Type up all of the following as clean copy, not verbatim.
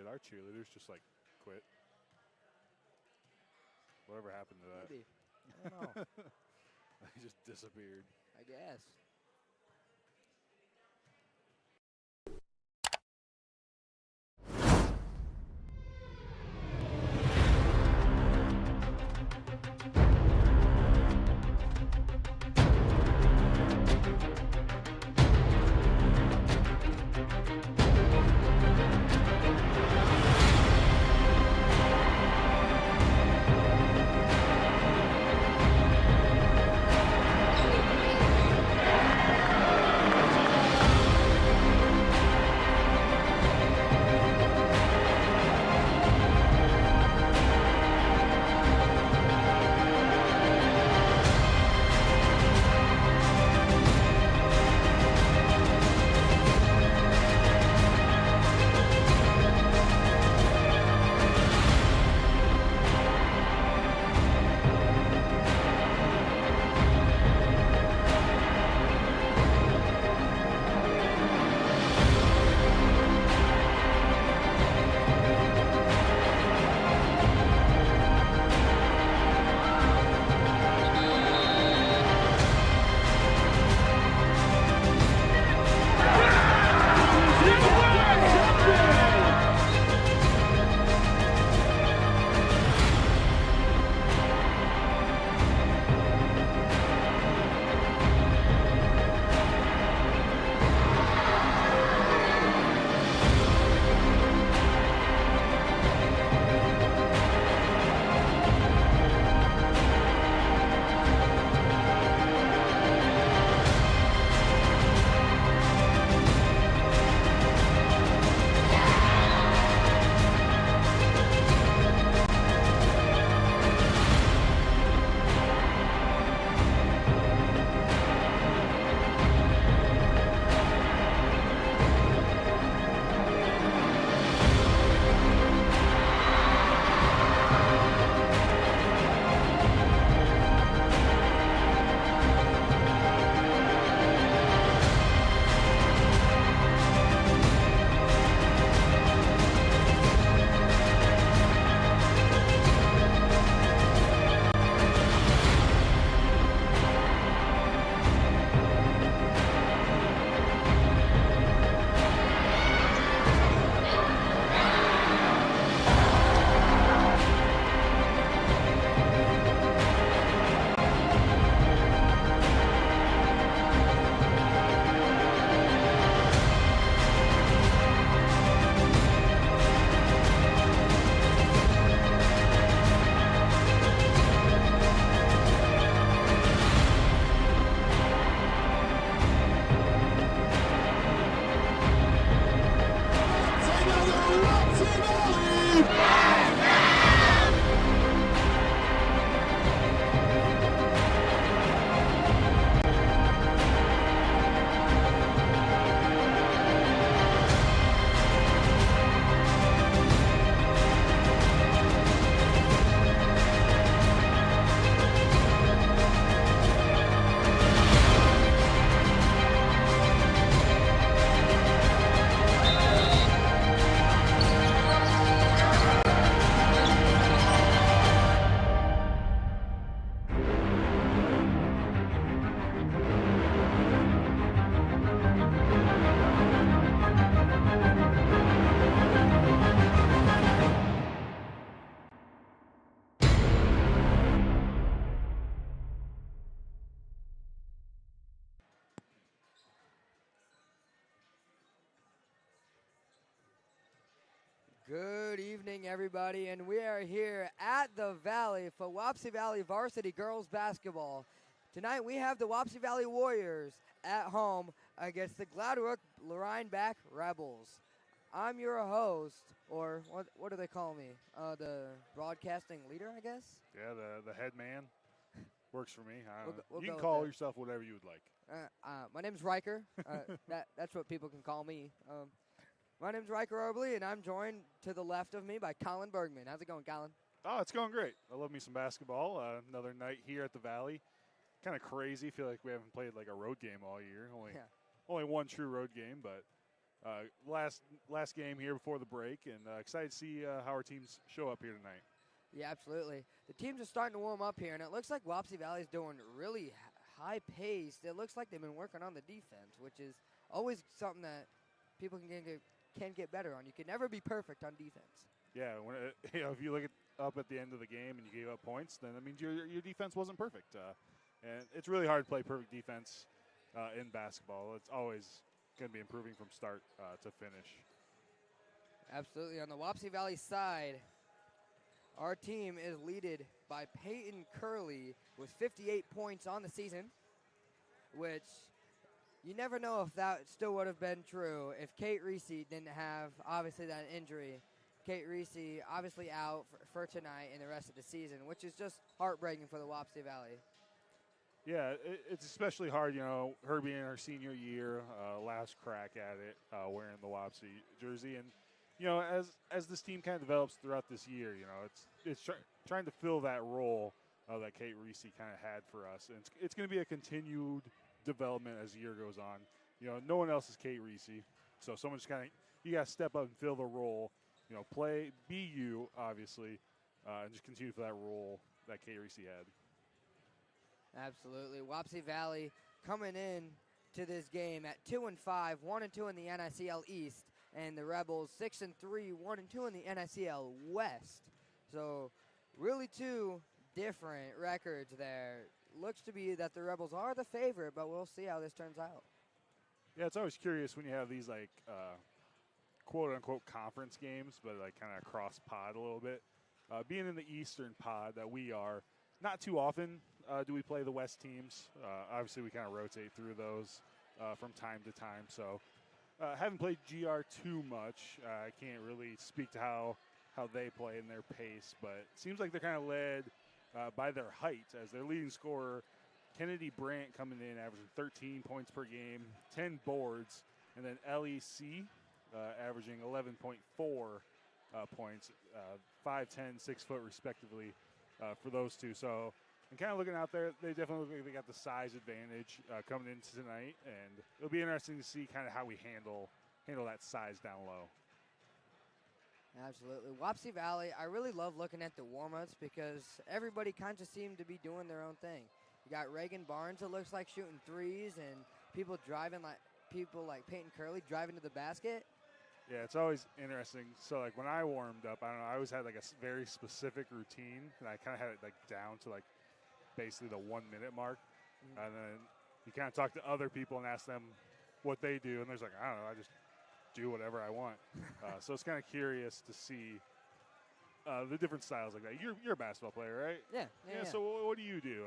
Did our cheerleaders just like quit? Whatever happened to that? Maybe. I don't know. They just disappeared. I guess. Good evening, everybody, and we are here at the Valley for Wapsie Valley Varsity Girls Basketball. Tonight we have the Wapsie Valley Warriors at home against the Gladbrook-Reinbeck Rebels. I'm your host, or what do they call me? The broadcasting leader, I guess? Yeah, the head man. Works for me. We'll you go can with call that. yourself whatever you would like. My name's Riker. That's what people can call me. My name's Riker Oberly, and I'm joined to the left of me by Colin Bergman. How's it going, Colin? Oh, it's going great. I love me some basketball. Another night here at the Valley. Kind of crazy. Feel like we haven't played like a road game all year. Only one true road game, but Last game here before the break, and excited to see how our teams show up here tonight. Yeah, absolutely. The teams are starting to warm up here, and it looks like Wapsie Valley is doing really high paced. It looks like they've been working on the defense, which is always something that people can get better on. You can never be perfect on defense. Yeah, when if you look up at the end of the game and you gave up points, then that means your defense wasn't perfect. And it's really hard to play perfect defense in basketball. It's always going to be improving from start to finish. Absolutely. On the Wapsie Valley side, our team is led by Peyton Curley with 58 points on the season, which you never know if that still would have been true if Kate Reese didn't have, obviously, that injury. Kate Reese obviously out for tonight and the rest of the season, which is just heartbreaking for the Wapsie Valley. Yeah, it's especially hard, her being in her senior year, last crack at it, wearing the Wapsie jersey. And, as this team kind of develops throughout this year, it's trying to fill that role that Kate Reese kind of had for us. And it's going to be a continued development as the year goes on. No one else is Kate Reese. So someone just you got to step up and fill the role, play, be you, obviously, and just continue for that role that Kate Reese had. Absolutely. Wapsie Valley coming in to this game at 2-5, 1-2 in the NICL East, and the Rebels 6-3, 1-2 in the NICL West. So really two different records there. Looks to be that the Rebels are the favorite, but we'll see how this turns out. Yeah, it's always curious when you have these quote-unquote conference games, but kind of cross pod a little bit. Being in the Eastern pod that we are, not too often do we play the West teams. Obviously, we kind of rotate through those from time to time. So haven't played GR too much. I can't really speak to how they play and their pace, but it seems like they're kind of led by their height as their leading scorer, Kennedy Brandt, coming in averaging 13 points per game, 10 boards, and then LEC averaging 11.4 points, 5'10", 6 foot respectively for those two. So, and kind of looking out there, they definitely look like they got the size advantage coming into tonight, and it'll be interesting to see kind of how we handle that size down low. Absolutely. Wapsie Valley, I really love looking at the warm-ups because everybody kind of seemed to be doing their own thing. You got Reagan Barnes, it looks like, shooting threes, and people like Peyton Curley driving to the basket. Yeah, it's always interesting. So, when I warmed up, I always had, a very specific routine, and I kind of had it, down to, basically the 1 minute mark. Mm-hmm. And then you kind of talk to other people and ask them what they do, and there's I don't know, I just do whatever I want. So it's kind of curious to see the different styles like that. You're a basketball player, right? Yeah. So what do you do?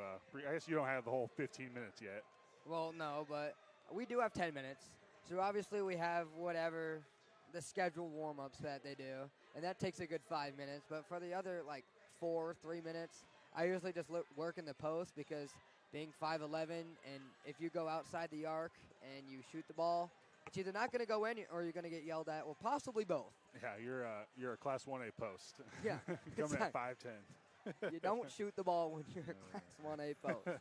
I guess you don't have the whole 15 minutes yet. Well, no, but we do have 10 minutes. So obviously we have whatever the scheduled warm-ups that they do, and that takes a good 5 minutes. But for the other 3 minutes, I usually just work in the post because being 5'11", and if you go outside the arc and you shoot the ball, it's either not going to go in or you're going to get yelled at, or possibly both. Yeah, you're a Class 1A post. Yeah. Coming at 5'10". You don't shoot the ball when you're a Class 1A post.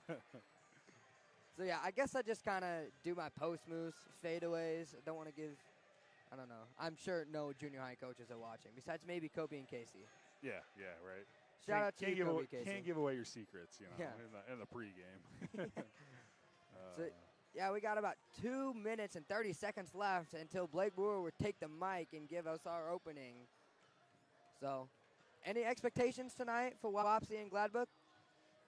So, yeah, I guess I just kind of do my post moves, fadeaways. I don't want to give, I don't know. I'm sure no junior high coaches are watching, besides maybe Kobe and Casey. Yeah, right. Shout out to you, Kobe Casey. Can't give away your secrets, in the pregame. So, yeah, we got about 2 minutes and 30 seconds left until Blake Brewer would take the mic and give us our opening. So, any expectations tonight for Wapsie and Gladbrook?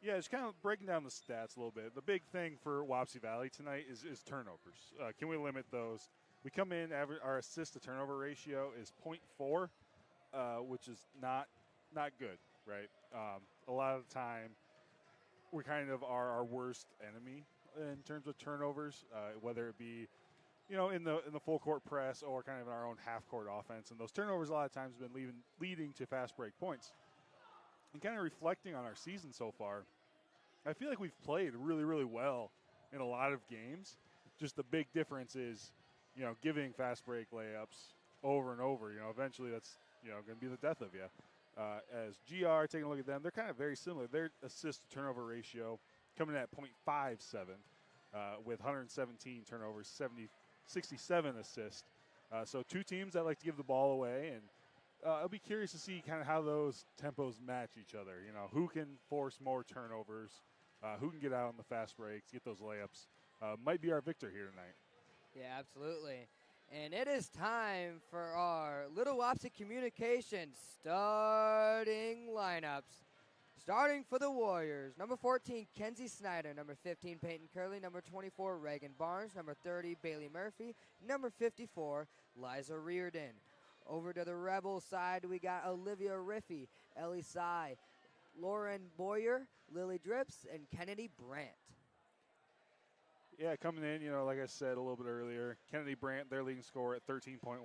Yeah, just kind of breaking down the stats a little bit. The big thing for Wapsie Valley tonight is turnovers. Can we limit those? We come in, our assist-to-turnover ratio is 0.4, which is not good, right? A lot of the time, we kind of are our worst enemy in terms of turnovers, whether it be, in the full court press or kind of in our own half court offense. And those turnovers a lot of times have been leading to fast break points. And kind of reflecting on our season so far, I feel like we've played really, really well in a lot of games. Just the big difference is, giving fast break layups over and over. Eventually that's, going to be the death of you. As GR, taking a look at them, they're kind of very similar. Their assist-to-turnover ratio coming at 0.57 with 117 turnovers, 67 assists. So two teams that like to give the ball away, and I'll be curious to see kind of how those tempos match each other. You know, who can force more turnovers, who can get out on the fast breaks, get those layups. Might be our victor here tonight. Yeah, absolutely. And it is time for our Little Wapsie Communication starting lineups. Starting for the Warriors, number 14, Kenzie Snyder. Number 15, Peyton Curley. Number 24, Reagan Barnes. Number 30, Bailey Murphy. Number 54, Liza Reardon. Over to the Rebel side, we got Olivia Riffey, Ellie Sy, Lauren Boyer, Lily Drips, and Kennedy Brandt. Yeah, coming in, you know, like I said a little bit earlier, Kennedy Brandt, their leading scorer at 13.1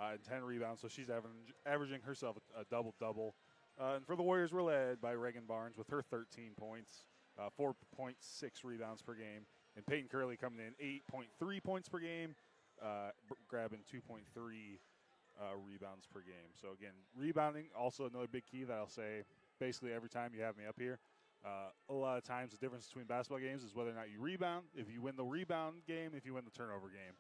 and 10 rebounds, so she's averaging herself a double-double. And for the Warriors, we're led by Reagan Barnes with her 13 points, 4.6 rebounds per game. And Peyton Curley coming in 8.3 points per game, grabbing 2.3 rebounds per game. So, again, rebounding, also another big key that I'll say basically every time you have me up here. A lot of times the difference between basketball games is whether or not you rebound, if you win the rebound game, if you win the turnover game.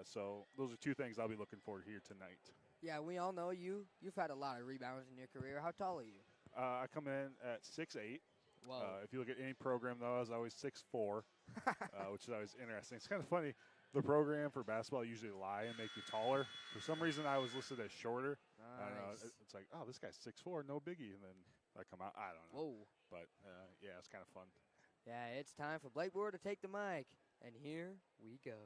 So those are two things I'll be looking for here tonight. Yeah, we all know you've had a lot of rebounds in your career. How tall are you? I come in at 6'8". Whoa. If you look at any program, though, I was always 6'4", which is always interesting. It's kind of funny. The program for basketball usually lie and make you taller. For some reason, I was listed as shorter. Nice. I don't know. It's like, oh, this guy's 6'4", no biggie. And then I come out, I don't know. Whoa. But, yeah, it's kind of fun. Yeah, it's time for Blake Brewer to take the mic. And here we go.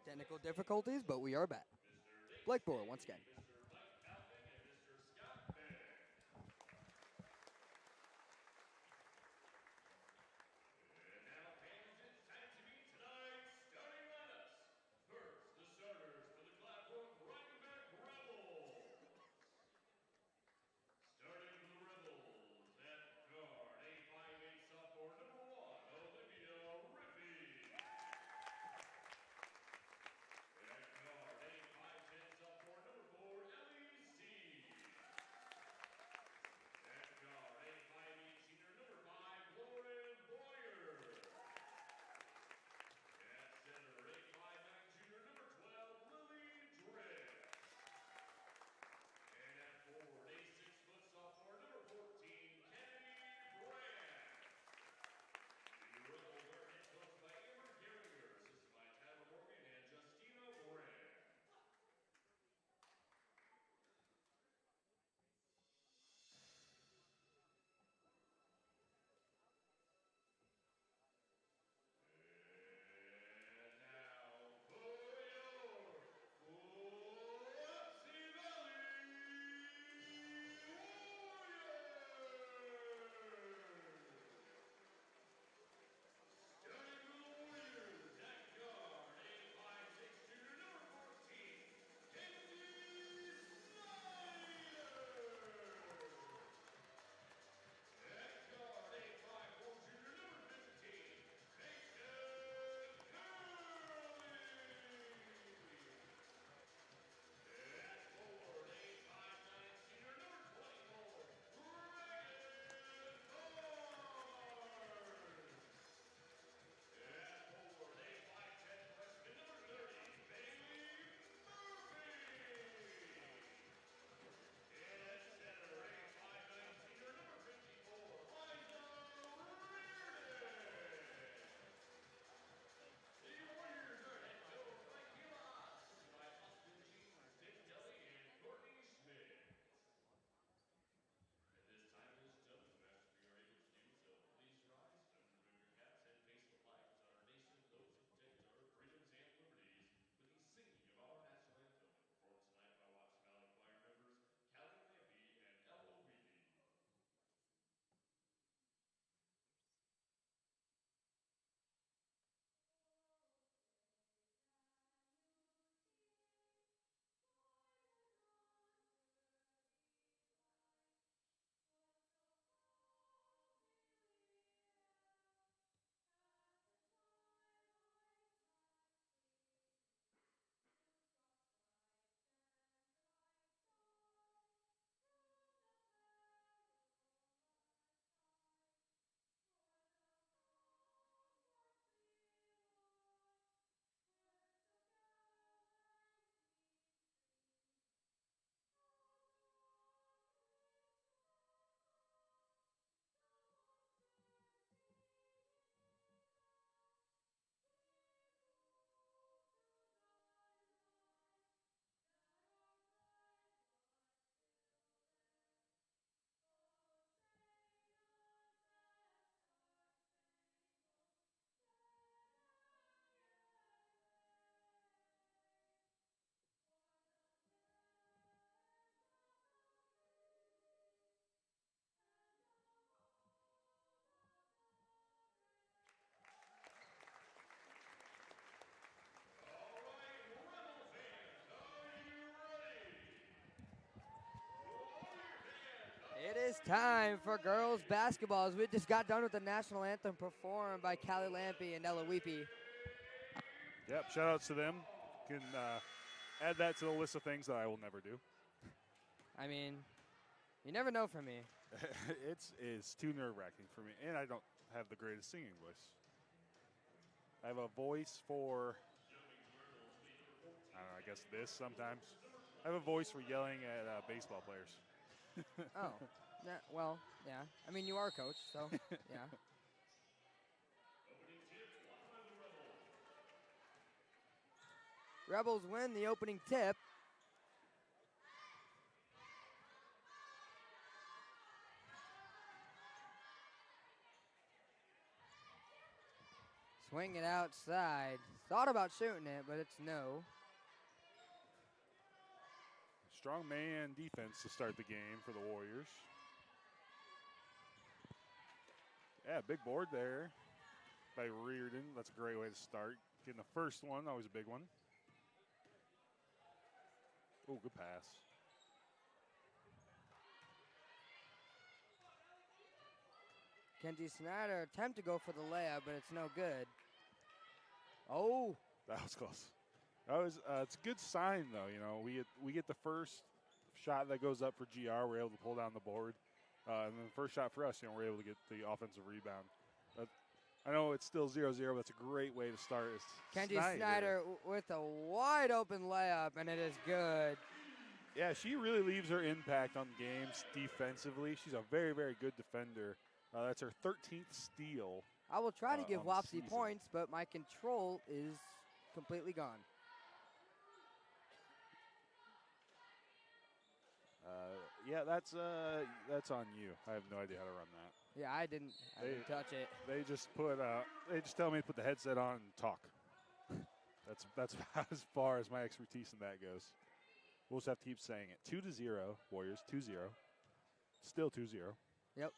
Technical difficulties, but we are back. Blake Brewer once again. is time for girls basketball. As we just got done with the national anthem performed by Callie Lampy and Ella Weepy. Yep, shout outs to them. Can add that to the list of things that I will never do. I mean, you never know for me. It's too nerve-wracking for me, and I don't have the greatest singing voice. I have a voice for, I don't know, I guess this sometimes. I have a voice for yelling at baseball players. Oh, well, yeah. I mean, you are a coach, so, yeah. Rebels win the opening tip. Swing it outside. Thought about shooting it, but it's no. Strong man defense to start the game for the Warriors. Yeah, big board there by Reardon. That's a great way to start. Getting the first one, always a big one. Oh, good pass. Kenzie Snyder attempt to go for the layup, but it's no good. Oh. That was close. That was, it's a good sign, though. You know, we get the first shot that goes up for GR. We're able to pull down the board. And then the first shot for us, you know, we're able to get the offensive rebound. I know it's still 0-0, but it's a great way to start. Kenzie Snyder with a wide open layup, and it is good. Yeah, she really leaves her impact on games defensively. She's a very, very good defender. That's her 13th steal. I will try to give Wapsie season. points, but my control is completely gone. Yeah, that's on you. I have no idea how to run that. Yeah, I didn't touch it. They just tell me to put the headset on and talk. That's about as far as my expertise in that goes. We'll just have to keep saying it. 2-0, Warriors. 2-0. Still 2-0. Yep.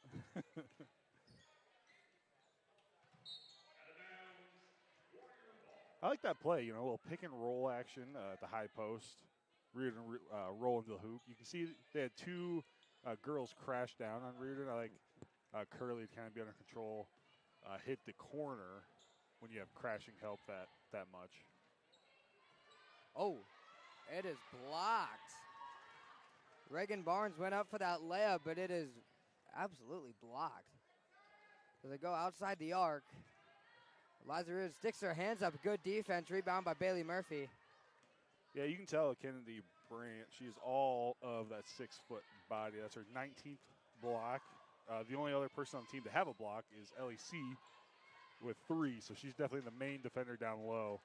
I like that play. You know, a little pick and roll action at the high post. Reardon roll into the hoop. You can see they had two girls crash down on Reardon. I like Curly to kind of be under control, hit the corner when you have crashing help that much. Oh, it is blocked. Reagan Barnes went up for that layup, but it is absolutely blocked. So they go outside the arc. Eliza Reardon sticks her hands up. Good defense. Rebound by Bailey Murphy. Yeah, you can tell Kennedy Brandt, she's all of that 6-foot body. That's her 19th block. The only other person on the team to have a block is LEC with 3, so she's definitely the main defender down low.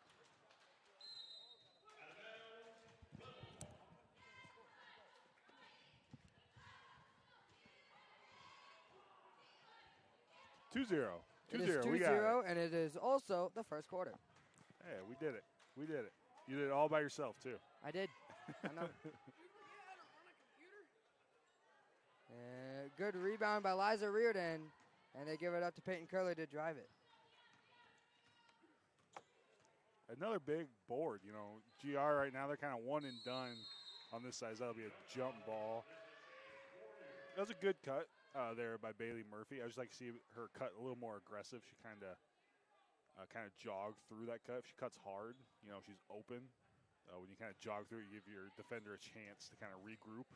Two zero. It is 2-0, and it is also the first quarter. Hey, we did it. We did it. You did it all by yourself, too. I did. I know. Good rebound by Liza Reardon, and they give it up to Peyton Curley to drive it. Another big board. You know, GR right now, they're kind of one and done on this side. That'll be a jump ball. That was a good cut there by Bailey Murphy. I just like to see her cut a little more aggressive. She kind of jog through that cut. If she cuts hard, you know, she's open. When you kind of jog through, you give your defender a chance to kind of regroup.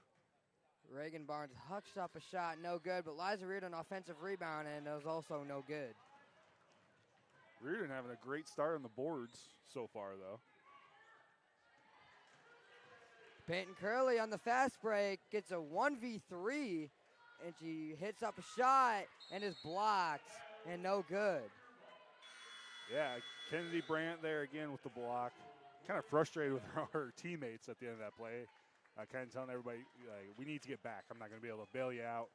Reagan Barnes hucks up a shot, no good, but Liza Reardon offensive rebound, and it was also no good. Reardon having a great start on the boards so far, though. Peyton Curley on the fast break gets a 1v3, and she hits up a shot and is blocked, and no good. Yeah, Kennedy Brandt there again with the block. Kind of frustrated with her teammates at the end of that play. Kind of telling everybody, we need to get back. I'm not going to be able to bail you out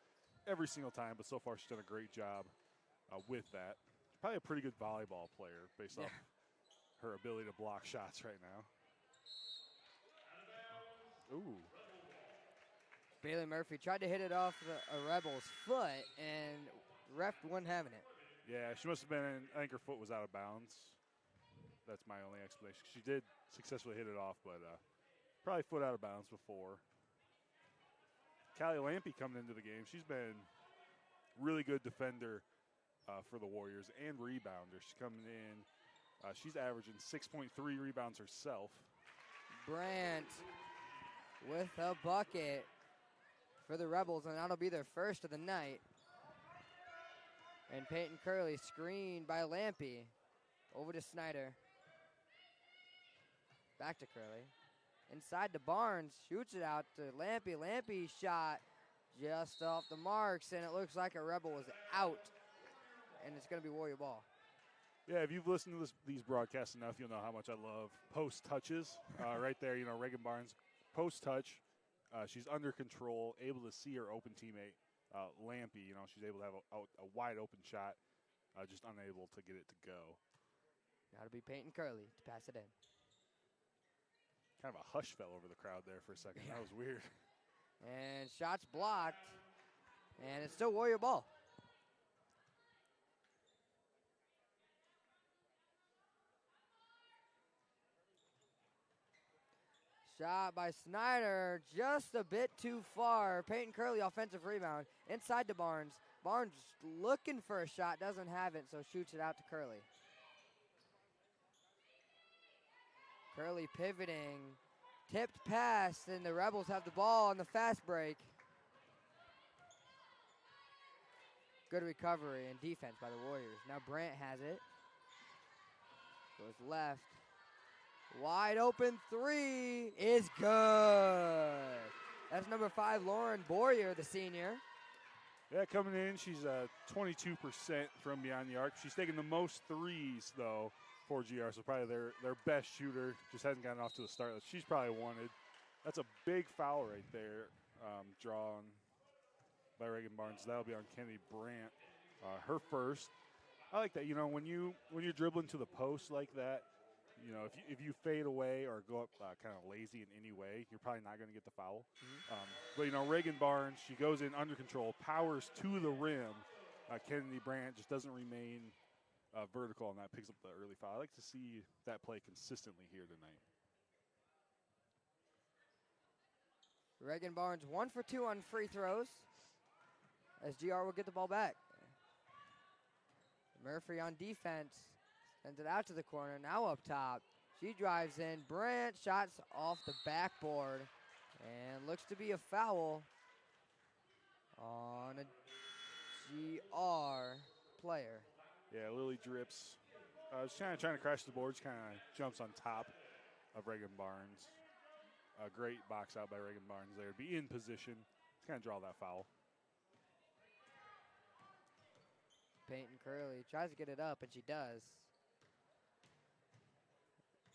every single time, but so far she's done a great job with that. She's probably a pretty good volleyball player based off her ability to block shots right now. Ooh. Bailey Murphy tried to hit it off a Rebel's foot, and ref wasn't having it. Yeah, she must have been, I think her foot was out of bounds. That's my only explanation. She did successfully hit it off, but probably foot out of bounds before. Callie Lampy coming into the game. She's been really good defender for the Warriors and rebounder. She's coming in. She's averaging 6.3 rebounds herself. Brandt with a bucket for the Rebels, and that'll be their first of the night. And Peyton Curley screened by Lampy. Over to Snyder. Back to Curley. Inside to Barnes. Shoots it out to Lampy. Lampy shot just off the marks, and it looks like a Rebel was out. And it's going to be Warrior ball. Yeah, if you've listened to these broadcasts enough, you'll know how much I love post touches. Right there, Reagan Barnes, post touch. She's under control, able to see her open teammate, Lampy. She's able to have a wide open shot, just unable to get it to go. Got to be Peyton Curley to pass it in. Kind of a hush fell over the crowd there for a second. That was weird. And shots blocked, and it's still Warrior ball. Shot by Snyder, just a bit too far. Peyton Curley, offensive rebound. Inside to Barnes. Barnes looking for a shot, doesn't have it, so shoots it out to Curley. Curley pivoting. Tipped pass, and the Rebels have the ball on the fast break. Good recovery and defense by the Warriors. Now Brandt has it. Goes left. Wide open three is good. That's number 5, Lauren Boyer, the senior. Yeah, coming in, she's 22% from beyond the arc. She's taking the most threes, though, for GR, so probably their best shooter. Just hasn't gotten off to the start that she's probably wanted. That's a big foul right there, drawn by Reagan Barnes. That'll be on Kennedy Brandt, her first. I like that. When you're dribbling to the post like that, if you fade away or go up kind of lazy in any way, you're probably not going to get the foul. But Reagan Barnes, she goes in under control, powers to the rim. Kennedy Brandt just doesn't remain vertical, and that picks up the early foul. I like to see that play consistently here tonight. Reagan Barnes 1 for 2 on free throws, as GR will get the ball back. Murphy on defense. Sends it out to the corner, now up top. She drives in. Brandt shots off the backboard. And looks to be a foul on a GR player. Yeah, Lily Drips. Just kind of trying to crash the board. Just kind of jumps on top of Reagan Barnes. A great box out by Reagan Barnes there. Be in position to kind of draw that foul. Peyton Curley tries to get it up, and she does.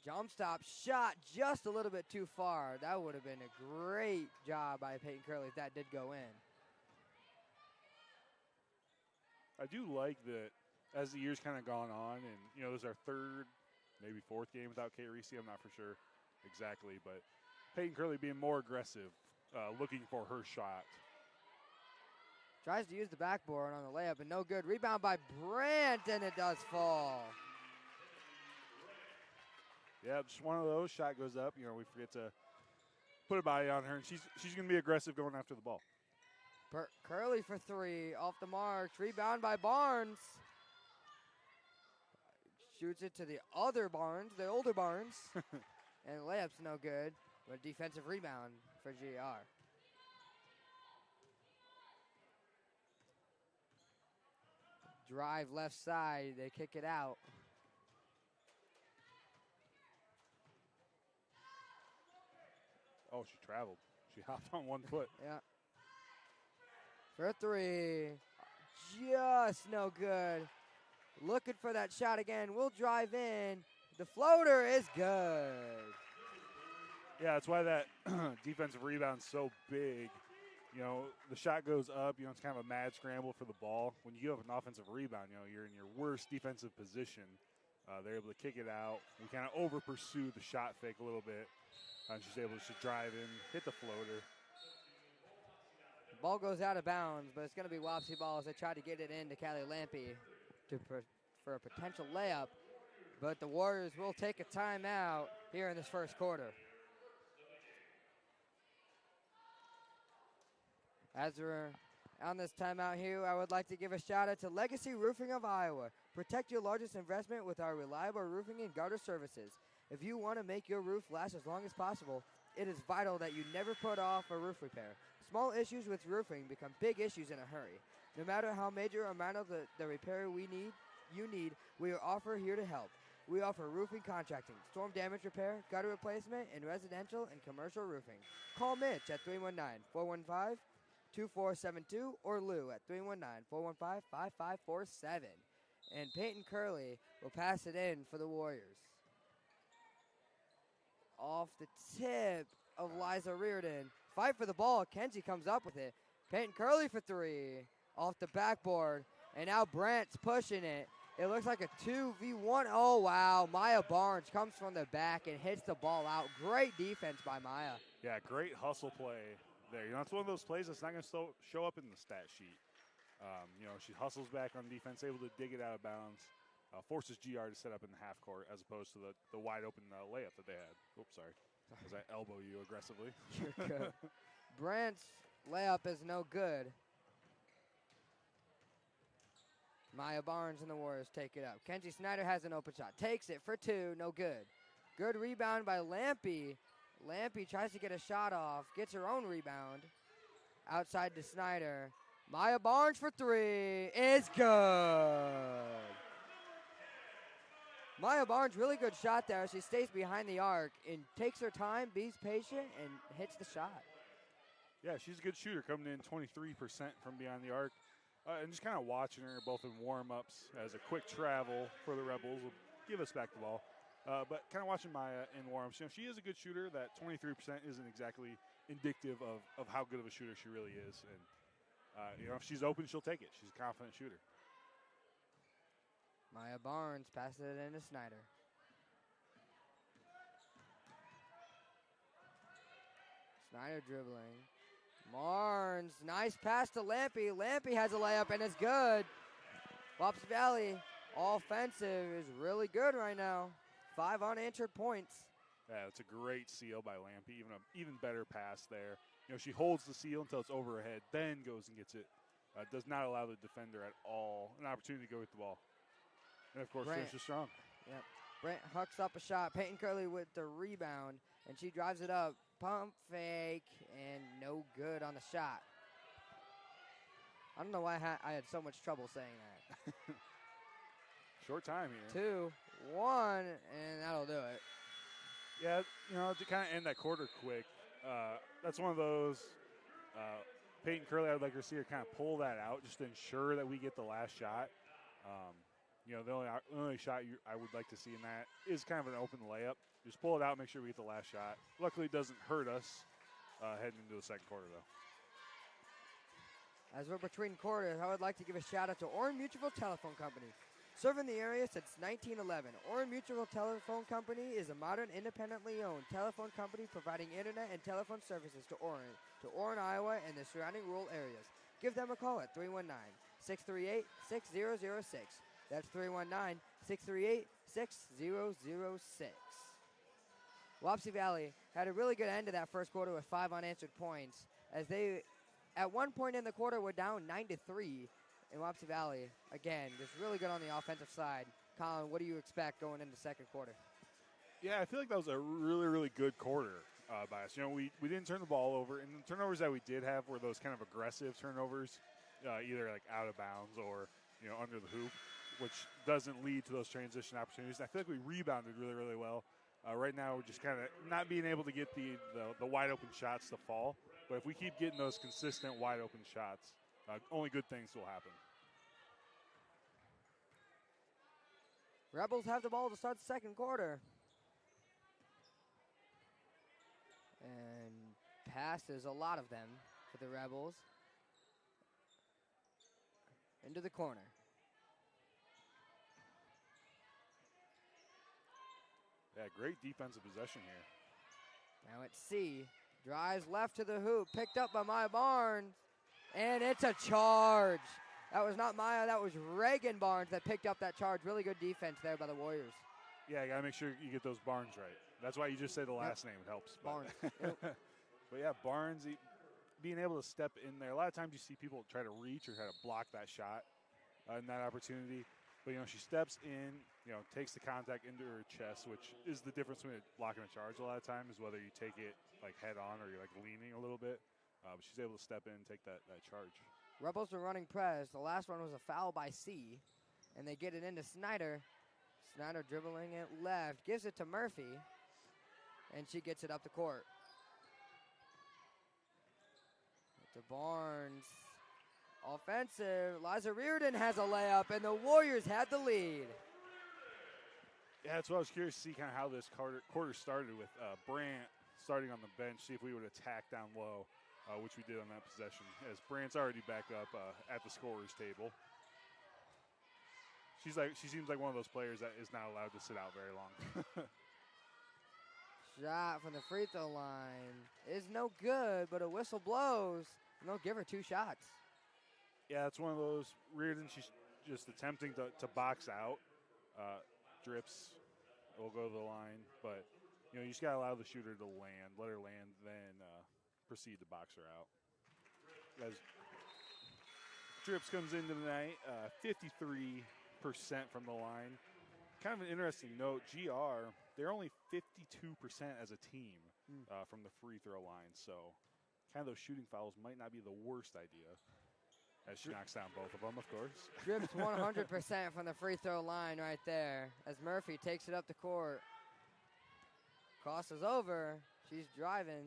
Jump stop shot just a little bit too far. That would have been a great job by Peyton Curley if that did go in. I do like that as the year's kind of gone on, and this is our third, maybe fourth game without Kate Reese. I'm not for sure exactly, but Peyton Curley being more aggressive, looking for her shot. Tries to use the backboard on the layup, and no good. Rebound by Brandt, and it does fall. Yeah, just one of those. Shot goes up. We forget to put a body on her, and she's going to be aggressive going after the ball. Curley for 3, off the marks. Rebound by Barnes. Shoots it to the other Barnes, the older Barnes. And the layup's no good, but defensive rebound for GR. Drive left side, they kick it out. Oh, she traveled. She hopped on one foot. Yeah. For 3. Just no good. Looking for that shot again. We'll drive in. The floater is good. Yeah, that's why that defensive rebound's so big. The shot goes up. It's kind of a mad scramble for the ball. When you have an offensive rebound, you're in your worst defensive position. They're able to kick it out. We kind of over-pursue the shot fake a little bit. And she's able to drive in, hit the floater. The ball goes out of bounds, but it's going to be Wapsie ball as they try to get it into Callie Lampy for a potential layup. But the Warriors will take a timeout here in this first quarter. As we're on this timeout here, I would like to give a shout out to Legacy Roofing of Iowa. Protect your largest investment with our reliable roofing and gutter services. If you want to make your roof last as long as possible, it is vital that you never put off a roof repair. Small issues with roofing become big issues in a hurry. No matter how major or minor the repair you need, we are here to help. We offer roofing contracting, storm damage repair, gutter replacement, and residential and commercial roofing. Call Mitch at 319-415-2472 or Lou at 319-415-5547. And Peyton Curley will pass it in for the Warriors. Off the tip of Liza Reardon. Fight for the ball. Kenzie comes up with it. Peyton Curley for three. Off the backboard. And now Brandt's pushing it. It looks like a 2v1. Oh, wow. Maya Barnes comes from the back and hits the ball out. Great defense by Maya. Yeah, great hustle play there. You know, it's one of those plays that's not going to show up in the stat sheet. You know, she hustles back on defense, able to dig it out of bounds. Forces GR to set up in the half court as opposed to the wide open layup that they had. Oops, sorry. As I elbow you aggressively. You're good. Brandt's layup is no good. Maya Barnes and the Warriors take it up. Kenzie Snyder has an open shot. Takes it for two. No good. Good rebound by Lampy. Lampy tries to get a shot off. Gets her own rebound. Outside to Snyder. Maya Barnes for three. Is good. Maya Barnes, really good shot there. She stays behind the arc and takes her time, be's patient, and hits the shot. Yeah, she's a good shooter, coming in 23% from beyond the arc. And just kind of watching her both in warm-ups as a quick travel for the Rebels will give us back the ball. But kind of watching Maya in warm-ups, you know, she is a good shooter. That 23% isn't exactly indicative of how good of a shooter she really is. And, you know, if she's open, she'll take it. She's a confident shooter. Maya Barnes passes it into Snyder. Snyder dribbling. Barnes, nice pass to Lampy. Lampy has a layup and it's good. Wapsie Valley, offensive, is really good right now. 5 unanswered points. Yeah, it's a great seal by Lampy. Even better pass there. You know, she holds the seal until it's over her head, then goes and gets it. Does not allow the defender at all an opportunity to go with the ball. And, of course, finishes strong. Yep. Brant hucks up a shot. Peyton Curley with the rebound, and she drives it up. Pump fake, and no good on the shot. I don't know why I had so much trouble saying that. Short time here. 2-1, and that'll do it. Yeah, you know, to kind of end that quarter quick, that's one of those Peyton Curley, I would like to see her kind of pull that out just to ensure that we get the last shot. You know, the only shot I would like to see in that is kind of an open layup. Just pull it out, make sure we get the last shot. Luckily, it doesn't hurt us heading into the second quarter, though. As we're between quarters, I would like to give a shout out to Oran Mutual Telephone Company. Serving the area since 1911, Oran Mutual Telephone Company is a modern, independently owned telephone company providing internet and telephone services to Oran, Iowa, and the surrounding rural areas. Give them a call at 319-638-6006. That's 319-638-6006. Wapsie Valley had a really good end to that first quarter with 5 unanswered points, as they, at one point in the quarter, were down 9-3. In Wapsie Valley, again, just really good on the offensive side. Colin, what do you expect going into the second quarter? Yeah, I feel like that was a really, really good quarter by us. You know, we didn't turn the ball over, and the turnovers that we did have were those kind of aggressive turnovers, either like out of bounds or, you know, under the hoop, which doesn't lead to those transition opportunities. I feel like we rebounded really, really well. Right now, we're just kind of not being able to get the wide open shots to fall. But if we keep getting those consistent wide open shots, only good things will happen. Rebels have the ball to start the second quarter. And passes, a lot of them for the Rebels. Into the corner. Yeah, great defensive possession here. Now it's C. Drives left to the hoop. Picked up by Maya Barnes. And it's a charge. That was not Maya. That was Reagan Barnes that picked up that charge. Really good defense there by the Warriors. Yeah, you got to make sure you get those Barnes right. That's why you just say the last name. It helps. Barnes. But yeah, Barnes, being able to step in there. A lot of times you see people try to reach or try to block that shot in that opportunity. But, she steps in, takes the contact into her chest, which is the difference between a block and a charge a lot of times, is whether you take it, head on or you're, leaning a little bit. But she's able to step in and take that charge. Rebels are running press. The last one was a foul by C, and they get it into Snyder. Snyder dribbling it left, gives it to Murphy, and she gets it up the court. To Barnes. Offensive. Liza Reardon has a layup, and the Warriors had the lead. Yeah, that's what I was curious to see kind of how this quarter started with Brandt starting on the bench, see if we would attack down low, which we did on that possession, as Brandt's already back up at the scorer's table. She seems like one of those players that is not allowed to sit out very long. Shot from the free throw line is no good, but a whistle blows, and they'll give her 2 shots. Yeah, it's one of those. Reardon, she's just attempting to box out. Drips will go to the line, but you just got to allow the shooter to land, let her land, then proceed to box her out. As Drips comes into the night, 53% from the line. Kind of an interesting note, GR, they're only 52% as a team from the free throw line, so kind of those shooting fouls might not be the worst idea. As she knocks down both of them, of course. Drips 100% from the free throw line right there as Murphy takes it up the court. Crosses over. She's driving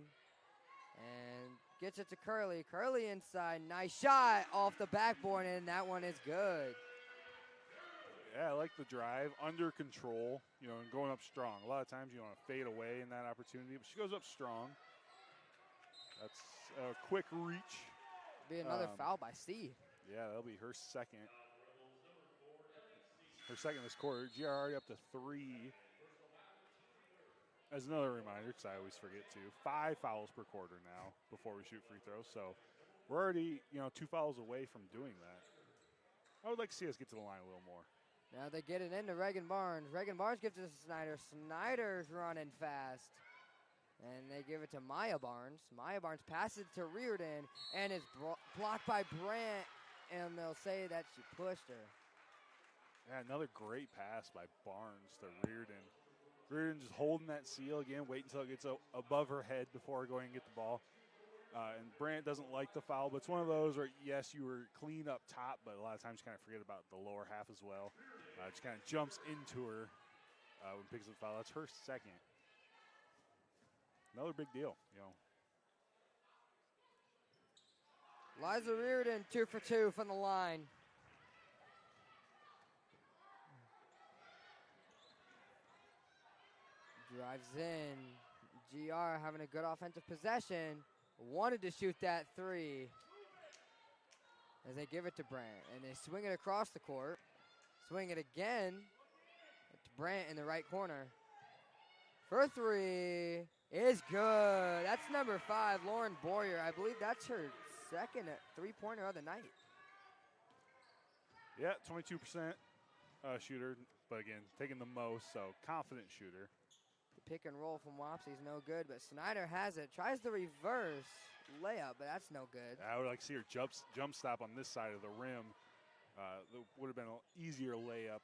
and gets it to Curley. Curley inside. Nice shot off the backboard, and that one is good. Yeah, I like the drive. Under control, and going up strong. A lot of times you want to fade away in that opportunity, but she goes up strong. That's a quick reach. Be another foul by C. Yeah, that'll be her second. Her second this quarter. GR already up to 3. As another reminder, because I always forget to, 5 fouls per quarter now before we shoot free throws. So we're already, 2 fouls away from doing that. I would like to see us get to the line a little more. Now they get it into Reagan Barnes. Reagan Barnes gives it to Snyder. Snyder's running fast. And they give it to Maya Barnes. Maya Barnes passes to Reardon, and it's blocked by Brandt, and they'll say that she pushed her. Yeah, another great pass by Barnes to Reardon. Reardon just holding that seal again, wait until it gets above her head before going and get the ball. And Brandt doesn't like the foul, but it's one of those where, yes, you were clean up top, but a lot of times you kind of forget about the lower half as well. Just kind of jumps into her when picks up the foul. That's her second. Another big deal, Liza Reardon, 2 for 2 from the line. Drives in. GR having a good offensive possession. Wanted to shoot that 3. As they give it to Brandt. And they swing it across the court. Swing it again to Brandt in the right corner. For 3 is good. That's number 5, Lauren Boyer. I believe that's her second 3-pointer of the night. Yeah, 22% shooter, but again, taking the most, so confident shooter. The pick and roll from Wapsie is no good, but Snyder has it. Tries the reverse layup, but that's no good. I would like to see her jump stop on this side of the rim. That would have been an easier layup.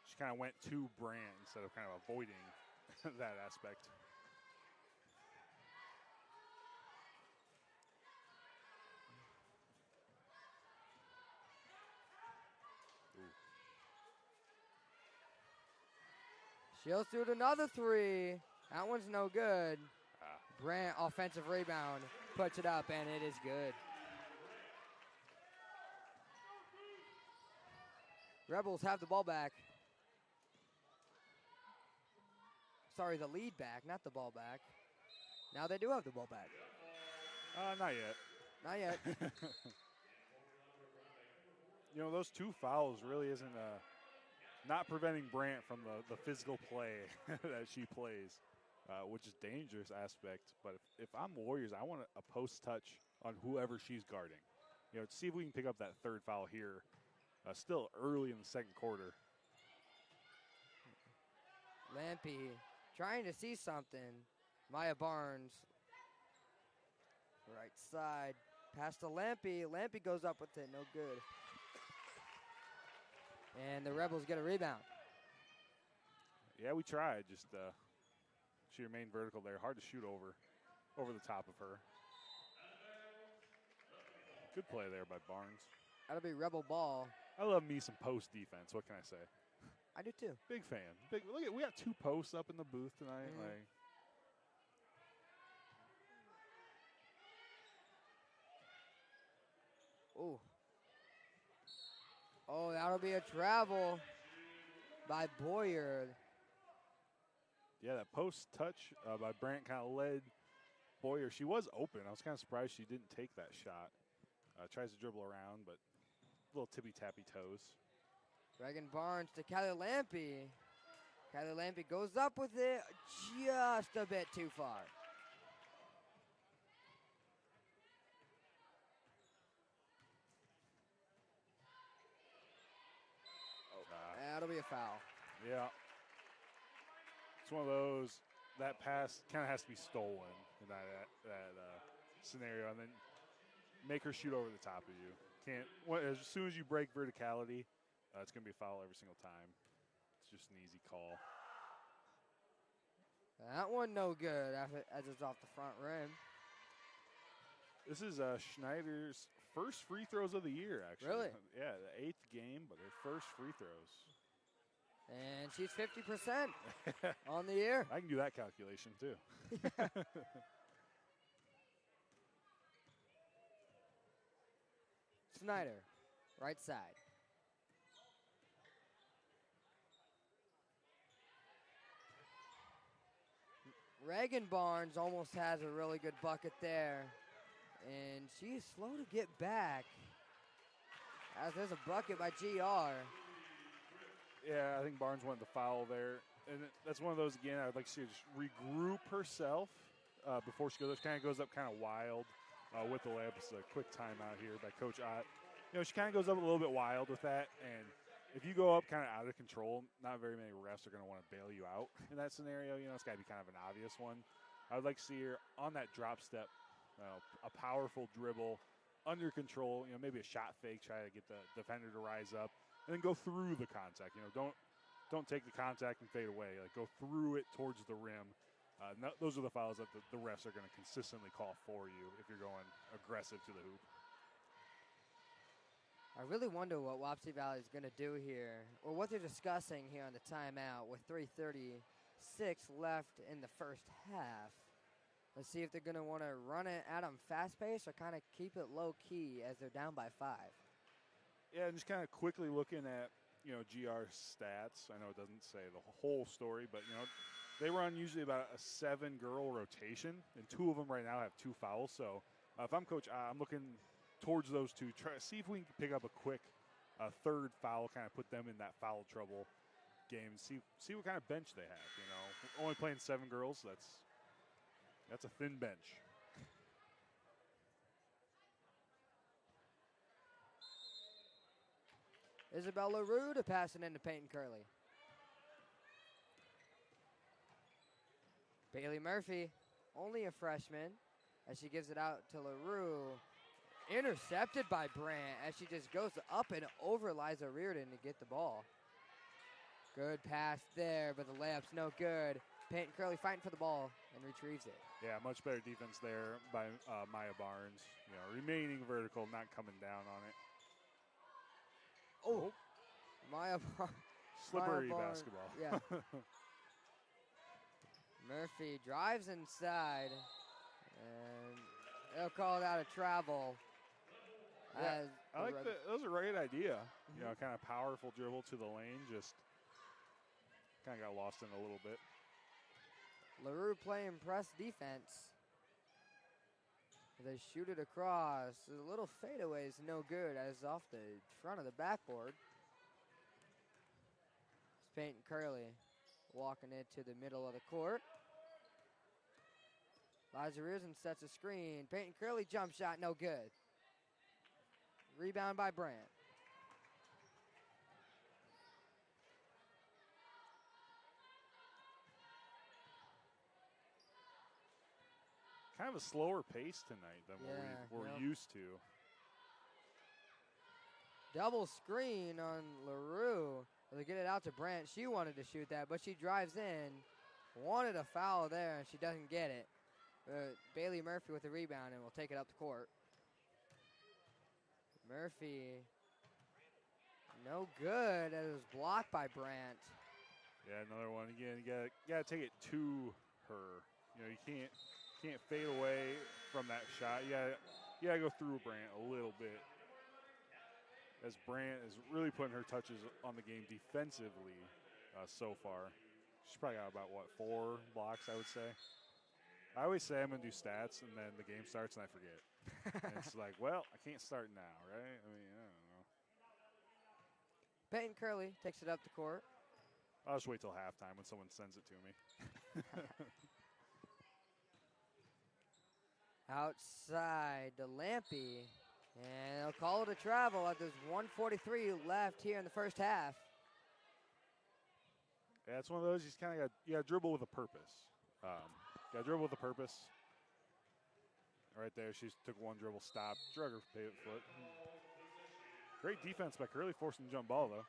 She kind of went to Brandt instead of kind of avoiding that aspect. She'll shoot another 3. That one's no good. Brandt, offensive rebound, puts it up, and it is good. Rebels have the ball back. Sorry, the lead back, not the ball back. Now they do have the ball back. Not yet. Not yet. Those 2 fouls really isn't not preventing Brandt from the physical play that she plays, which is dangerous aspect. But if I'm Warriors, I want a post touch on whoever she's guarding. See if we can pick up that 3rd foul here. Still early in the second quarter. Lampy trying to see something. Maya Barnes Right side. Pass to Lampy. Lampy goes up with it. No good. And the Rebels get a rebound. Yeah, we tried. Just she remained vertical there. Hard to shoot over the top of her. Good play there by Barnes. That'll be Rebel ball. I love me some post defense. What can I say? I do too. Big fan. Look at, we got 2 posts up in the booth tonight. Ooh. Oh, that'll be a travel by Boyer. Yeah, that post touch by Brandt kind of led Boyer. She was open. I was kind of surprised she didn't take that shot. Tries to dribble around, but a little tippy-tappy toes. Reagan Barnes to Kylie Lampy. Kylie Lampy goes up with it just a bit too far. That'll be a foul. Yeah. It's one of those, that pass kind of has to be stolen in that scenario, and then make her shoot over the top of you. As soon as you break verticality, it's going to be a foul every single time. It's just an easy call. That one no good as it's off the front rim. This is Schneider's first free throws of the year, actually. Really? Yeah, the 8th game, but her first free throws. And she's 50% on the year. I can do that calculation, too. Snyder, right side. Reagan Barnes almost has a really good bucket there. And she's slow to get back. As there's a bucket by GR. Yeah, I think Barnes wanted the foul there. And that's one of those, again, I'd like to see her just regroup herself before she goes. Kind of goes up kind of wild with the layup. It's a quick timeout here by Coach Ott. You know, she kind of goes up a little bit wild with that. And if you go up kind of out of control, not very many refs are going to want to bail you out in that scenario. You know, it's got to be kind of an obvious one. I would like to see her on that drop step, a powerful dribble, under control, you know, maybe a shot fake, try to get the defender to rise up, and then go through the contact. You know, don't take the contact and fade away. Like, go through it towards the rim. Those are the fouls that the refs are going to consistently call for you if you're going aggressive to the hoop. I really wonder what Wapsie Valley is going to do here, or what they're discussing here on the timeout with 3:36 left in the first half. Let's see if they're going to want to run it at them fast pace or kind of keep it low key as they're down by 5. Yeah, and just kind of quickly looking at, you know, GR's stats. I know it doesn't say the whole story, but, you know, they run usually about a 7-girl rotation, and 2 of them right now have 2 fouls. So if I'm Coach, I'm looking towards those 2. Try see if we can pick up a quick 3rd foul, kind of put them in that foul trouble game. See what kind of bench they have. You know, only playing 7 girls. That's a thin bench. Isabel LaRue to pass it into Peyton Curley. Bailey Murphy, only a freshman, as she gives it out to LaRue. Intercepted by Brandt as she just goes up and over Liza Reardon to get the ball. Good pass there, but the layup's no good. Peyton Curley fighting for the ball and retrieves it. Yeah, much better defense there by Maya Barnes. You know, remaining vertical, not coming down on it. Oh, Maya Barnes. Slippery Maya basketball. Yeah. Murphy drives inside, and they'll call it out of travel. Yeah, I like that. That was a great idea. You know, kind of powerful dribble to the lane, just kind of got lost in a little bit. LaRue playing press defense. They shoot it across. A little fadeaway is no good as off the front of the backboard. It's Peyton Curley walking it to the middle of the court. Liza Reardon sets a screen. Peyton Curley jump shot, no good. Rebound by Brandt. kind of a slower pace tonight than what we're used to. Double screen on LaRue. They get it out to Brandt. She wanted to shoot that, but she drives in. Wanted a foul there, and she doesn't get it. Bailey Murphy with the rebound, and will take it up the court. Murphy, no good. It was blocked by Brandt. Yeah, another one. Again, you gotta take it to her. You know, you can't fade away from that shot. You gotta go through Brandt a little bit. As Brandt is really putting her touches on the game defensively so far. She's probably got about, 4 blocks, I would say. I always say I'm going to do stats, and then the game starts, and I forget. And it's like, well, I can't start now, right? I mean, I don't know. Peyton Curley takes it up the court. I'll just wait till halftime when someone sends it to me. Outside to Lampy. And they'll call it a travel. There's 1:43 left here in the first half. Yeah, it's one of those you kind of got to dribble with a purpose. Got to dribble with a purpose. Right there, she took one dribble, stopped, drug her pivot foot. Great defense by Curley, forcing the jump ball, though.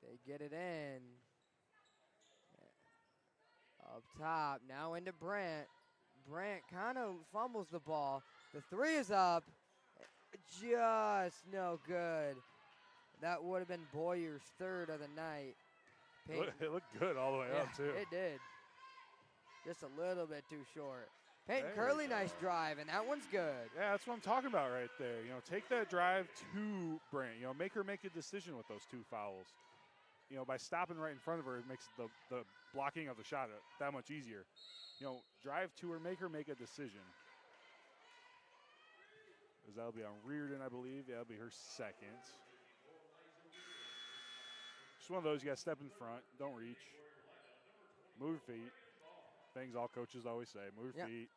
They get it in. Up top, now into Brandt. Brandt kind of fumbles the ball. The 3 is up. Just no good. That would have been Boyer's 3rd of the night. It looked good all the way up, too. It did. Just a little bit too short. Peyton Curley, nice drive, and that one's good. Yeah, that's what I'm talking about right there. You know, take that drive to Brandt. You know, make her make a decision with those 2 fouls. You know, by stopping right in front of her, it makes the blocking of the shot that much easier. You know, drive to her, make a decision. Because that'll be on Reardon, I believe. Yeah, that'll be her 2nd. Just one of those, you got to step in front, don't reach. Move your feet. Things all coaches always say, move your feet.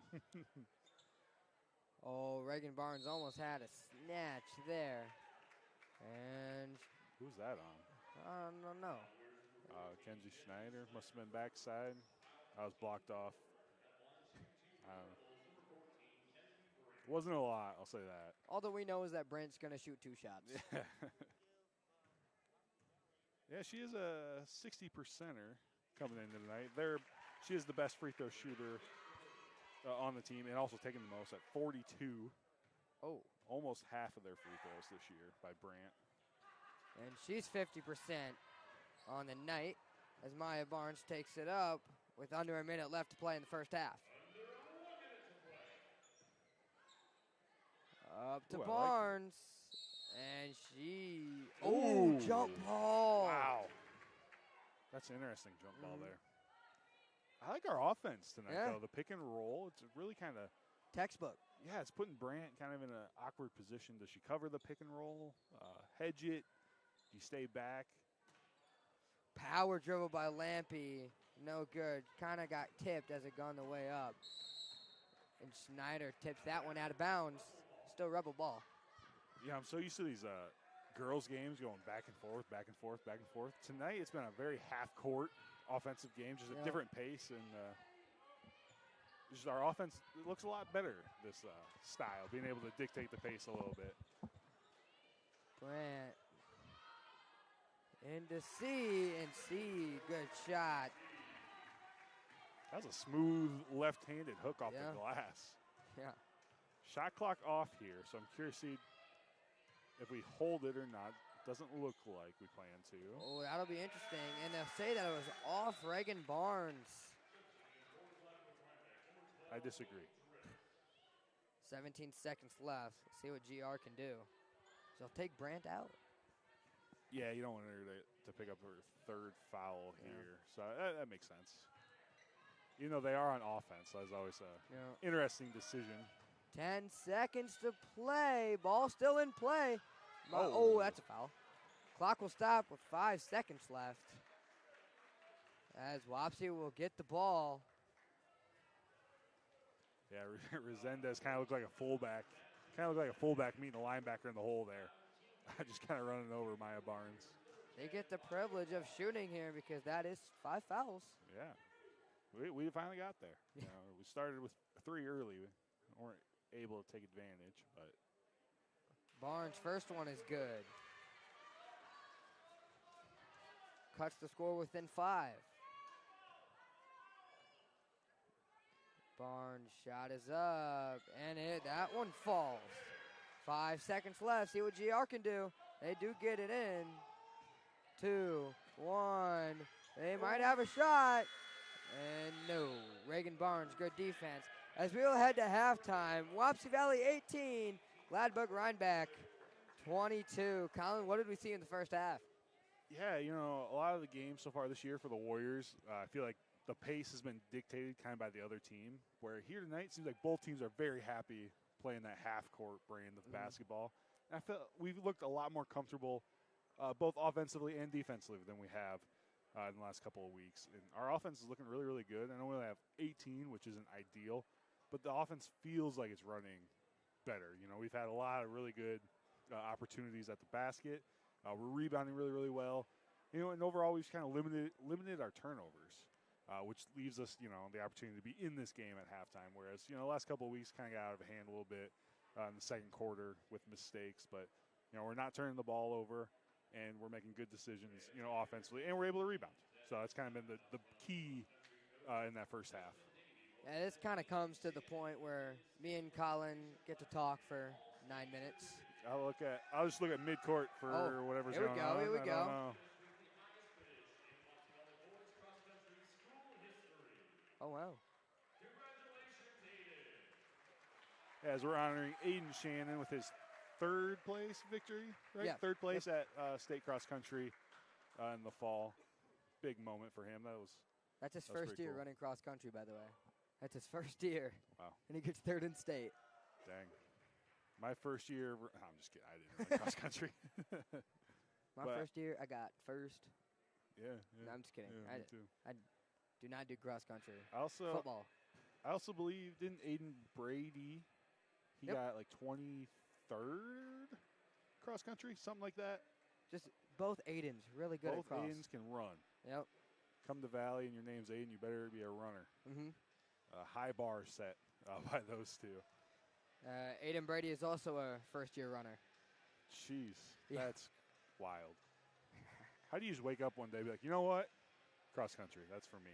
Oh, Reagan Barnes almost had a snatch there. And who's that on? I don't know. Kenzie Schneider must have been backside. I was blocked off. I don't know. Wasn't a lot, I'll say that. All that we know is that Brent's going to shoot 2 shots. Yeah, she is a 60%er coming in tonight. She is the best free throw shooter on the team, and also taking the most at 42. Oh. Almost half of their free throws this year by Brandt. And she's 50% on the night as Maya Barnes takes it up with under a minute left to play in the first half. Up to Barnes. And she... Oh, jump ball. Wow. That's an interesting jump ball there. I like our offense tonight, though. The pick and roll, it's really kind of... Textbook. Yeah, it's putting Brandt kind of in an awkward position. Does she cover the pick and roll? Hedge it? Do you stay back? Power dribble by Lampy. No good. Kind of got tipped as it gone the way up. And Schneider tips that one out of bounds. Still Rebel ball. Yeah, I'm so used to these girls' games going back and forth, back and forth, back and forth. Tonight, it's been a very half-court offensive game, just a different pace. And just our offense looks a lot better, this style, being able to dictate the pace a little bit. Brandt into C, and C, good shot. That was a smooth left-handed hook off the glass. Yeah. Shot clock off here, so I'm curious to see if we hold it or not. Doesn't look like we plan to. Oh, that'll be interesting. And they'll say that it was off Reagan Barnes. I disagree. 17 seconds left. Let's see what GR can do. So they'll take Brandt out. Yeah, you don't want her to pick up her 3rd foul here. So that makes sense. You know, they are on offense, so that's always an interesting decision. 10 seconds to play. Ball still in play. Oh, that's a foul. Clock will stop with 5 seconds left. As Wapsie will get the ball. Yeah, Resendez kind of looks like a fullback. Kind of looked like a fullback meeting the linebacker in the hole there. just kind of running over Maya Barnes. They get the privilege of shooting here because that is 5 fouls. Yeah. We finally got there. You know, we started with 3 early. We weren't able to take advantage, but Barnes' first one is good. Cuts the score within 5. Barnes' shot is up, and that one falls. 5 seconds left. See what GR can do. They do get it in. 2, 1. They might have a shot. And no. Reagan Barnes, good defense. As we will head to halftime, Wapsie Valley 18, Gladbrook-Reinbeck 22. Colin, what did we see in the first half? yeah, you know, a lot of the games so far this year for the Warriors, I feel like the pace has been dictated kind of by the other team, where here tonight it seems like both teams are very happy playing that half-court brand of basketball. And I feel we've looked a lot more comfortable both offensively and defensively than we have in the last couple of weeks. And our offense is looking really, really good. I know we only have 18, which isn't ideal, but the offense feels like it's running better. You know, we've had a lot of really good opportunities at the basket. We're rebounding really, really well. You know, and overall we've kind of limited our turnovers, which leaves us, you know, the opportunity to be in this game at halftime. Whereas, you know, the last couple of weeks kind of got out of hand a little bit in the second quarter with mistakes. But, you know, we're not turning the ball over, and we're making good decisions, you know, offensively, and we're able to rebound. So that's kind of been the key in that first half. Yeah, this kind of comes to the point where me and Colin get to talk for 9 minutes. I'll just look at midcourt for whatever's going on. Here we go. Oh, wow. As we're honoring Aiden Shannon with his third place victory, right? Yeah. Third place at state cross country in the fall. Big moment for him. That's his That was first pretty year cool. running cross country, by the way. That's his first year. Wow. And he gets third in state. Dang. My first year, I'm just kidding. I didn't run cross country. My first year, I got first. Yeah. No, I'm just kidding. Yeah, me too. I do not do cross country. Football. Football. I also believe, didn't Aiden Brady, he Yep. got like 23rd cross country, something like that. Just both Aidens, really good Both at cross. Aidens can run. Yep. Come to Valley and your name's Aiden, you better be a runner. Mm-hmm. High bar set by those two. Aiden Brady is also a first-year runner. Jeez, Yeah. that's wild. How do you just wake up one day and be like, you know what? Cross country, that's for me.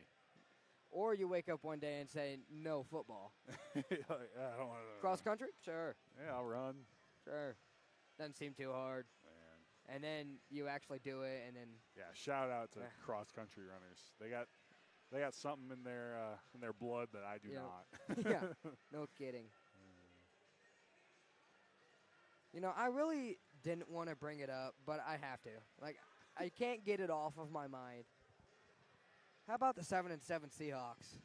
Or you wake up one day and say, no football. Like, I don't want to. Cross country? Sure. Yeah, I'll run. Sure. Doesn't seem too hard. Man. And then you actually do it, and then Yeah, shout out to cross country runners. They got something in their blood that I do not. Yeah, no kidding. You know, I really didn't want to bring it up, but I have to. Like, I can't get it off of my mind. How about the 7-7 Seahawks?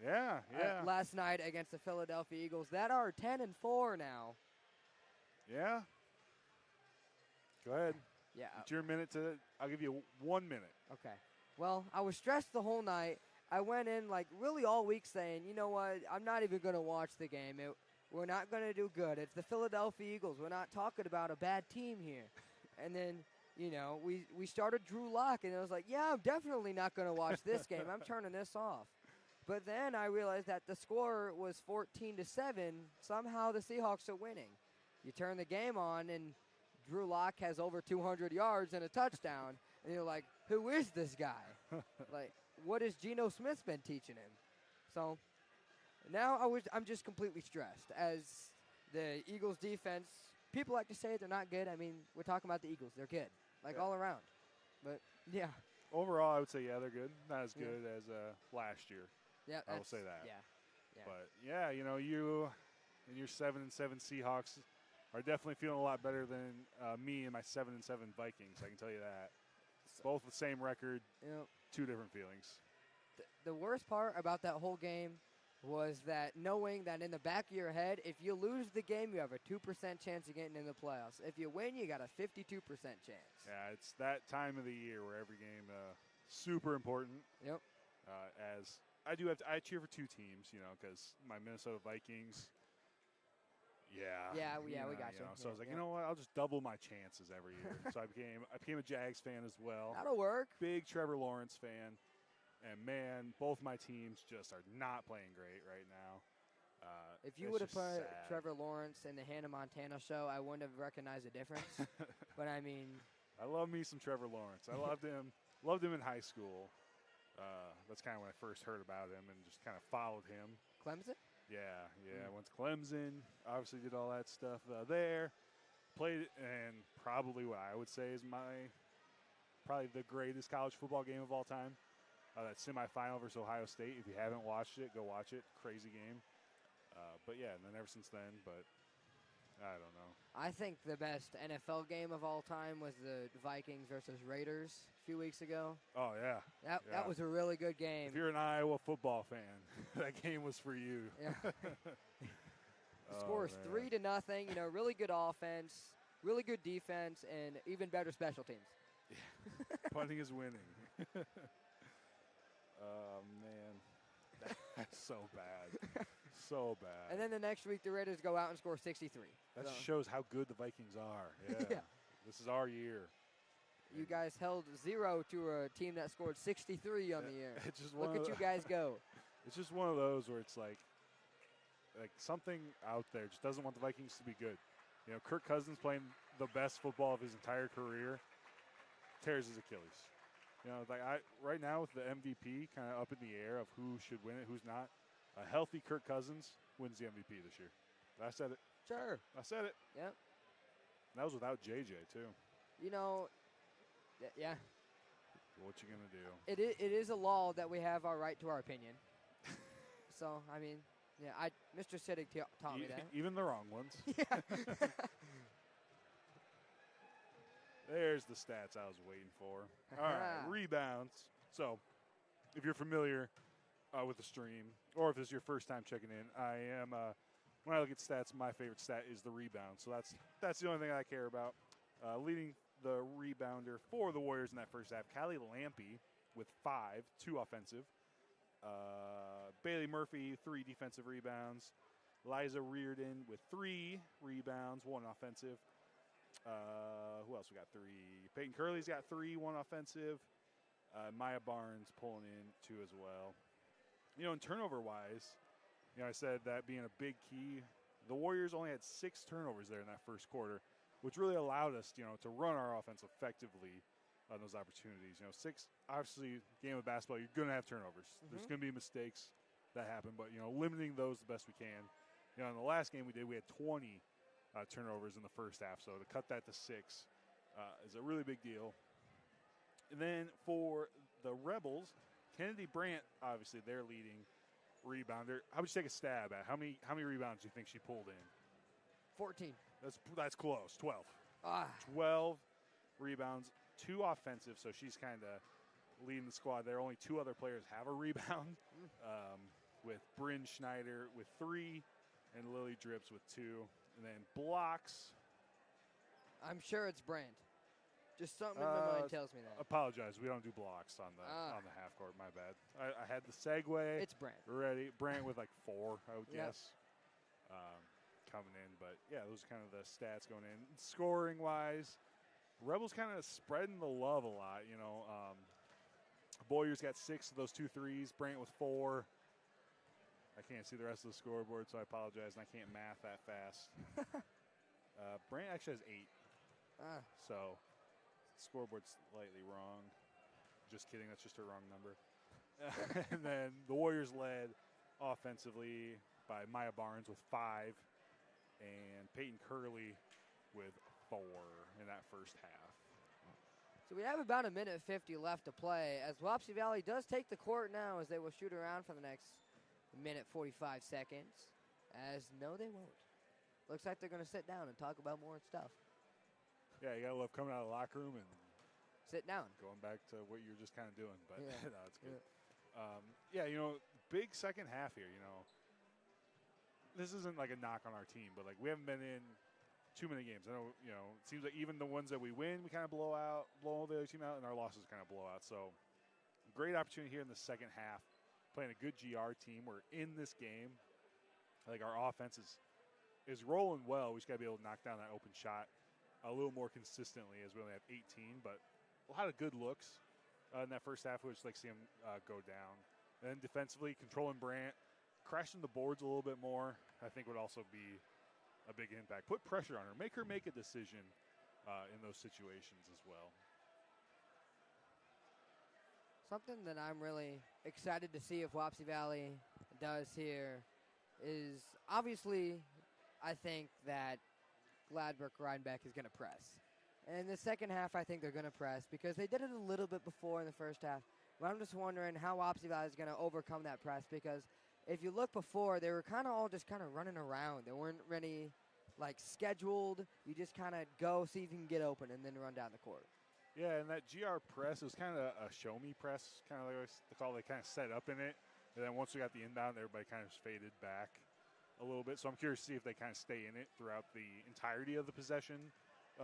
Yeah. Last night against the Philadelphia Eagles that are 10-4 now. Yeah. Go ahead. Yeah. It's your minute I'll give you 1 minute. Okay. Well, I was stressed the whole night. I went in like really all week saying, you know what, I'm not even going to watch the game. We're not going to do good. It's the Philadelphia Eagles. We're not talking about a bad team here. And then, you know, we started Drew Lock, and I was like, yeah, I'm definitely not going to watch this game. I'm turning this off. But then I realized that the score was 14-7. Somehow the Seahawks are winning. You turn the game on, and Drew Lock has over 200 yards and a touchdown. And you're like, who is this guy? Like, what has Geno Smith been teaching him? So now I'm just completely stressed as the Eagles defense. People like to say they're not good. I mean, we're talking about the Eagles. They're good, all around. But, yeah. Overall, I would say, yeah, they're good. Not as good as last year. Yeah, I will say that. Yeah. But, yeah, you know, you and your 7-7 Seahawks are definitely feeling a lot better than me and my 7-7 Vikings. I can tell you that. Both the same record, two different feelings. The worst part about that whole game was that knowing that in the back of your head, if you lose the game, you have a 2% chance of getting in the playoffs. If you win, you got a 52% chance. Yeah, it's that time of the year where every game super important. Yep. As I cheer for two teams, you know, because my Minnesota Vikings, Yeah, we got you. So I was like, you know what? I'll just double my chances every year. So I became a Jags fan as well. That'll work. Big Trevor Lawrence fan. And, man, both my teams just are not playing great right now. If you would have put Trevor Lawrence in the Hannah Montana show, I wouldn't have recognized the difference. But, I mean. I love me some Trevor Lawrence. I loved him. Loved him in high school. That's kind of when I first heard about him and just kind of followed him. Clemson? Yeah. Went to Clemson. Obviously did all that stuff there. Played in probably what I would say is probably the greatest college football game of all time. That semifinal versus Ohio State. If you haven't watched it, go watch it. Crazy game. But, yeah, and then ever since then, but I don't know. I think the best NFL game of all time was the Vikings versus Raiders a few weeks ago. Oh, yeah. That was a really good game. If you're an Iowa football fan, that game was for you. Yeah. The score is 3-0. You know, really good offense, really good defense, and even better special teams. Yeah. Punting is winning. Oh, man. That's so bad. So bad. And then the next week, the Raiders go out and score 63. That shows how good the Vikings are. Yeah. This is our year. You guys held 0 to a team that scored 63 on the year. Look at you guys go. It's just one of those where it's like something out there just doesn't want the Vikings to be good. You know, Kirk Cousins playing the best football of his entire career tears his Achilles. You know, right now with the MVP kind of up in the air of who should win it, who's not. A healthy Kirk Cousins wins the MVP this year. I said it. Sure. I said it. Yep. That was without JJ too. You know, yeah. What you gonna do? It is a law that we have our right to our opinion. So I mean, yeah, Mr. Siddick taught me that. Even the wrong ones. Yeah. There's the stats I was waiting for. All right, rebounds. So, if you're familiar with the stream, or if this is your first time checking in, when I look at stats, my favorite stat is the rebound. So that's the only thing I care about. Leading the rebounder for the Warriors in that first half, Callie Lampy with 5, 2 offensive. Bailey Murphy, 3 defensive rebounds. Liza Reardon with 3 rebounds, 1 offensive. Who else we got? 3. Peyton Curley's got 3, 1 offensive. Maya Barnes pulling in 2 as well. You know, in turnover-wise, you know, I said that being a big key. The Warriors only had 6 turnovers there in that first quarter, which really allowed us, you know, to run our offense effectively on those opportunities. You know, 6, obviously, game of basketball, you're going to have turnovers. Mm-hmm. There's going to be mistakes that happen, but, you know, limiting those the best we can. You know, in the last game we had 20 turnovers in the first half, so to cut that to 6 is a really big deal. And then for the Rebels, Kennedy Brandt, obviously their leading rebounder. How would you take a stab at? How many rebounds do you think she pulled in? 14. That's close. 12. 12 rebounds, 2 offensive, so she's kind of leading the squad there. Only 2 other players have a rebound, with Bryn Schneider with 3 and Lily Drips with 2. And then blocks. I'm sure it's Brandt. Just something in my mind tells me that. Apologize. We don't do blocks on the half court. My bad. I had the segue. It's Brandt. Ready. Brandt with like 4, I would guess, coming in. But, yeah, those are kind of the stats going in. Scoring-wise, Rebels kind of spreading the love a lot. You know, Boyer's got 6 of those 2 threes. Brandt with 4. I can't see the rest of the scoreboard, so I apologize, and I can't math that fast. Brandt actually has 8. So, scoreboard's slightly wrong. Just kidding, that's just a wrong number. And then the Warriors led offensively by Maya Barnes with 5 and Peyton Curley with 4 in that first half. So we have about 1:50 left to play as Wapsie Valley does take the court now as they will shoot around for the next 1:45. No, they won't. Looks like they're going to sit down and talk about more stuff. Yeah, you got to love coming out of the locker room and sit down. Going back to what you were just kind of doing, but yeah. No, it's good. Yeah, you know, big second half here, you know. This isn't like a knock on our team, but like we haven't been in too many games. I know, you know, it seems like even the ones that we win, we kind of blow the other team out, and our losses kind of blow out. So great opportunity here in the second half, playing a good GR team. We're in this game. Like our offense is is rolling well. We just got to be able to knock down that open shot a little more consistently, as we only have 18. But a lot of good looks in that first half. We just like see him go down. And then defensively, controlling Brant, crashing the boards a little bit more, I think would also be a big impact. Put pressure on her. Make her make a decision in those situations as well. Something that I'm really excited to see if Wapsie Valley does here is obviously I think that Gladbrook-Reinbeck is going to press. And in the second half, I think they're going to press because they did it a little bit before in the first half. But I'm just wondering how Wapsie Valley is going to overcome that press because if you look before, they were kind of all just kind of running around. They weren't really like scheduled. You just kind of go, see if you can get open, and then run down the court. Yeah, and that GR press, it was kind of a show-me press, kind of like they call it. They kind of set up in it, and then once we got the inbound, everybody kind of faded back a little bit. So I'm curious to see if they kind of stay in it throughout the entirety of the possession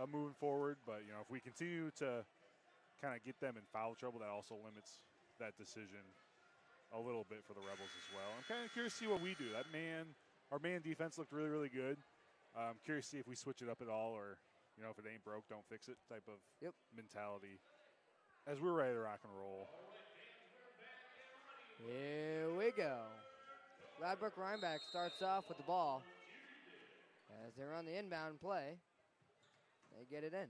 moving forward. But, you know, if we continue to kind of get them in foul trouble, that also limits that decision a little bit for the Rebels as well. I'm kind of curious to see what we do. Our man defense looked really, really good. I'm curious to see if we switch it up at all or, you know, if it ain't broke, don't fix it type of mentality as we're ready to rock and roll. Here we go. Gladbrook-Reinbeck starts off with the ball. As they run the inbound play, they get it in.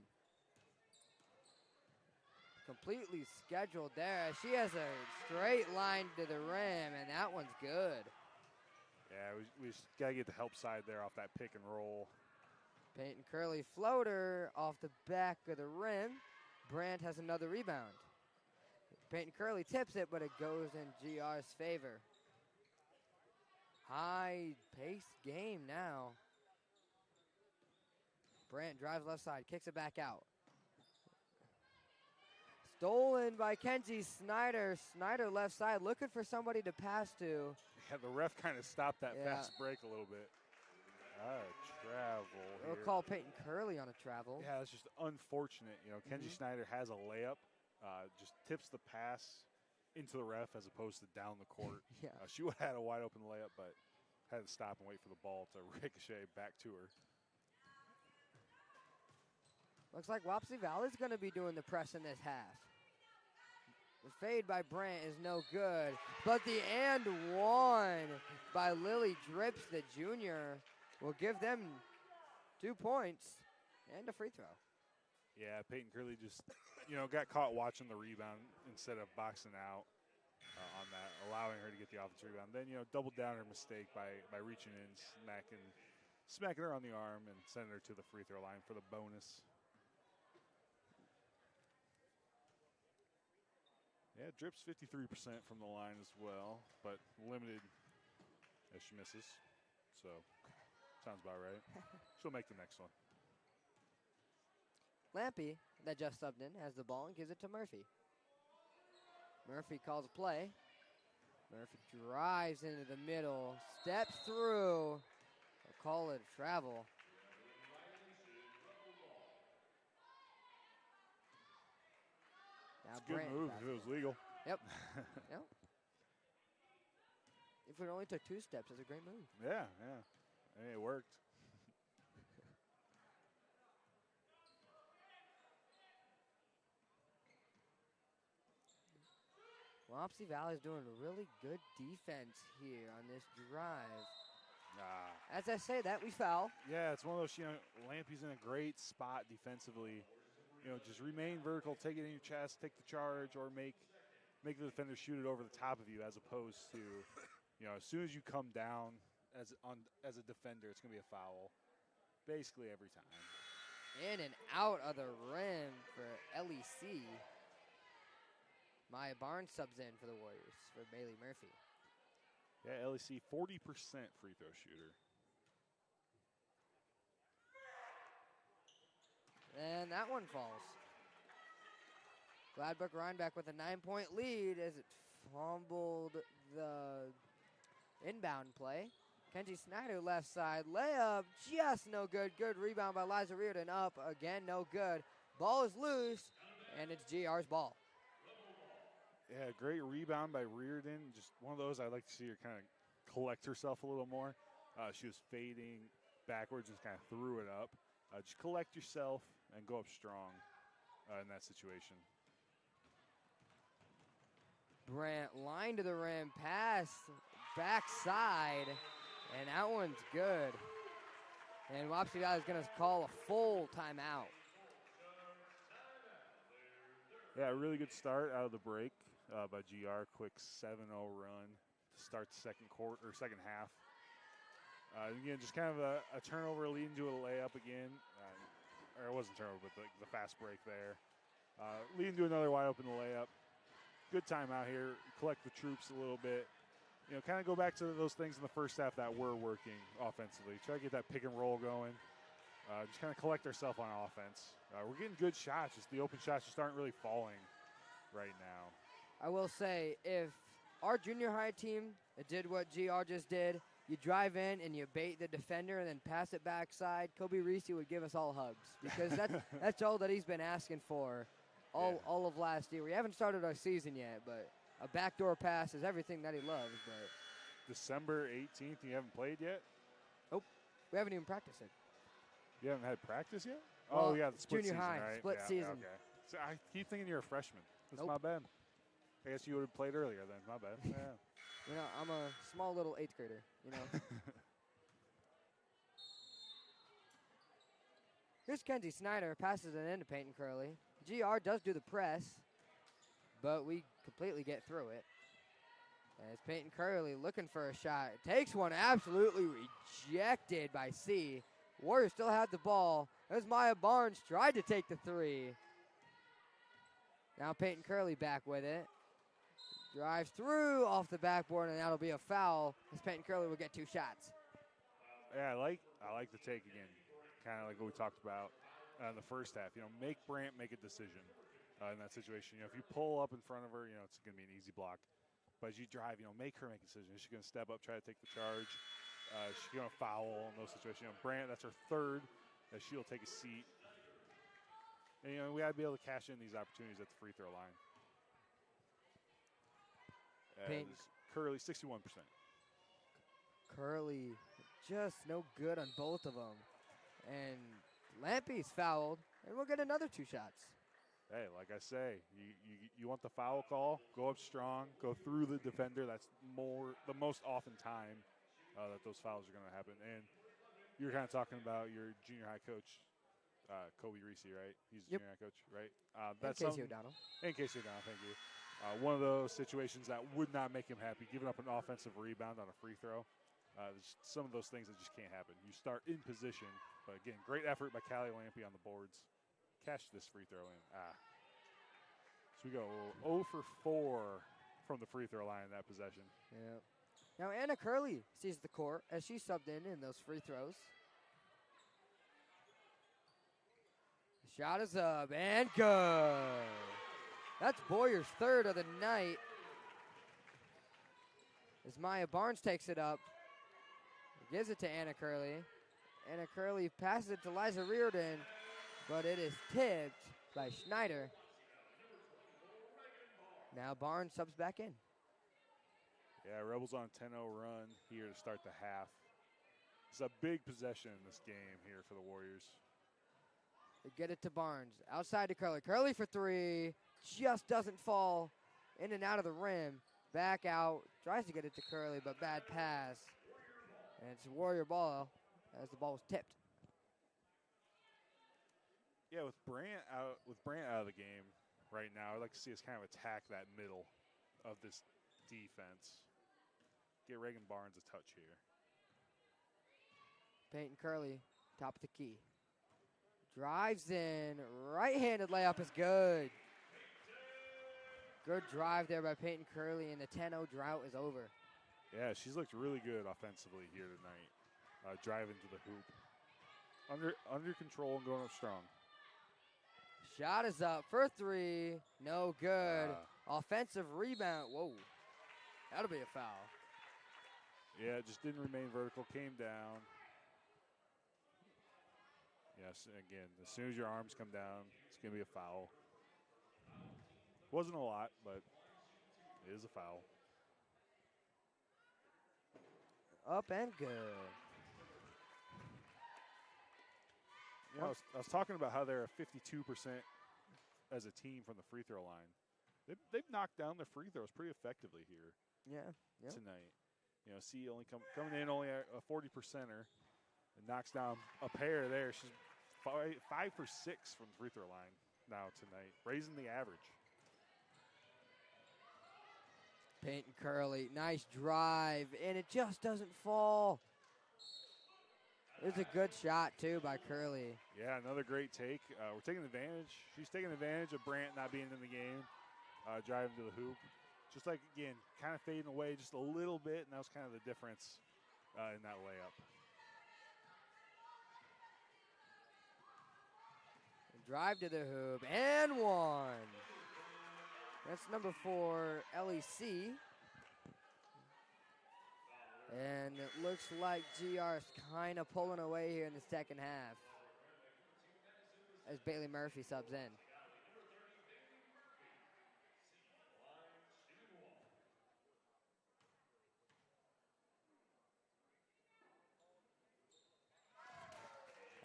Completely scheduled there. She has a straight line to the rim, and that one's good. Yeah, we just got to get the help side there off that pick and roll. Peyton Curley floater off the back of the rim. Brandt has another rebound. Peyton Curley tips it, but it goes in GR's favor. High-paced game now. Brandt drives left side, kicks it back out. Stolen by Kenzie Snyder. Snyder left side looking for somebody to pass to. Yeah, the ref kind of stopped that fast break a little bit. Travel We'll here. call Peyton Curley on a travel. Yeah, it's just unfortunate. You know, Kenzie Snyder has a layup, just tips the pass into the ref as opposed to down the court. She would have had a wide open layup, but had to stop and wait for the ball to ricochet back to her. Looks like Wapsie Valley's going to be doing the press in this half. The fade by Brandt is no good, but the and one by Lily Drips, the junior, will give them 2 points and a free throw. Yeah, Peyton Curley just, you know, got caught watching the rebound instead of boxing out on that, allowing her to get the offensive rebound. Then, you know, doubled down her mistake by reaching in, smacking her on the arm and sending her to the free throw line for the bonus. Yeah, Drips 53% from the line as well, but limited as she misses. So, sounds about right. She'll make the next one. Lampy, that just subbed in, has the ball and gives it to Murphy. Murphy calls a play. Murphy drives into the middle, steps through. They'll call it a travel. Now Good move if it was legal. Yep. Yep. If it only took 2 steps, it's a great move. Yeah. Hey, it worked. Wapsie Valley is doing a really good defense here on this drive. As I say that, we foul. Yeah, it's one of those, you know, Lampy's in a great spot defensively. You know, just remain vertical, take it in your chest, take the charge, or make the defender shoot it over the top of you, as opposed to, you know, as soon as you come down as a defender, it's going to be a foul, basically every time. In and out of the rim for LEC. Maya Barnes subs in for the Warriors for Bailey Murphy. Yeah, LEC 40% free throw shooter. And that one falls. Gladbrook-Reinbeck with a 9-point lead as it fumbled the inbound play. Kenzie Snyder left side layup, just no good. Good rebound by Liza Reardon, up again, no good. Ball is loose, and it's GR's ball. Yeah, great rebound by Reardon. Just one of those I'd like to see her kind of collect herself a little more. She was fading backwards and kind of threw it up. Just collect yourself and go up strong in that situation. Brant, line to the rim, pass, backside, and that one's good. And Wapsie Valley is going to call a full timeout. Yeah, a really good start out of the break by GR. Quick 7-0 run to start the second half. Again, just kind of a turnover leading to a layup again. Or it wasn't turnover, but the fast break there. Leading to another wide open layup. Good timeout here. Collect the troops a little bit. Kind of go back to those things in the first half that were working offensively. Try to get that pick and roll going. Just kind of collect ourselves on offense. We're getting good shots. Just the open shots just aren't really falling right now. I will say, if our junior high team did what GR just did, you drive in and you bait the defender and then pass it backside, Kobe Reese would give us all hugs because that's all that he's been asking for all of last year. We haven't started our season yet, but a backdoor pass is everything that he loves. But December 18th, you haven't played yet? Nope. We haven't even practiced it. You haven't had practice yet? Well, yeah, the split junior season, high, right? split season. Okay. So I keep thinking you're a freshman. That's Nope. my bad. I guess you would have played earlier then. My bad. Yeah. I'm a small little 8th grader, Here's Kenzie Snyder, passes it into Peyton Curley. GR does do the press, but we completely get through it. As Peyton Curley looking for a shot. Takes one absolutely rejected by C. Warriors still have the ball. There's Maya Barnes, tried to take the three. Now Peyton Curley back with it. Drives through off the backboard, and that'll be a foul as Peyton Curley will get 2 shots. Yeah, I like the take again. Kind of like what we talked about in the first half. Make Brant make a decision in that situation. If you pull up in front of her, it's going to be an easy block. But as you drive, make her make a decision. Is she going to step up, try to take the charge? Is she going to foul in those situations? Brant, that's her third. She'll take a seat. And, we got to be able to cash in these opportunities at the free throw line. Curley, 61%. Curley just no good on both of them. And Lampy's fouled, and we'll get another 2 shots. Hey, like I say, you want the foul call, go up strong, go through the defender. That's the most often time that those fouls are going to happen. And you're kind of talking about your junior high coach, Kobe Reese, right? He's the junior high coach, right? That's Casey O'Donnell. And Casey O'Donnell, thank you. One of those situations that would not make him happy, giving up an offensive rebound on a free throw. There's some of those things that just can't happen. You start in position, but again, great effort by Callie Lampy on the boards. Catch this free throw in. So we go 0 for 4 from the free throw line in that possession. Yeah. Now Anna Curley sees the court as she subbed in those free throws. The shot is up and good. That's Boyer's 3rd of the night. As Maya Barnes takes it up, gives it to Anna Curley. Anna Curley passes it to Liza Reardon, but it is tipped by Schneider. Now Barnes subs back in. Yeah, Rebels on a 10-0 run here to start the half. It's a big possession in this game here for the Warriors. They get it to Barnes. Outside to Curley. Curley for 3. Just doesn't fall in and out of the rim. Back out. Tries to get it to Curley, but bad pass. And it's a Warrior ball as the ball was tipped. Yeah, with Brant out of the game right now, I'd like to see us kind of attack that middle of this defense. Get Reagan Barnes a touch here. Peyton Curley, top of the key. Drives in. Right-handed layup is good. Good drive there by Peyton Curley, and the 10-0 drought is over. Yeah, she's looked really good offensively here tonight. Driving to the hoop. Under control and going up strong. Shot is up for 3. No good. Offensive rebound. Whoa. That'll be a foul. Yeah, it just didn't remain vertical. Came down. Yes, again, as soon as your arms come down, it's going to be a foul. Wasn't a lot, but it is a foul. Up and good. Yep. I was talking about how they're a 52% as a team from the free throw line. They've knocked down their free throws pretty effectively here tonight. You know, C only coming in only a 40%er and knocks down a pair there. She's 5 for 6 from the free throw line now tonight, raising the average. Peyton Curley, nice drive, and it just doesn't fall. It's a good shot, too, by Curley. Yeah, another great take. We're taking advantage. She's taking advantage of Brant not being in the game, driving to the hoop. Just like, again, kind of fading away just a little bit, and that was kind of the difference in that layup. Drive to the hoop, and one. That's number 4, LEC. And it looks like GR is kind of pulling away here in the second half as Bailey Murphy subs in.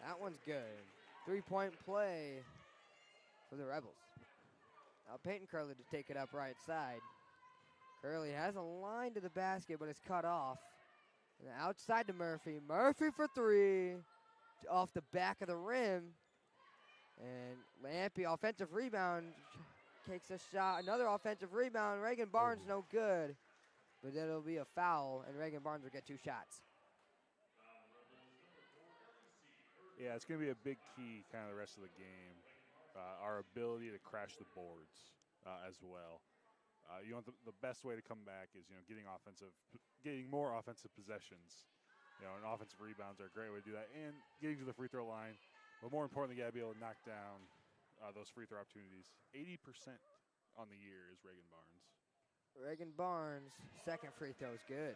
That one's good. 3-point play for the Rebels. Now Peyton Curley to take it up right side. Curley has a line to the basket, but it's cut off. And outside to Murphy. Murphy for 3. Off the back of the rim. And Lampy, offensive rebound, takes a shot. Another offensive rebound. Reagan Barnes, no good. But it'll be a foul, and Reagan Barnes will get 2 shots. Yeah, it's going to be a big key kind of the rest of the game. Our ability to crash the boards as well. You want the best way to come back is, you know, getting more offensive possessions. You know, and offensive rebounds are a great way to do that, and getting to the free throw line. But more importantly, you got to be able to knock down those free throw opportunities. 80% on the year is Reagan Barnes. Reagan Barnes, second free throw is good.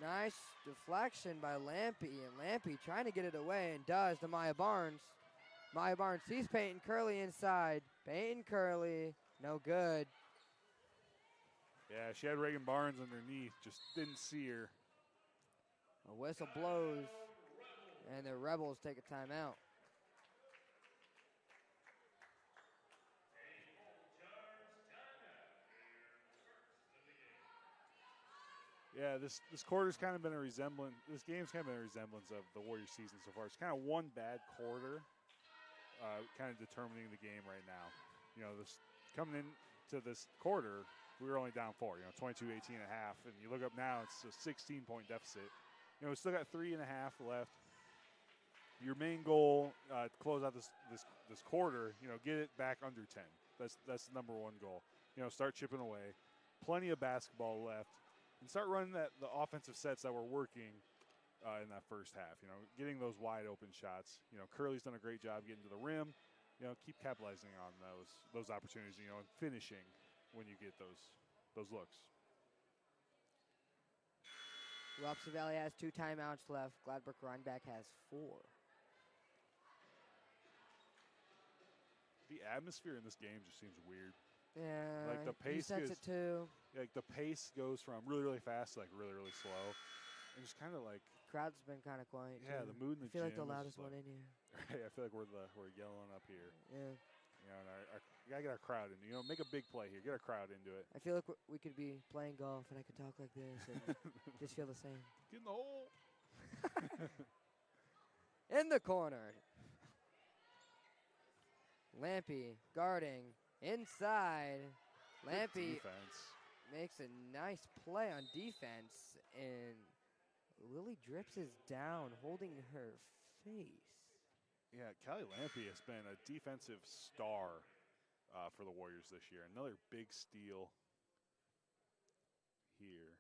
Nice deflection by Lampy, and Lampy trying to get it away and does to Maya Barnes. Maya Barnes sees Peyton Curley inside. Peyton Curley, no good. Yeah, she had Reagan Barnes underneath, just didn't see her. A whistle blows, and the Rebels take a timeout. Yeah, this quarter's kind of been a resemblance. This game's kind of been a resemblance of the Warriors season so far. It's kind of one bad quarter, kind of determining the game right now. You know, this coming into this quarter, we were only down 4. You know, 22-18 and a half, and you look up now, it's a 16-point deficit. You know, we still got 3 and a half left. Your main goal to close out this quarter, you know, get it back under 10. That's the number one goal. You know, start chipping away. Plenty of basketball left. And start running the offensive sets that were working in that first half. You know, getting those wide open shots. You know, Curley's done a great job getting to the rim. You know, keep capitalizing on those opportunities. You know, and finishing when you get those looks. Wapsie Valley has 2 timeouts left. Gladbrook-Reinbeck has 4. The atmosphere in this game just seems weird. Yeah, like the pace you sense it too. Like the pace goes from really, really fast to like really, really slow. And just kind of like crowd's been kind of quiet. Yeah, too. the mood in the I feel gym like the is loudest like, one in here. Right, I feel like we're yelling up here. Yeah. You know, and we gotta get our crowd in. You know, make a big play here. Get our crowd into it. I feel like we could be playing golf and I could talk like this and just feel the same. Get in the hole. In the corner. Lampy guarding inside. Lampy makes a nice play on defense, and Lily Drips is down, holding her face. Yeah, Callie Lampy has been a defensive star for the Warriors this year. Another big steal here.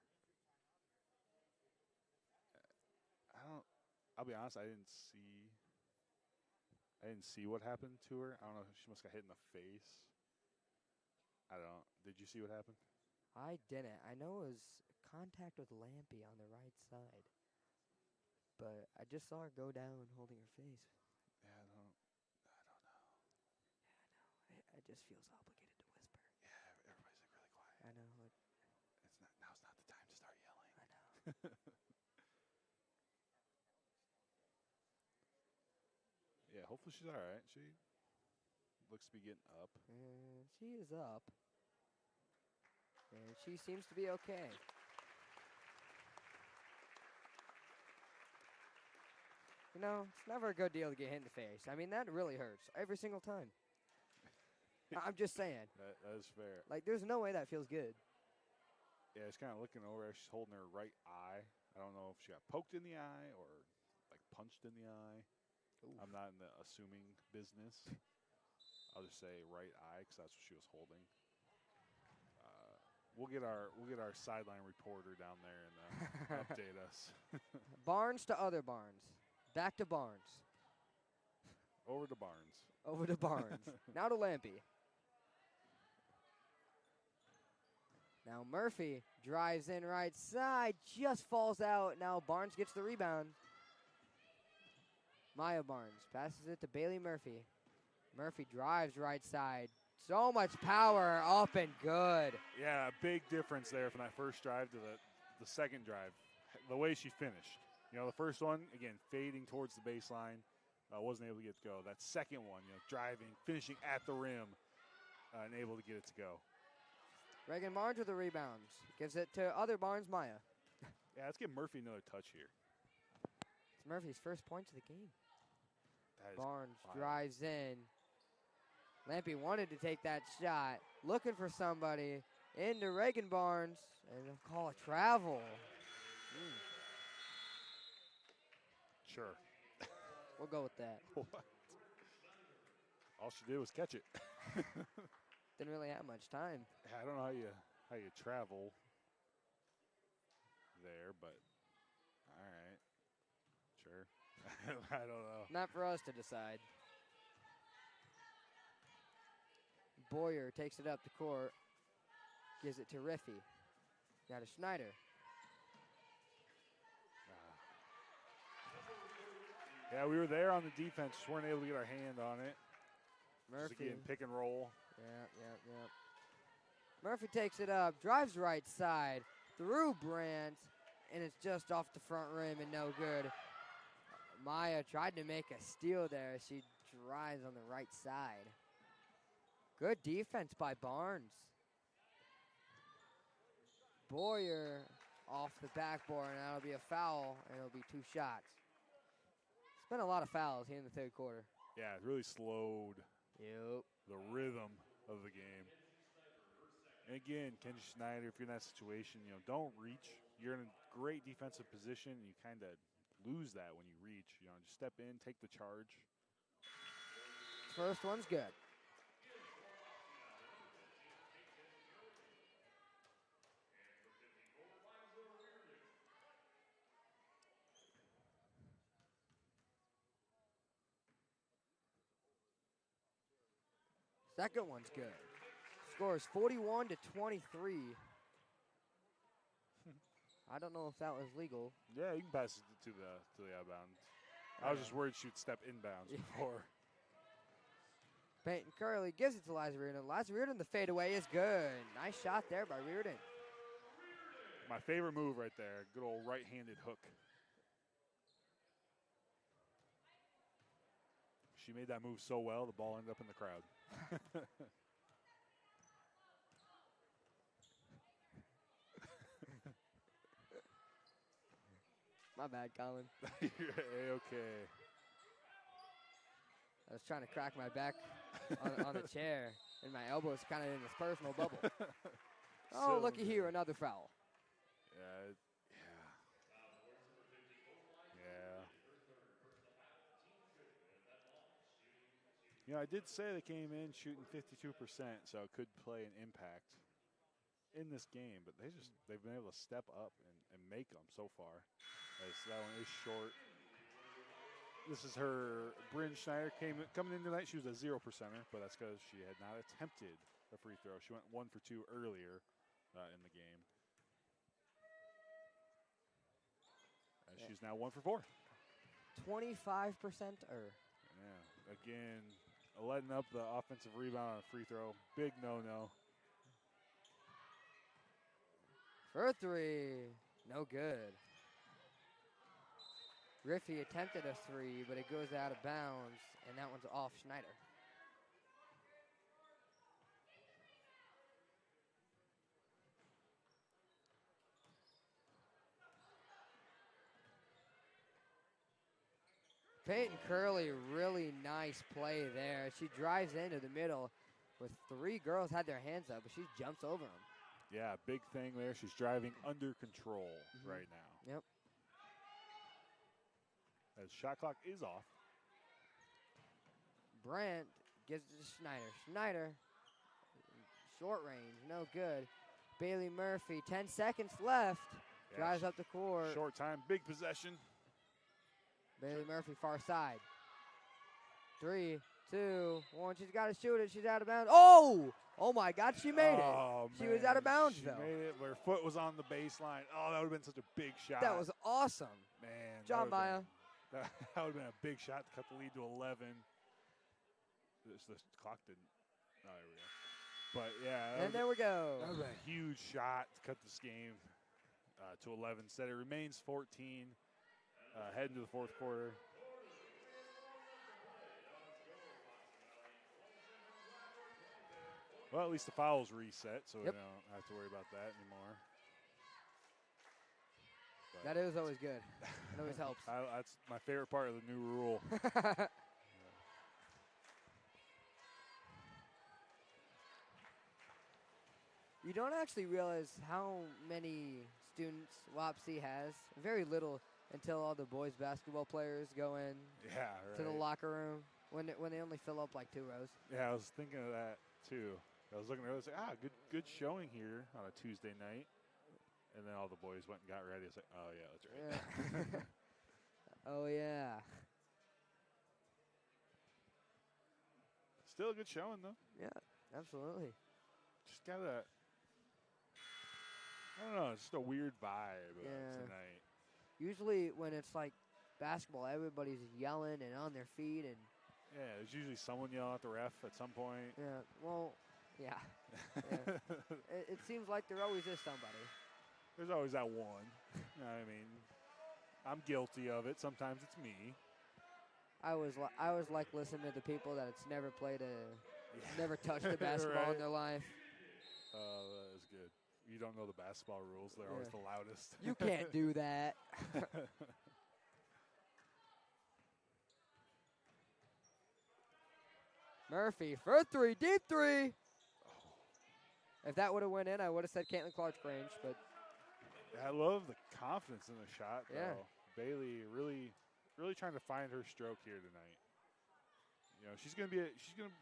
I'll be honest, I didn't see what happened to her. I don't know if she must have got hit in the face. I don't know. Did you see what happened? I didn't. I know it was contact with Lampy on the right side. But I just saw her go down holding her face. Yeah, I don't know. Yeah, I know. just feels obligated to whisper. Yeah, everybody's like really quiet. I know. Now's not the time to start yelling. I know. Yeah, hopefully she's all right. She looks to be getting up. She is up. And she seems to be okay. You know, it's never a good deal to get hit in the face. I mean, that really hurts every single time. I'm just saying. That is fair. Like, there's no way that feels good. Yeah, she's kind of looking over. She's holding her right eye. I don't know if she got poked in the eye or, like, punched in the eye. Oof. I'm not in the assuming business. I'll just say right eye because that's what she was holding. We'll get our sideline reporter down there and update us. Barnes to other Barnes. Back to Barnes. Over to Barnes. Over to Barnes. Now to Lampy. Now Murphy drives in right side. Just falls out. Now Barnes gets the rebound. Maya Barnes passes it to Bailey Murphy. Murphy drives right side. So much power, up and good. Yeah, big difference there from that first drive to the second drive. The way she finished. You know, the first one, again, fading towards the baseline. Wasn't able to get it to go. That second one, you know, driving, finishing at the rim, and able to get it to go. Reagan Barnes with the rebounds. Gives it to other Barnes, Maya. Yeah, let's give Murphy another touch here. It's Murphy's first points of the game. That is Barnes wild. drives in. Lampy wanted to take that shot. Looking for somebody. Into Reagan Barnes. And a call a travel. Sure. We'll go with that. What? All she did was catch it. Didn't really have much time. I don't know how you travel there, but all right. Sure. I don't know. Not for us to decide. Boyer takes it up the court. Gives it to Riffy. Now to Schneider. Yeah, we were there on the defense. Just weren't able to get our hand on it. Murphy. Just again, pick and roll. Yeah. Murphy takes it up. Drives right side. Through Brandt. And it's just off the front rim and no good. Maya tried to make a steal there. She drives on the right side. Good defense by Barnes. Boyer off the backboard, and that'll be a foul, and it'll be 2 shots. It's been a lot of fouls here in the third quarter. Yeah, it really slowed Yep. the rhythm of the game. And again, Kenji Schneider, if you're in that situation, you know, don't reach. You're in a great defensive position, and you kind of lose that when you reach. You know, just step in, take the charge. First one's good. Second one's good. Score is 41-23. I don't know if that was legal. Yeah, you can pass it to the outbound. I was just worried she'd step inbounds before. Peyton Curley gives it to Liza Reardon. Liza Reardon, the fadeaway is good. Nice shot there by Reardon. My favorite move right there, good old right-handed hook. She made that move so well, the ball ended up in the crowd. My bad, Colin. You're A-okay. I was trying to crack my back on the chair, and my elbow's kind of in this personal bubble. Oh, So looky good. here, another foul. Yeah. You know, I did say they came in shooting 52%, so it could play an impact in this game, but they've been able to step up and make them so far. As that one is short. This is her, Bryn Schneider coming in tonight. She was a 0%er, but that's because she had not attempted a free throw. She went 1 for 2 earlier in the game. And she's now 1 for 4. 25%er. Yeah, again, letting up the offensive rebound on a free throw. Big no-no. For three. No good. Griffey attempted a three, but it goes out of bounds, and that one's off Schneider. Peyton Curley, really nice play there. She drives into the middle with three girls had their hands up, but she jumps over them. Yeah, big thing there. She's driving under control right now. Yep. As shot clock is off. Brandt gives it to Schneider. Schneider, short range, no good. Bailey Murphy, 10 seconds left. Yeah, Drives up the court. Short time, big possession. Bailey Murphy, far side. 3, 2, 1. She's got to shoot it. She's out of bounds. Oh! Oh, my God, she made it. She was out of bounds, she though. Made it. Her foot was on the baseline. Oh, that would have been such a big shot. That was awesome. Man. John Maya. That would have been a big shot to cut the lead to 11. The clock didn't. Oh, there we go. But, yeah. And there we go. That was a huge shot to cut this game to 11. Instead, it remains 14 heading to the fourth quarter. Well, at least the foul's reset, so we don't have to worry about that anymore. But that is always good. It always helps. That's my favorite part of the new rule. You don't actually realize how many students Wapsie has. Very little until all the boys basketball players go in to the locker room when they only fill up like 2 rows. Yeah, I was thinking of that too. I was looking at it, I was like, good showing here on a Tuesday night. And then all the boys went and got ready. I was like, oh, yeah, that's right. Yeah. Oh, yeah. Still a good showing, though. Yeah, absolutely. Just got a, I don't know, it's just a weird vibe tonight. Usually when it's like basketball, everybody's yelling and on their feet. And yeah, there's usually someone yelling at the ref at some point. Yeah, well, yeah. It seems like there always is somebody. There's always that one. You know what I mean, I'm guilty of it. Sometimes it's me. I was like listening to the people that it's never played never touched a basketball in their life. That is good. You don't know the basketball rules. They're always the loudest. You can't do that. Murphy for 3, deep 3. If that would have went in, I would have said Caitlin Clark's range, but. I love the confidence in the shot, though. Yeah. Bailey really trying to find her stroke here tonight. You know, she's gonna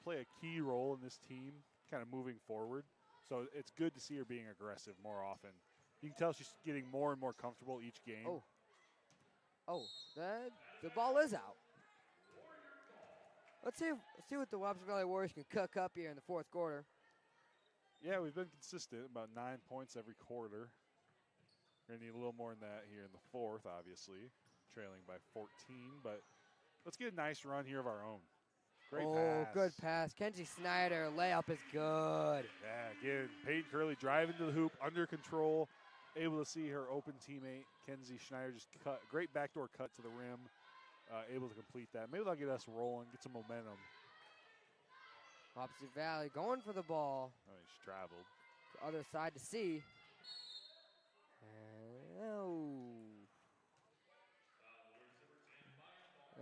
play a key role in this team, kind of moving forward. So it's good to see her being aggressive more often. You can tell she's getting more and more comfortable each game. The ball is out. Let's see what the Wapsie Valley Warriors can cook up here in the fourth quarter. Yeah, we've been consistent, about 9 points every quarter. We're going to need a little more than that here in the fourth, obviously, trailing by 14. But let's get a nice run here of our own. Great pass. Good pass. Kenzie Snyder, layup is good. Yeah, again, Peyton Curley driving to the hoop, under control, able to see her open teammate, Kenzie Schneider, just cut. Great backdoor cut to the rim, able to complete that. Maybe that'll get us rolling, get some momentum. Wapsie Valley going for the ball. Oh, he's traveled. The other side to see.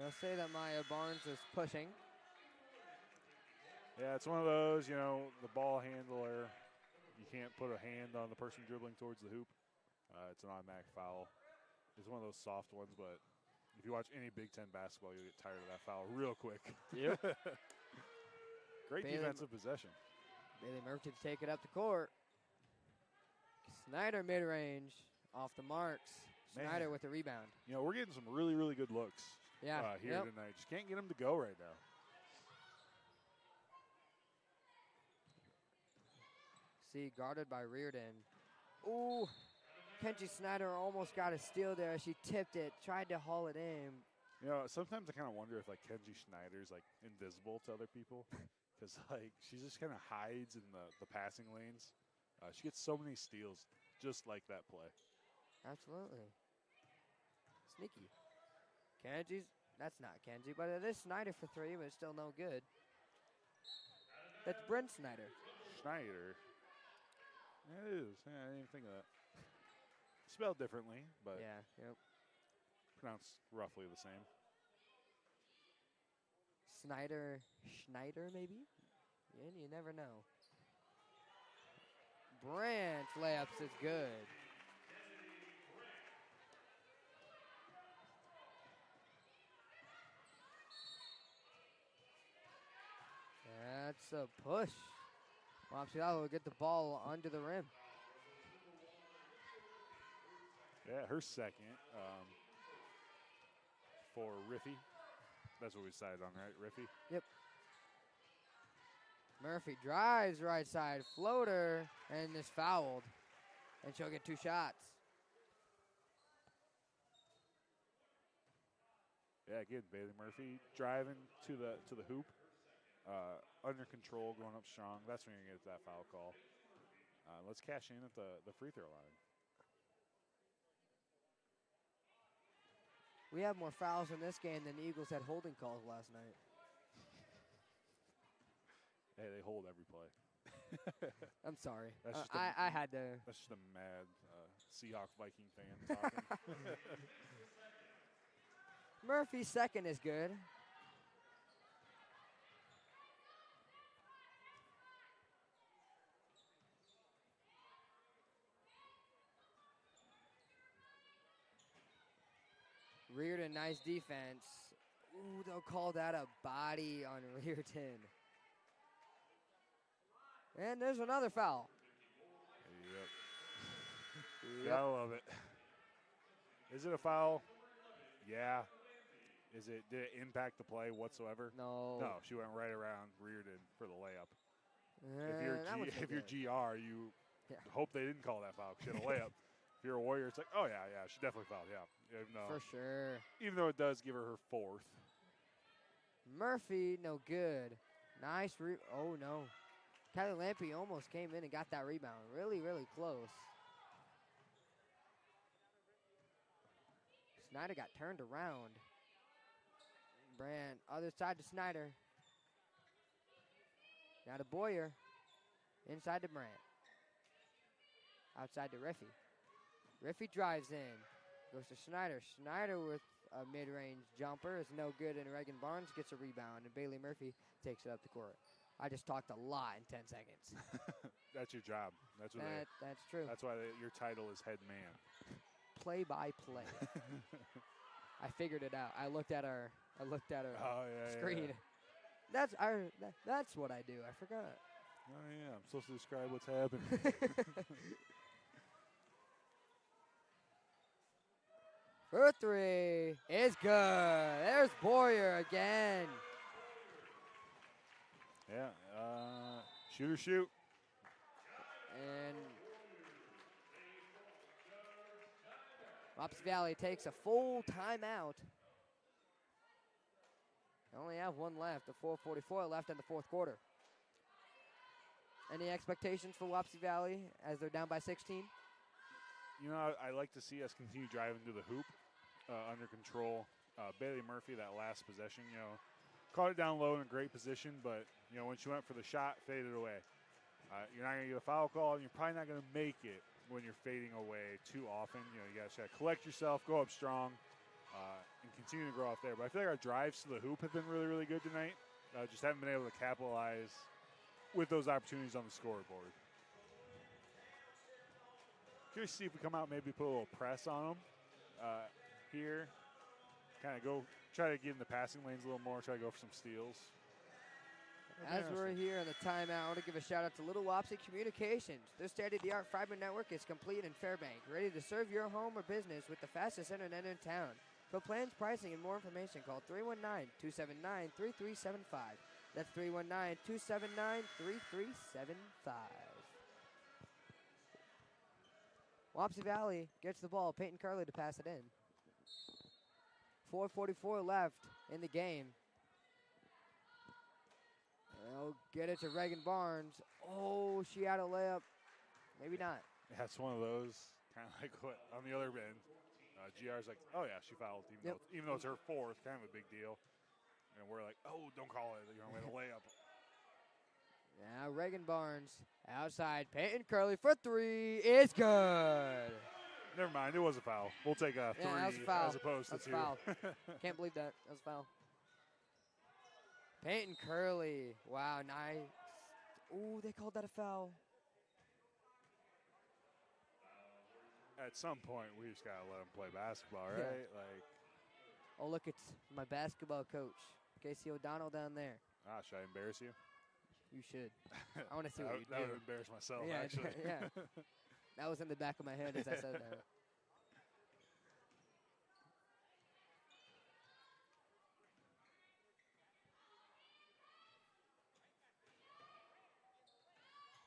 I'll say that Maya Barnes is pushing. Yeah, it's one of those, you know, the ball handler, you can't put a hand on the person dribbling towards the hoop. It's an automatic foul. It's one of those soft ones, but if you watch any Big Ten basketball, you'll get tired of that foul real quick. Yep. Great defensive possession. Bailey Murphy to take it up the court. Snyder mid-range, off the marks. Snyder with the rebound. You know, we're getting some really, really good looks here Yep. tonight. Just can't get them to go right now. See, guarded by Reardon. Ooh, Kenzie Snyder almost got a steal there. She tipped it, tried to haul it in. You know, sometimes I kind of wonder if like Kenji Schneider's like invisible to other people, because like she just kind of hides in the passing lanes. She gets so many steals just like that play. Absolutely. Sneaky. Kenji's, that's not Kenji, but it is Snyder for three, but it's still no good. That's Brent Snyder. Schneider. Yeah, it is. Yeah, I didn't even think of that. Spelled differently, but Yeah, yep. pronounced roughly the same. Schneider maybe? Yeah, you never know. Brant layups is good. That's a push. Wapsie will get the ball under the rim. Yeah, her second for Riffy. That's what we decided on, right, Riffy? Yep. Murphy drives right side, floater, and is fouled. And she'll get 2 shots. Yeah, again, Bailey Murphy driving to the hoop, under control, going up strong. That's when you're going to get that foul call. Let's cash in at the free throw line. We have more fouls in this game than the Eagles had holding calls last night. Hey, they hold every play. I'm sorry. That's just I had to. That's just a mad Seahawk Viking fan talking. Murphy's second is good. Reardon, nice defense. Ooh, they'll call that a body on Reardon. And there's another foul. Yep. Gotta love it. Is it a foul? Yeah. Did it impact the play whatsoever? No. No, she went right around Reardon for the layup. If you're good. GR, you hope they didn't call that foul. She had a layup. If you're a Warrior, it's like, oh yeah, she definitely fouled. Yeah, For sure. Even though it does give her fourth. Murphy, no good. Nice. Oh no. Kylie Lampy almost came in and got that rebound. Really, really close. Snyder got turned around. Brand, other side to Snyder. Now to Boyer. Inside to Brand. Outside to Riffy. Riffy drives in. Goes to Snyder. Snyder with a mid-range jumper is no good, and Reagan Barnes gets a rebound, and Bailey Murphy takes it up the court. I just talked a lot in 10 seconds. That's your job. That's true. That's why your title is head man. Play-by-play. I figured it out. I looked at our screen. Yeah. That's what I do. I forgot. Oh yeah, I'm supposed to describe what's happening. For three is good. There's Boyer again. Yeah, shoot or shoot. And Wapsie Valley takes a full timeout. They only have one left, the 4:44 left in the fourth quarter. Any expectations for Wapsie Valley as they're down by 16? You know, I like to see us continue driving to the hoop, under control. Bailey Murphy, that last possession, caught it down low in a great position, but, when she went for the shot, faded away. You're not going to get a foul call, and you're probably not going to make it when you're fading away too often. You got to collect yourself, go up strong, and continue to grow off there. But I feel like our drives to the hoop have been really, really good tonight. Just haven't been able to capitalize with those opportunities on the scoreboard. Curious to see if we come out, maybe put a little press on them here. Kind of try to get in the passing lanes a little more, try to go for some steals. As we're here in the timeout, I want to give a shout out to Little Wapsie Communications. Their state-of-the-art fiber network is complete in Fairbank, ready to serve your home or business with the fastest internet in town. For plans, pricing, and more information, call 319-279-3375. That's 319-279-3375. Wapsie Valley gets the ball. Peyton Curley to pass it in. 4:44 left in the game. They'll get it to Reagan Barnes. Oh, she had a layup. Maybe not. Yeah, it's one of those, kind of like what on the other end. GR's like, oh, yeah, she fouled, even though it's her fourth, kind of a big deal. And we're like, oh, don't call it. We had a layup. Now Reagan Barnes outside. Peyton Curley for three. It's good. Never mind. It was a foul. We'll take a three that was a foul. as opposed to That's two. A foul. Can't believe that. That was a foul. Peyton Curley. Wow, nice. Ooh, they called that a foul. At some point, we just got to let him play basketball, right? Yeah. Like, oh, look, it's my basketball coach, Casey O'Donnell, down there. should I embarrass you? You should. I want to see what you do. That would embarrass myself, yeah, actually. Yeah. That was in the back of my head as I said that.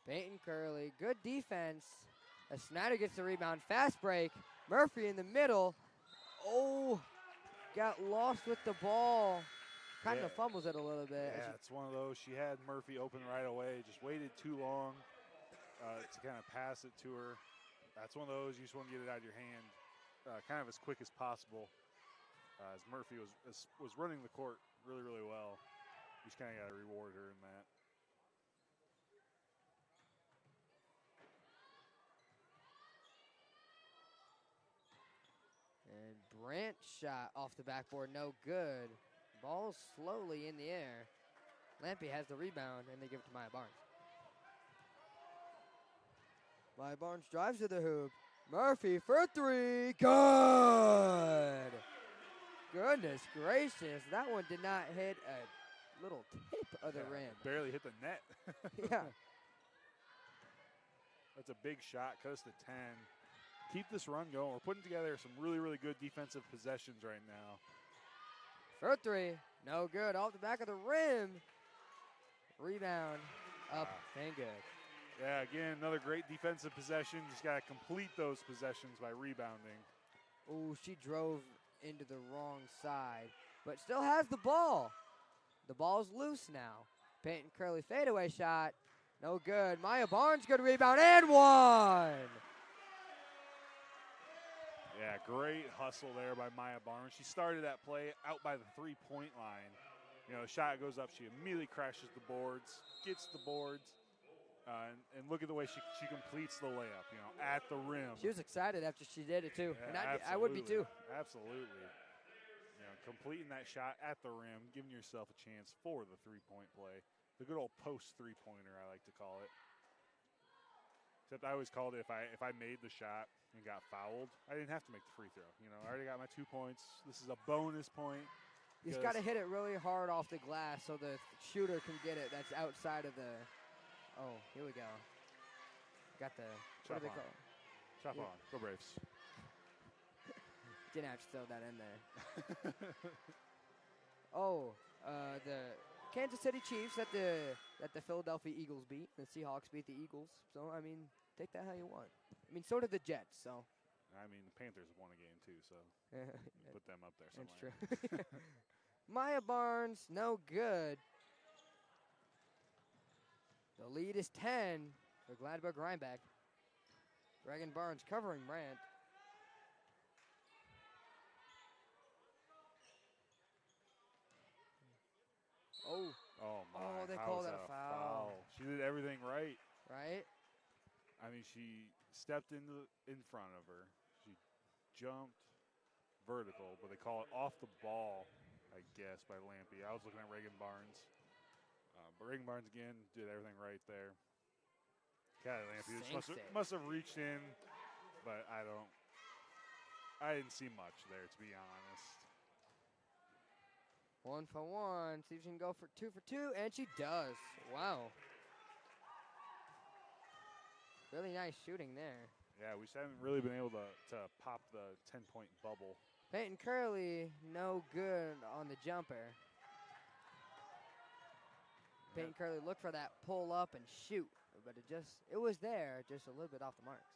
Peyton Curley, good defense. As Snyder gets the rebound, fast break. Murphy in the middle. Oh, got lost with the ball. Kind of fumbles it a little bit. Yeah, it's one of those. She had Murphy open right away. Just waited too long to kind of pass it to her. That's one of those. You just want to get it out of your hand kind of as quick as possible. As Murphy was running the court really, really well. You just kind of got to reward her in that. And Brant shot off the backboard, no good. Ball slowly in the air. Lampy has the rebound, and they give it to Maya Barnes. Maya Barnes drives to the hoop. Murphy for three. Good. Goodness gracious. That one did not hit a little tip of the rim. Barely hit the net. Yeah. That's a big shot. Cut us to 10. Keep this run going. We're putting together some really, really good defensive possessions right now. For three. No good. Off the back of the rim. Rebound. Up and good. Yeah, again, another great defensive possession. Just got to complete those possessions by rebounding. Oh, she drove into the wrong side, but still has the ball. The ball's loose now. Peyton Curley fadeaway shot. No good. Maya Barnes, good rebound, and one. Yeah, great hustle there by Maya Barnes. She started that play out by the three-point line. The shot goes up. She immediately crashes the boards, gets the boards, and look at the way she completes the layup, at the rim. She was excited after she did it, too. Yeah, and I would be, too. Absolutely. Completing that shot at the rim, giving yourself a chance for the three-point play. The good old post three-pointer, I like to call it. Except I always called it if I made the shot and got fouled, I didn't have to make the free throw. I already got my 2 points. This is a bonus point. You just got to hit it really hard off the glass so the shooter can get it. That's outside of the. Oh, here we go. Got the. What do they call it? Chop on. Go Braves. Didn't have to throw that in there. Oh, the Kansas City Chiefs that the Philadelphia Eagles beat. The Seahawks beat the Eagles. So, I mean, take that how you want. I mean, so did the Jets, so. I mean, the Panthers won a game, too, so put them up there somewhere. That's true. Maya Barnes, no good. The lead is 10 for Gladbrook-Reinbeck. Reagan Barnes covering Brandt. Oh, my. Oh, they How called is that a foul. She did everything right. Right? I mean, she stepped in front of her. She jumped vertical, but they call it off the ball, I guess, by Lampy. I was looking at Reagan Barnes. But Reagan Barnes, again, did everything right there. God, Lampy must have reached in, but I didn't see much there, to be honest. 1 for 1. See if she can go for 2 for 2, and she does. Wow. Really nice shooting there. Yeah, we just haven't really been able to pop the 10-point bubble. Peyton Curley, no good on the jumper. Peyton Curley looked for that pull up and shoot, but it was there, just a little bit off the marks.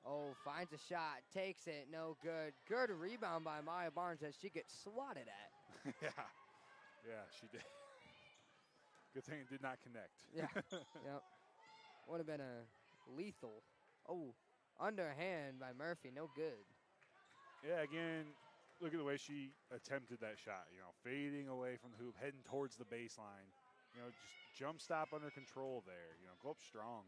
Oh, finds a shot, takes it, no good. Good rebound by Maya Barnes as she gets swatted at. Yeah, she did. Good thing it did not connect. Yeah, yep. Would have been a lethal. Oh, underhand by Murphy, no good. Yeah, again, look at the way she attempted that shot. You know, fading away from the hoop, heading towards the baseline. You know, just jump stop under control there. You know, go up strong.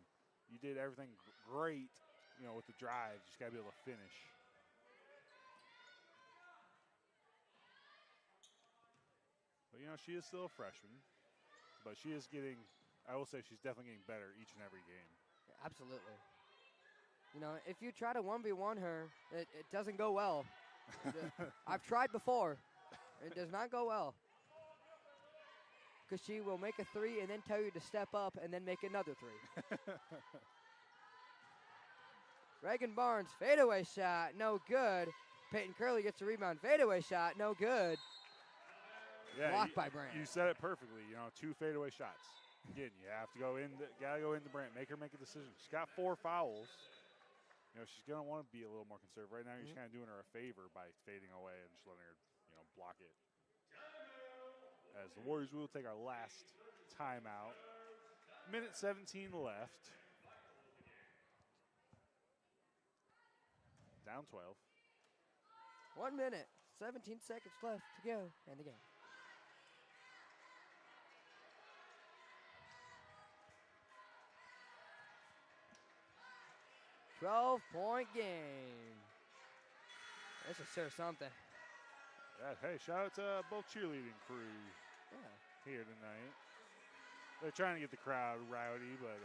You did everything great, you know, with the drive. Just got to be able to finish. But, you know, she is still a freshman. But she is getting, I will say she's definitely getting better each and every game. Absolutely. You know, if you try to 1v1 her, it doesn't go well. I've tried before. It does not go well. Because she will make a three and then tell you to step up and then make another three. Reagan Barnes, fadeaway shot, no good. Peyton Curley gets the rebound, fadeaway shot, no good. Yeah, Blocked by Brant. You said it perfectly. You know, 2 fadeaway shots. Again, you have to go in. Gotta go into Brant. Make her make a decision. She's got 4 fouls. You know, she's gonna want to be a little more conservative. Right now, you're just kind of doing her a favor by fading away and just letting her, you know, block it. As the Warriors will take our last timeout. Minute 17 left. Down 12. 1 minute, 17 seconds left to go in the game. 12-point game. This is sure something. Yeah, hey, shout out to both cheerleading crew here tonight. They're trying to get the crowd rowdy, but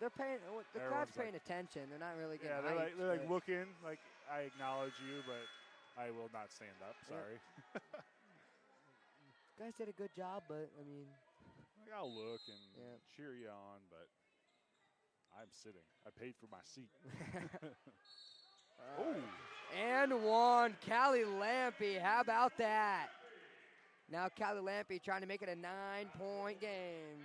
they're paying. The crowd's paying attention. They're not really getting. Yeah, hyped, they're like looking like I acknowledge you, but I will not stand up. Sorry. Guys did a good job, but I mean, like, I'll look and cheer you on, but I'm sitting. I paid for my seat. And one, Callie Lampy. How about that? Now Callie Lampy trying to make it a 9-point game.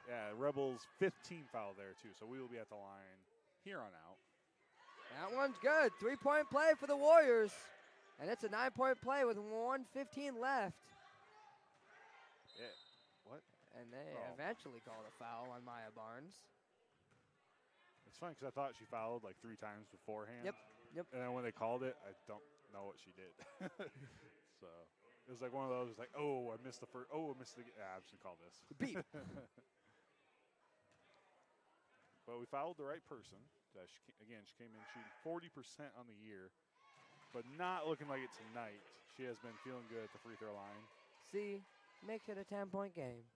Yeah, Rebels 15 foul there too, so we will be at the line here on out. That one's good. 3-point play for the Warriors. And it's a 9-point play with 1:15 left. Yeah. What? And they eventually called a foul on Maya Barnes. It's funny because I thought she fouled like 3 times beforehand. Yep. And then when they called it, I don't know what she did. So it was like one of those, like, oh, I missed the first. Oh, I missed the. I'm just gonna call this. Beep. But we fouled the right person. She came in shooting 40% on the year, but not looking like it tonight. She has been feeling good at the free throw line. See, makes it a 10-point game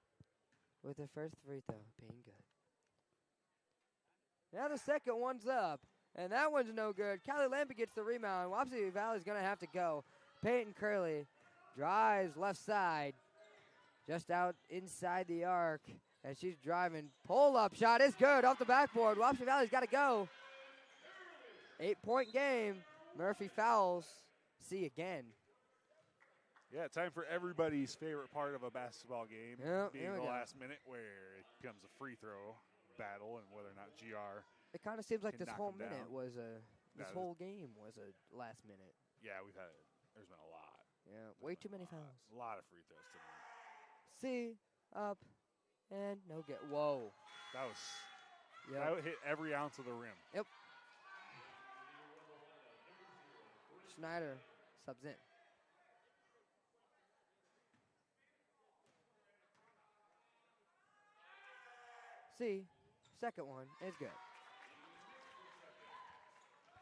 with her first free throw being good. Now the second one's up, and that one's no good. Callie Lampy gets the rebound. Wapsie Valley's going to have to go. Peyton Curley drives left side, just out inside the arc. And she's driving. Pull-up shot is good off the backboard. Wapsie Valley's got to go. 8-point game. Murphy fouls. See again. Yeah, time for everybody's favorite part of a basketball game, being the last minute where it becomes a free throw battle and whether or not GR. It kind of seems like this whole minute down. was a. This whole game was a last minute. Yeah, there's been a lot. Yeah, way too many fouls. A lot of free throws tonight. See, up, and no get. Whoa. That hit every ounce of the rim. Yep. Schneider subs in. See, second one is good.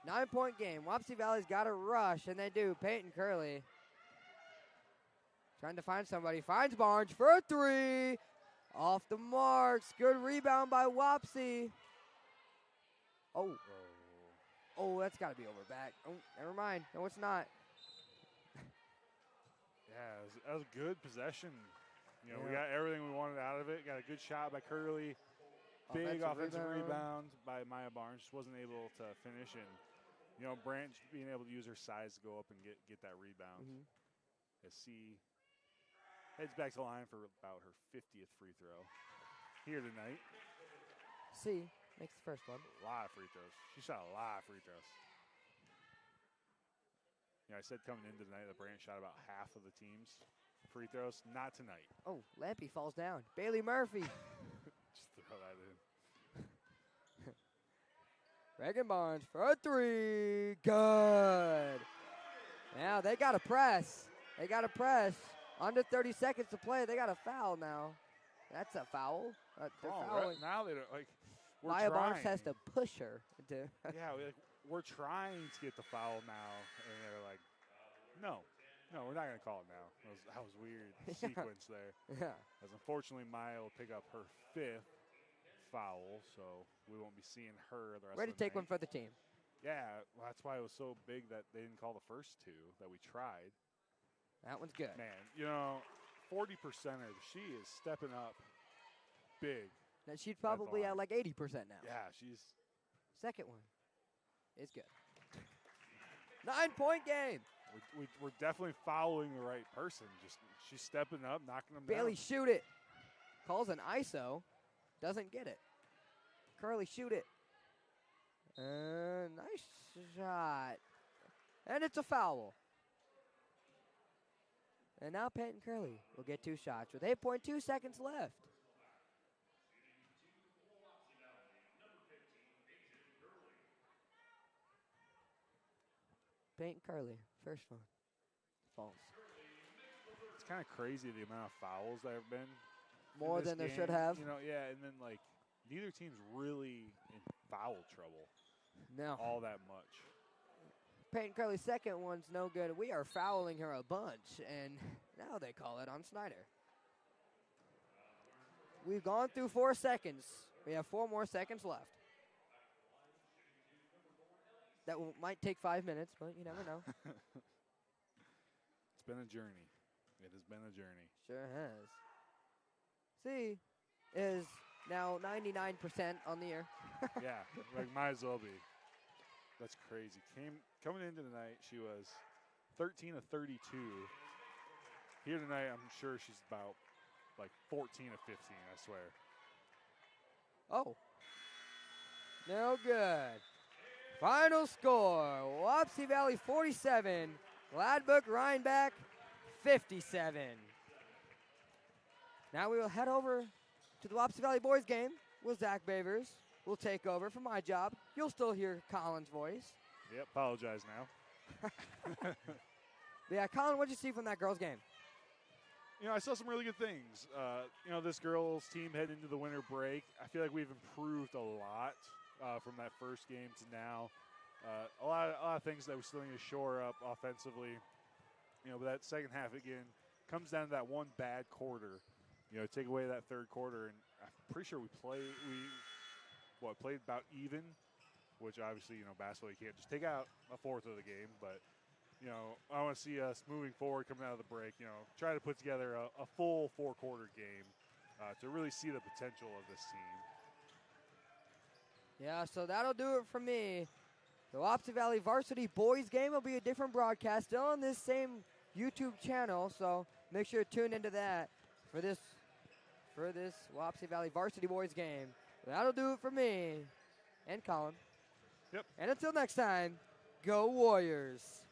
9-point game. Wapsie Valley's got to rush, and they do. Peyton Curley trying to find somebody. Finds Barnes for a 3. Off the marks. Good rebound by Wapsie. Oh, that's got to be over back. Oh, never mind. No, it's not. Yeah, that was a good possession. You know, we got everything we wanted out of it. Got a good shot by Curley. Big offensive rebound by Maya Barnes. Just wasn't able to finish. And, you know, Brant being able to use her size to go up and get that rebound. Mm-hmm. See, Heads back to the line for about her 50th free throw here tonight. C makes the first one. A lot of free throws. She shot a lot of free throws. I said coming into tonight that Brant shot about half of the team's free throws. Not tonight. Oh, Lampy falls down. Bailey Murphy. Just throw that in. Reagan Barnes for a three. Good. Now they got to press. They got to press. Under 30 seconds to play. They got a foul now. That's a foul. They're fouling. Right now they don't like. Lia Barnes has to push her. Yeah, we're trying to get the foul now, and they're like, no, we're not going to call it now. That was weird sequence there. Yeah. As unfortunately, Maya will pick up her 5th foul, so we won't be seeing her the rest Ready of to the take one night. for the team. Yeah, well, that's why it was so big that they didn't call the first 2 that we tried. That one's good. Man, 40%er, she is stepping up big. Now she's probably at like 80% now. Yeah, she's. Second one is good. 9-point game. We're definitely following the right person. Just she's stepping up, knocking them Bailey, down. shoot it. Calls an ISO. Doesn't get it. Curly, shoot it. Nice shot. And it's a foul. And now Peyton Curley will get 2 shots with 8.2 seconds left. Peyton Curley, first one. Falls. It's kind of crazy the amount of fouls that have been. More than there should have. Yeah, and then like neither team's really in foul trouble. No. All that much. Peyton Curley's second one's no good. We are fouling her a bunch, and now they call it on Snyder. We've gone through 4 seconds. We have 4 more seconds left. That might take 5 minutes, but you never know. It's been a journey. It has been a journey. Sure has. C is now 99% on the air. Yeah, like might as well be. That's crazy. Coming into tonight, she was 13 of 32. Here tonight, I'm sure she's about like 14 of 15, I swear. Oh. No good. Final score, Wapsie Valley 47, Gladbrook-Reinbeck 57. Now we will head over to the Wapsie Valley boys game with Zach Bavers. Will take over for my job. You'll still hear Colin's voice. Yep, apologize now. Yeah, Colin, what'd you see from that girls' game? I saw some really good things. This girls' team heading into the winter break. I feel like we've improved a lot from that first game to now. A lot of things that we still need to shore up offensively. But that second half again comes down to that one bad quarter. Take away that third quarter, and I'm pretty sure we played about even, which obviously basketball you can't just take out a fourth of the game, but. I want to see us moving forward, coming out of the break, try to put together a full 4-quarter game to really see the potential of this team. Yeah, so that'll do it for me. The Wapsie Valley Varsity boys game will be a different broadcast, still on this same YouTube channel, so make sure to tune into that for this Wapsie Valley Varsity boys game. That'll do it for me and Colin. Yep. And until next time, go Warriors.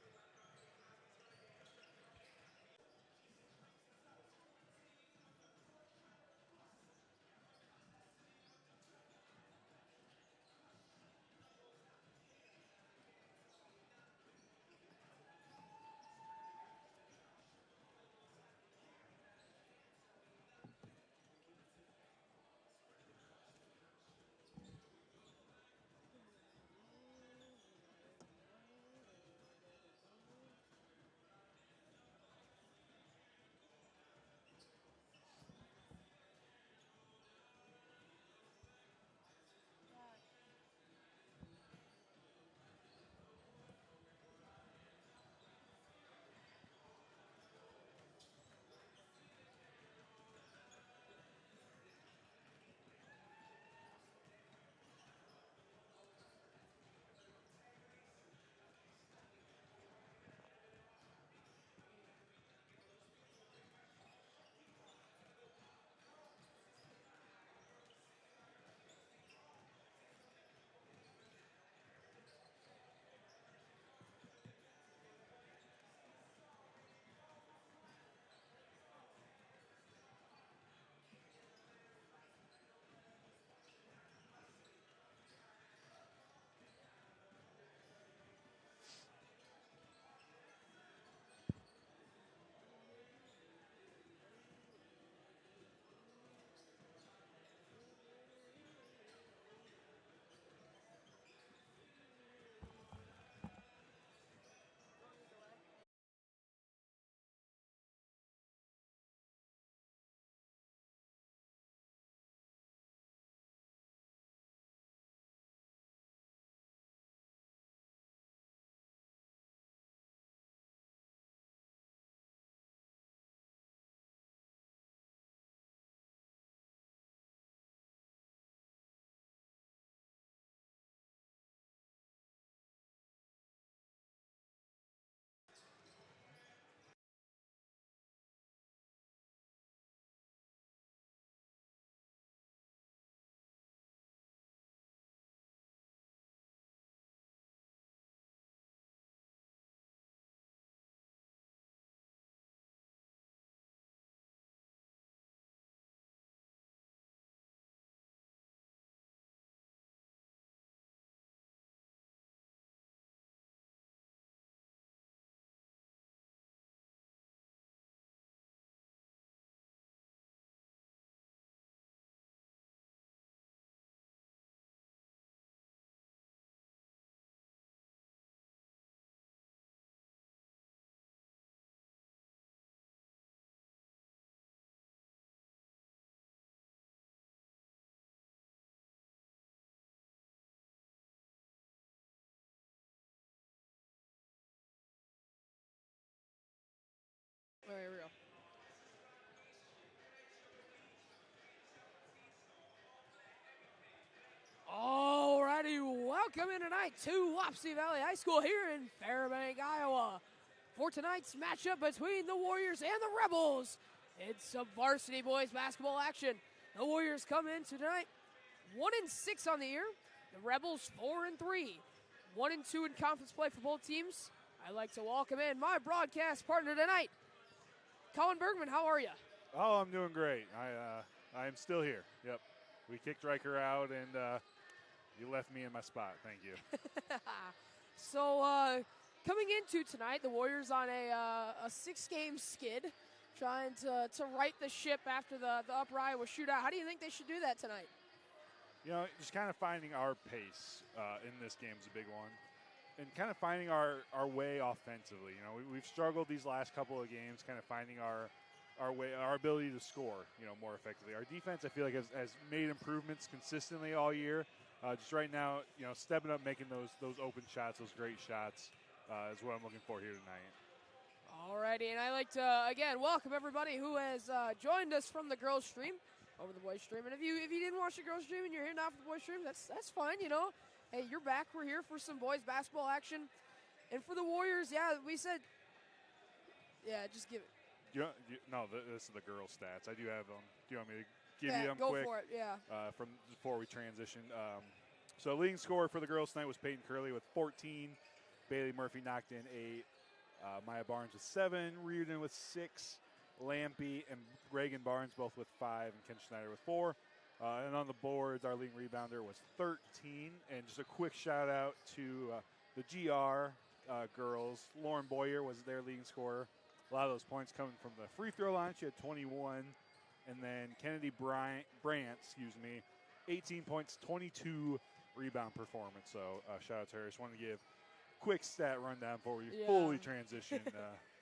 welcome in tonight to Wapsie Valley High School here in Fairbank, Iowa. For tonight's matchup between the Warriors and the Rebels, it's some varsity boys basketball action. The Warriors come in tonight 1-6 on the year. The Rebels 4-3. 1-2 in conference play for both teams. I'd like to welcome in my broadcast partner tonight, Colin Bergman. How are you? Oh, I'm doing great. I am still here. Yep. We kicked Riker out, and you left me in my spot. Thank you. So, coming into tonight, the Warriors on a 6-game skid, trying to right the ship after the Upper Iowa shootout. How do you think they should do that tonight? You know, just kind of finding our pace in this game is a big one, and kind of finding our way offensively. You know, we've struggled these last couple of games, kind of finding our way, our ability to score, you know, more effectively. Our defense, I feel like, has made improvements consistently all year. Just right now, you know, stepping up, making those open shots, those great shots, is what I'm looking for here tonight. Alrighty, and I'd like to again welcome everybody who has joined us from the girls' stream over the boys' stream. And if you didn't watch the girls' stream and you're here now for the boys' stream, that's fine. You know, hey, you're back. We're here for some boys basketball action, and for the Warriors, yeah, we said, yeah, just give it. No, this is the girl stats. I do have them. Do you want me to give you them go quick? Go for it, yeah. From before we transition. So leading scorer for the girls tonight was Peyton Curley with 14. Bailey Murphy knocked in 8. Maya Barnes with 7. Reardon with 6. Lampy and Reagan Barnes both with 5. And Ken Schneider with 4. And on the boards, our leading rebounder was 13. And just a quick shout out to the GR girls. Lauren Boyer was their leading scorer. A lot of those points coming from the free throw line. She had 21. And then Kennedy Brandt, 18 points, 22 rebound performance. So shout out to her. Just wanted to give a quick stat rundown before we fully transition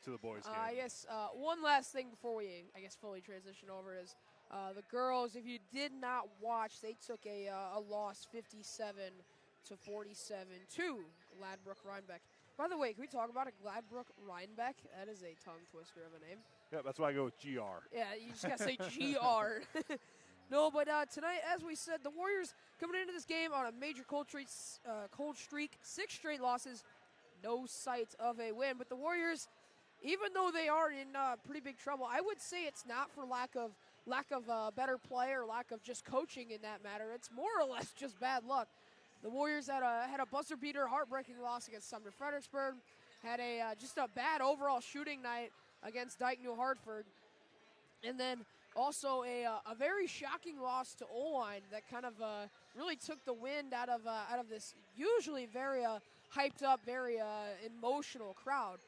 to the boys game. I guess one last thing before we, fully transition over is the girls, if you did not watch, they took a loss 57-47 to Gladbrook-Reinbeck. By the way, can we talk about it? Gladbrook-Reinbeck? That is a tongue twister of a name. Yeah, that's why I go with GR. Yeah, you just got to say GR. No, but tonight, as we said, the Warriors coming into this game on a major cold streak, 6 straight losses, no sight of a win. But the Warriors, even though they are in pretty big trouble, I would say it's not for lack of better play or lack of just coaching in that matter. It's more or less just bad luck. The Warriors had a buzzer beater, heartbreaking loss against Sumner Fredericksburg. Had just a bad overall shooting night against Dyke New Hartford, and then also a very shocking loss to Oran that kind of really took the wind out of this usually very hyped up, very emotional crowd.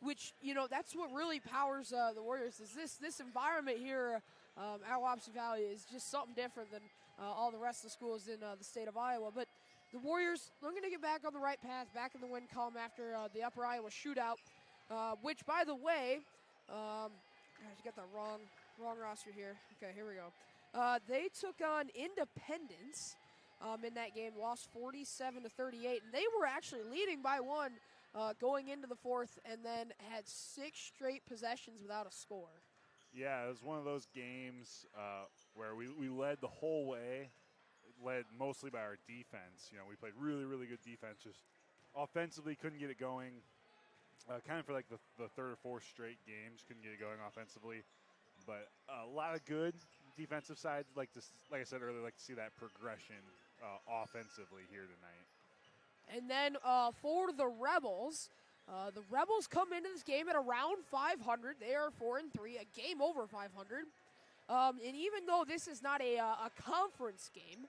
Which, you know, that's what really powers the Warriors. Is this environment here at Wapsie Valley is just something different than all the rest of the schools in the state of Iowa. But the Warriors looking to get back on the right path, back in the win column after the Upper Iowa shootout, which, by the way, I got the wrong roster here. Okay, here we go. They took on Independence in that game, lost 47-38, and they were actually leading by 1 going into the fourth, and then had 6 straight possessions without a score. Yeah, it was one of those games where we led the whole way. Led mostly by our defense. You know, we played really, really good defense. Just offensively couldn't get it going. Kind of for like the third or fourth straight games, couldn't get it going offensively. But a lot of good defensive sides. Like I said earlier, like to see that progression offensively here tonight. And then for the Rebels come into this game at around 500. They are 4-3, a game over 500. And even though this is not a conference game,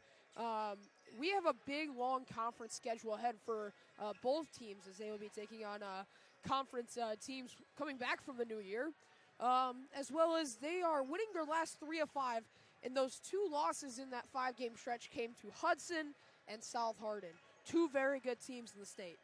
we have a big, long conference schedule ahead for both teams as they will be taking on conference teams coming back from the new year, as well as they are winning their last 3 of 5, and those 2 losses in that 5-game stretch came to Hudson and South Hardin, 2 very good teams in the state.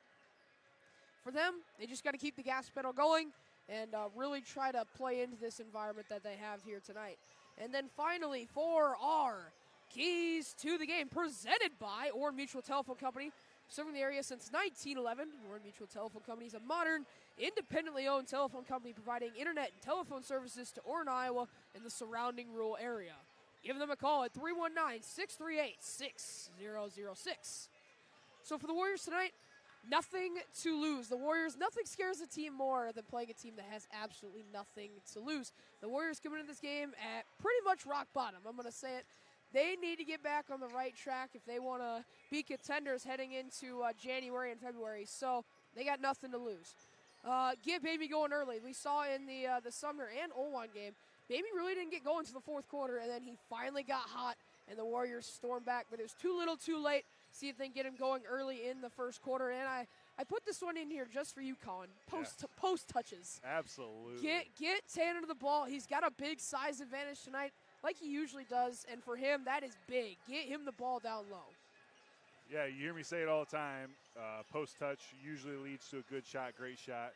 For them, they just got to keep the gas pedal going and really try to play into this environment that they have here tonight. And then finally, for our keys to the game, presented by Oran Mutual Telephone Company, serving the area since 1911. Oran Mutual Telephone Company is a modern, independently owned telephone company providing internet and telephone services to Oran, Iowa, and the surrounding rural area. Give them a call at 319-638-6006. So for the Warriors tonight, nothing to lose. The Warriors, nothing scares a team more than playing a team that has absolutely nothing to lose. The Warriors come into this game at pretty much rock bottom. I'm going to say it. They need to get back on the right track if they want to be contenders heading into January and February. So they got nothing to lose. Get Baby going early. We saw in the Sumner and Oran game, Baby really didn't get going to the fourth quarter, and then he finally got hot, and the Warriors stormed back. But it was too little too late. See if they can get him going early in the first quarter. And I put this one in here just for you, Colin. Post touches. Absolutely. Get Tanner to the ball. He's got a big size advantage tonight, like he usually does, and for him, that is big. Get him the ball down low. Yeah, you hear me say it all the time. Post touch usually leads to a good shot, great shot,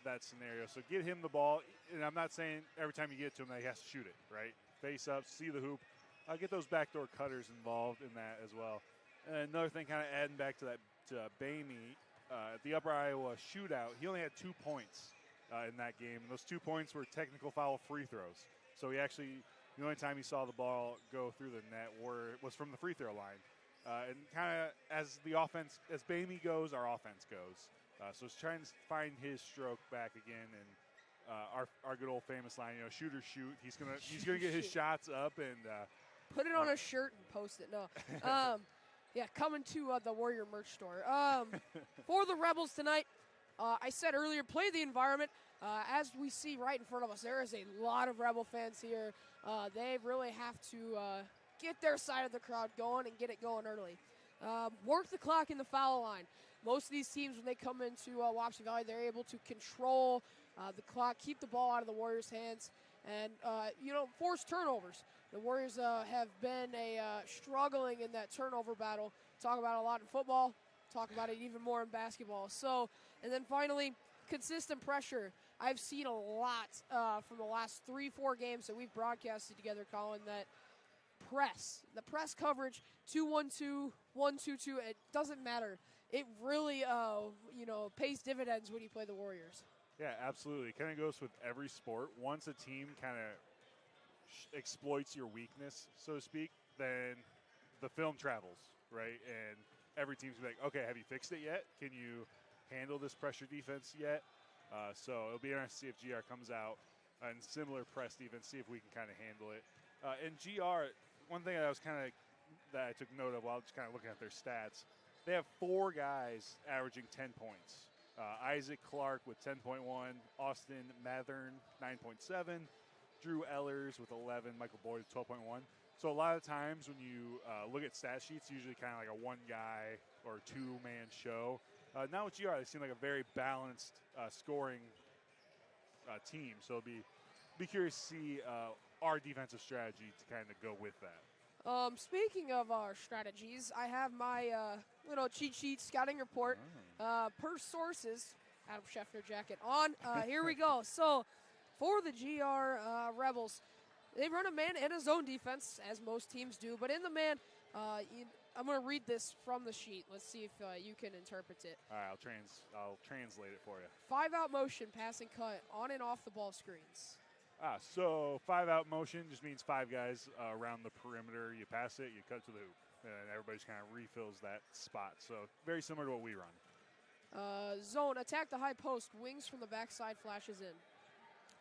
that scenario. So get him the ball, and I'm not saying every time you get to him that he has to shoot it, right? Face up, see the hoop. Get those backdoor cutters involved in that as well. And another thing, kind of adding back to that, to Bamey, at the Upper Iowa shootout, he only had 2 points in that game. And those 2 points were technical foul free throws. So he actually, the only time he saw the ball go through the net was from the free throw line. And kind of as the offense, as Bamey goes, our offense goes. So he's trying to find his stroke back again, and our good old famous line, shoot or shoot. He's gonna get his shots up and put it on a shirt and post it. No, yeah, coming to the Warrior merch store. For the Rebels tonight, I said earlier, play the environment. As we see right in front of us, there is a lot of Rebel fans here. They really have to get their side of the crowd going and get it going early. Work the clock in the foul line. Most of these teams, when they come into Wapsie Valley, they're able to control the clock, keep the ball out of the Warriors' hands, and force turnovers. The Warriors have been struggling in that turnover battle. Talk about it a lot in football. Talk about it even more in basketball. So, and then finally, consistent pressure. I've seen a lot from the last 3-4 games that we've broadcasted together, Colin, that the press coverage, 2-1-2, 1-2-2, it doesn't matter. It really, pays dividends when you play the Warriors. Yeah, absolutely. It kind of goes with every sport. Once a team kind of exploits your weakness, so to speak, then the film travels, right? And every team's gonna be like, okay, have you fixed it yet? Can you handle this pressure defense yet? So it'll be interesting to see if GR comes out and similar press defense, see if we can kind of handle it. And GR, one thing that I took note of while just kind of looking at their stats, they have 4 guys averaging 10 points. Isaac Clark with 10.1, Austin Mathern 9.7, Drew Ellers with 11, Michael Boyd with 12.1. So a lot of times when you look at stat sheets, usually kind of like a 1-guy or 2-man show. Now with GR, they seem like a very balanced scoring team. So it'll be curious to see our defensive strategy to kind of go with that. Speaking of our strategies, I have my little cheat sheet scouting report per sources. Adam Scheffner jacket on. Here we go. So for the GR Rebels, they run a man and a zone defense, as most teams do. But in the man, I'm going to read this from the sheet. Let's see if you can interpret it. All right, I'll translate it for you. 5-out motion, pass and cut, on and off the ball screens. So 5-out motion just means 5 guys around the perimeter. You pass it, you cut to the hoop, and everybody just kind of refills that spot. So very similar to what we run. Zone, attack the high post, wings from the backside, flashes in.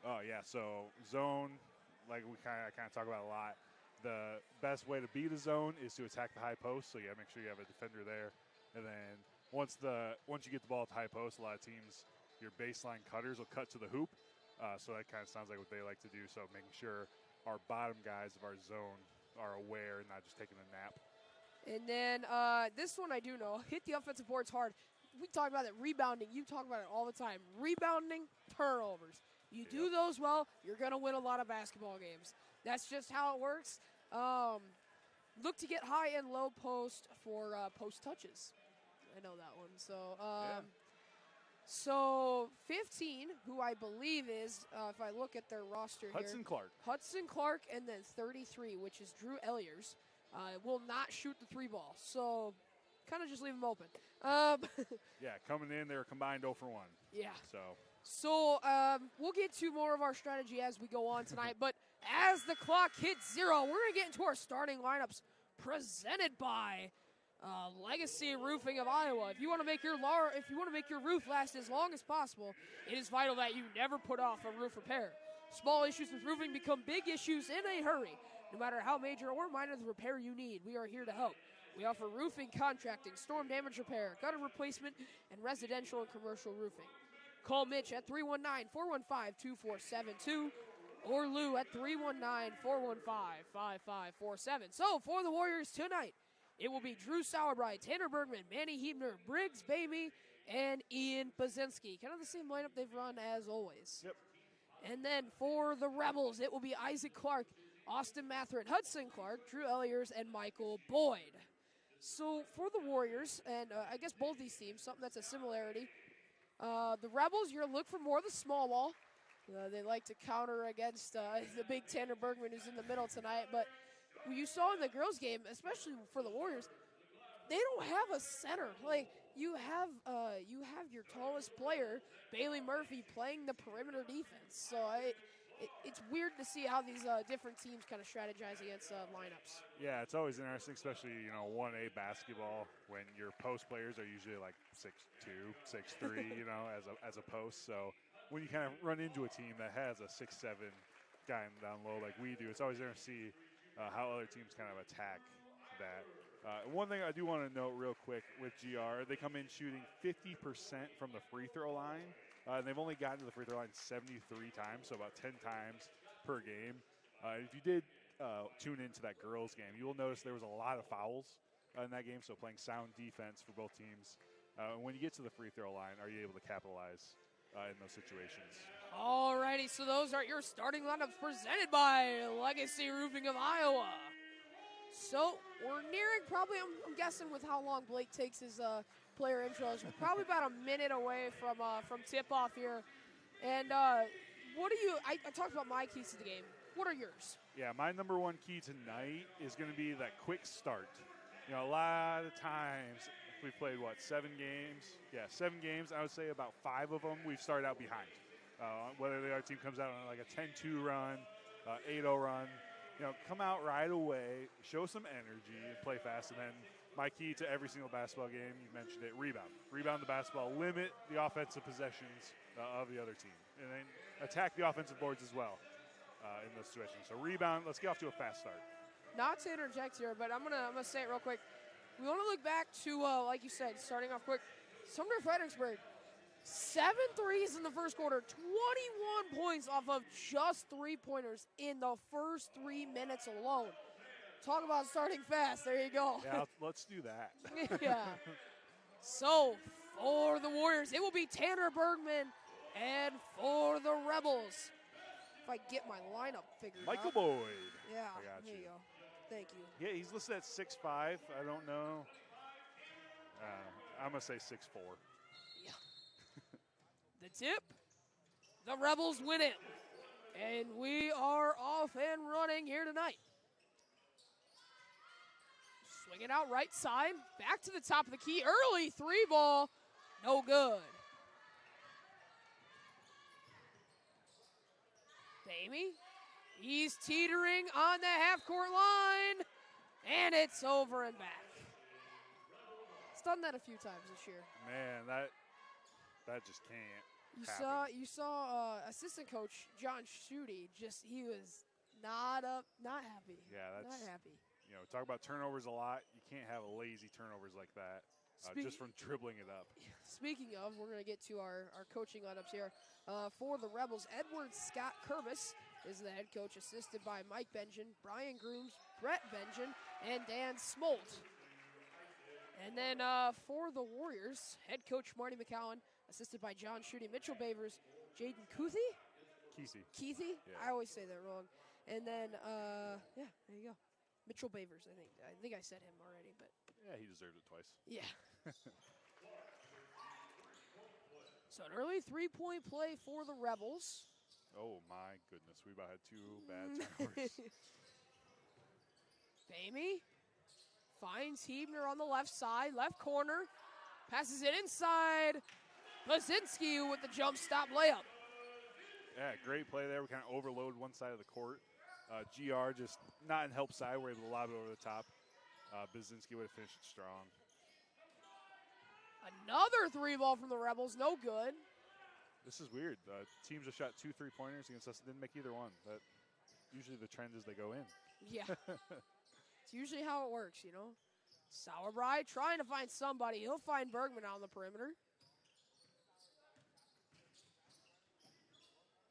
Oh, yeah, so zone, like I kind of talk about a lot, the best way to beat a zone is to attack the high post, so you got to make sure you have a defender there. And then once you get the ball at the high post, a lot of teams, your baseline cutters will cut to the hoop. So that kind of sounds like what they like to do. So making sure our bottom guys of our zone are aware and not just taking a nap. And then this one I do know. Hit the offensive boards hard. We talk about it. Rebounding. You talk about it all the time. Rebounding, turnovers. You do those well, you're going to win a lot of basketball games. That's just how it works. Look to get high and low post for post touches. I know that one. So 15, who I believe is, if I look at their roster Hudson here. Hudson Clark, and then 33, which is Drew Ellers, will not shoot the 3 ball. So kind of just leave them open. Yeah, coming in, they're combined 0 for 1. Yeah. So we'll get to more of our strategy as we go on tonight. But as the clock hits 0, we're going to get into our starting lineups presented by Legacy Roofing of Iowa. If you want to make your roof last as long as possible, it is vital that you never put off a roof repair. Small issues with roofing become big issues in a hurry. No matter how major or minor the repair you need, we are here to help. We offer roofing contracting, storm damage repair, gutter replacement, and residential and commercial roofing. Call Mitch at 319-415-2472 or Lou at 319-415-5547. So for the Warriors tonight, it will be Drew Sauerbrei, Tanner Bergman, Manny Hebner, Briggs Bamey, and Ian Bazinski. Kind of the same lineup they've run as always. Yep. And then for the Rebels, it will be Isaac Clark, Austin Matherin, Hudson Clark, Drew Elliers, and Michael Boyd. So for the Warriors, and I guess both these teams, something that's a similarity. The Rebels, you're going to look for more of the small ball. They like to counter against the big Tanner Bergman who's in the middle tonight. But you saw in the girls' game, especially for the Warriors, they don't have a center. Like, you have your tallest player, Bailey Murphy, playing the perimeter defense. So it's weird to see how these different teams kind of strategize against lineups. Yeah, it's always interesting, especially 1A basketball when your post players are usually like 6'2", 6'3", as a post. So when you kind of run into a team that has a 6'7" guy down low like we do, it's always interesting to see how other teams kind of attack that. One thing I do want to note real quick with GR, they come in shooting 50% from the free throw line. And they've only gotten to the free throw line 73 times, so about 10 times per game. If you did tune into that girls' game, you will notice there was a lot of fouls in that game, so playing sound defense for both teams. When you get to the free throw line, are you able to capitalize in those situations? Alrighty, so those are your starting lineups presented by Legacy Roofing of Iowa. So we're nearing probably, I'm guessing with how long Blake takes his player intros, we're probably about a minute away from tip-off here. And what do you, I talked about my keys to the game. What are yours? Yeah, my number one key tonight is going to be that quick start. A lot of times we've played, 7 games? Yeah, 7 games. I would say about 5 of them we've started out behind. Whether the other team comes out on like a 10-2 run, 8-0 run, come out right away, show some energy, and play fast. And then my key to every single basketball game, you mentioned it, rebound. Rebound the basketball, limit the offensive possessions of the other team, and then attack the offensive boards as well in those situations. So rebound, let's get off to a fast start. Not to interject here, but I'm gonna say it real quick. We want to look back to, like you said, starting off quick, Sumner Fredericksburg. 7 threes in the first quarter, 21 points off of just 3-pointers in the first 3 minutes alone. Talk about starting fast. There you go. Yeah, let's do that. Yeah. So, for the Warriors, it will be Tanner Bergman. And for the Rebels, if I get my lineup figured Michael out. Boyd. Yeah, I got there you go. Thank you. Yeah, he's listed at 6'5". I don't know. I'm going to say 6'4". The tip, the Rebels win it. And we are off and running here tonight. Swing it out right side, back to the top of the key. Early 3 ball, no good. Bamey, he's teetering on the half-court line, and it's over and back. It's done that a few times this year. Man, that just can't. You saw assistant coach John Schutte. He was not happy. Yeah, that's not happy. Talk about turnovers a lot. You can't have lazy turnovers like that just from dribbling it up. Speaking of, we're going to get to our coaching lineups here. For the Rebels, Edward Scott Kermis is the head coach, assisted by Mike Benjen, Brian Grooms, Brett Benjen, and Dan Smolt. And then for the Warriors, head coach Marty McCowan, assisted by John Schutte, Mitchell Bavers, Jaden Keithy? Yeah. I always say that wrong. And then, there you go. Mitchell Bavers, I think I said him already, but. Yeah, he deserved it twice. Yeah. So an early 3-point play for the Rebels. Oh, my goodness. We about had 2 bad turnovers. Bamey finds Hebner on the left side, left corner. Passes it inside. Blazinski with the jump stop layup. Yeah, great play there. We kind of overload one side of the court. GR just not in help side. We're able to lob it over the top. Bazinski would have finished it strong. Another 3-ball from the Rebels, no good. This is weird. Teams have shot 2 3-pointers against us and didn't make either one. That usually the trend is they go in. Yeah. It's usually how it works, you know. Sauerbrei trying to find somebody. He'll find Bergman on the perimeter.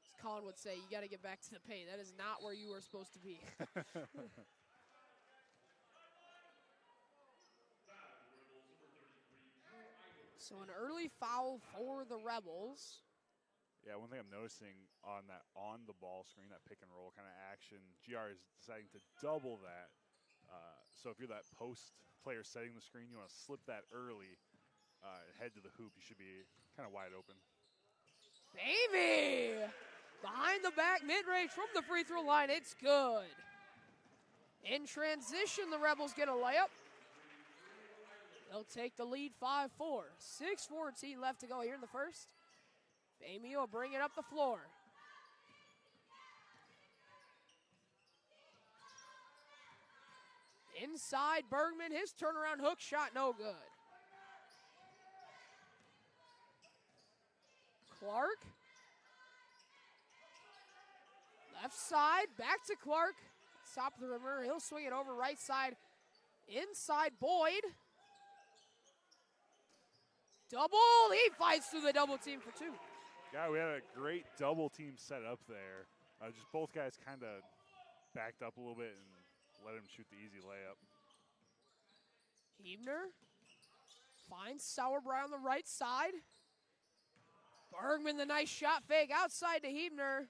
As Colin would say, you got to get back to the paint. That is not where you were supposed to be. So an early foul for the Rebels. Yeah, one thing I'm noticing on that on-the-ball screen, that pick and roll kind of action, GR is deciding to double that. So if you're that post player setting the screen, you want to slip that early, head to the hoop. You should be kind of wide open. Baby! Behind the back, mid-range from the free throw line. It's good. In transition, the Rebels get a layup. They'll take the lead 5-4. 6:14 left to go here in the first. Amy will bring it up the floor. Inside Bergman, his turnaround hook shot no good. Clark. Left side, back to Clark. Top of the rimmer, he'll swing it over right side. Inside Boyd. Double, he fights through the double team for 2. Yeah, we had a great double team set up there. Just both guys kind of backed up a little bit and let him shoot the easy layup. Hebner finds Sauerbrei on the right side. Bergman, the nice shot fake outside to Hebner.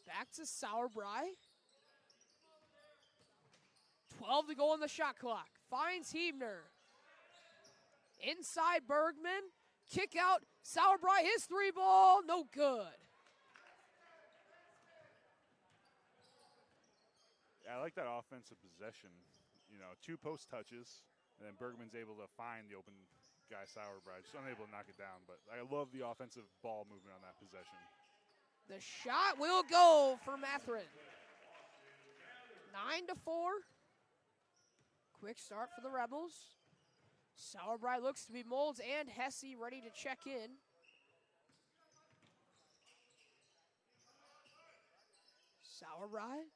Back to Sauerbrei. 12 to go on the shot clock. Finds Hebner. Inside Bergman. Kick out. Sauerbrei, his 3-ball. No good. Yeah, I like that offensive possession. You know, 2 post touches, and then Bergman's able to find the open guy, Sauerbrei. Just unable to knock it down, but I love the offensive ball movement on that possession. The shot will go for Matherin. 9-4. Quick start for the Rebels. Sauerbrei looks to be Molds and Hesse ready to check in. Sauerbrei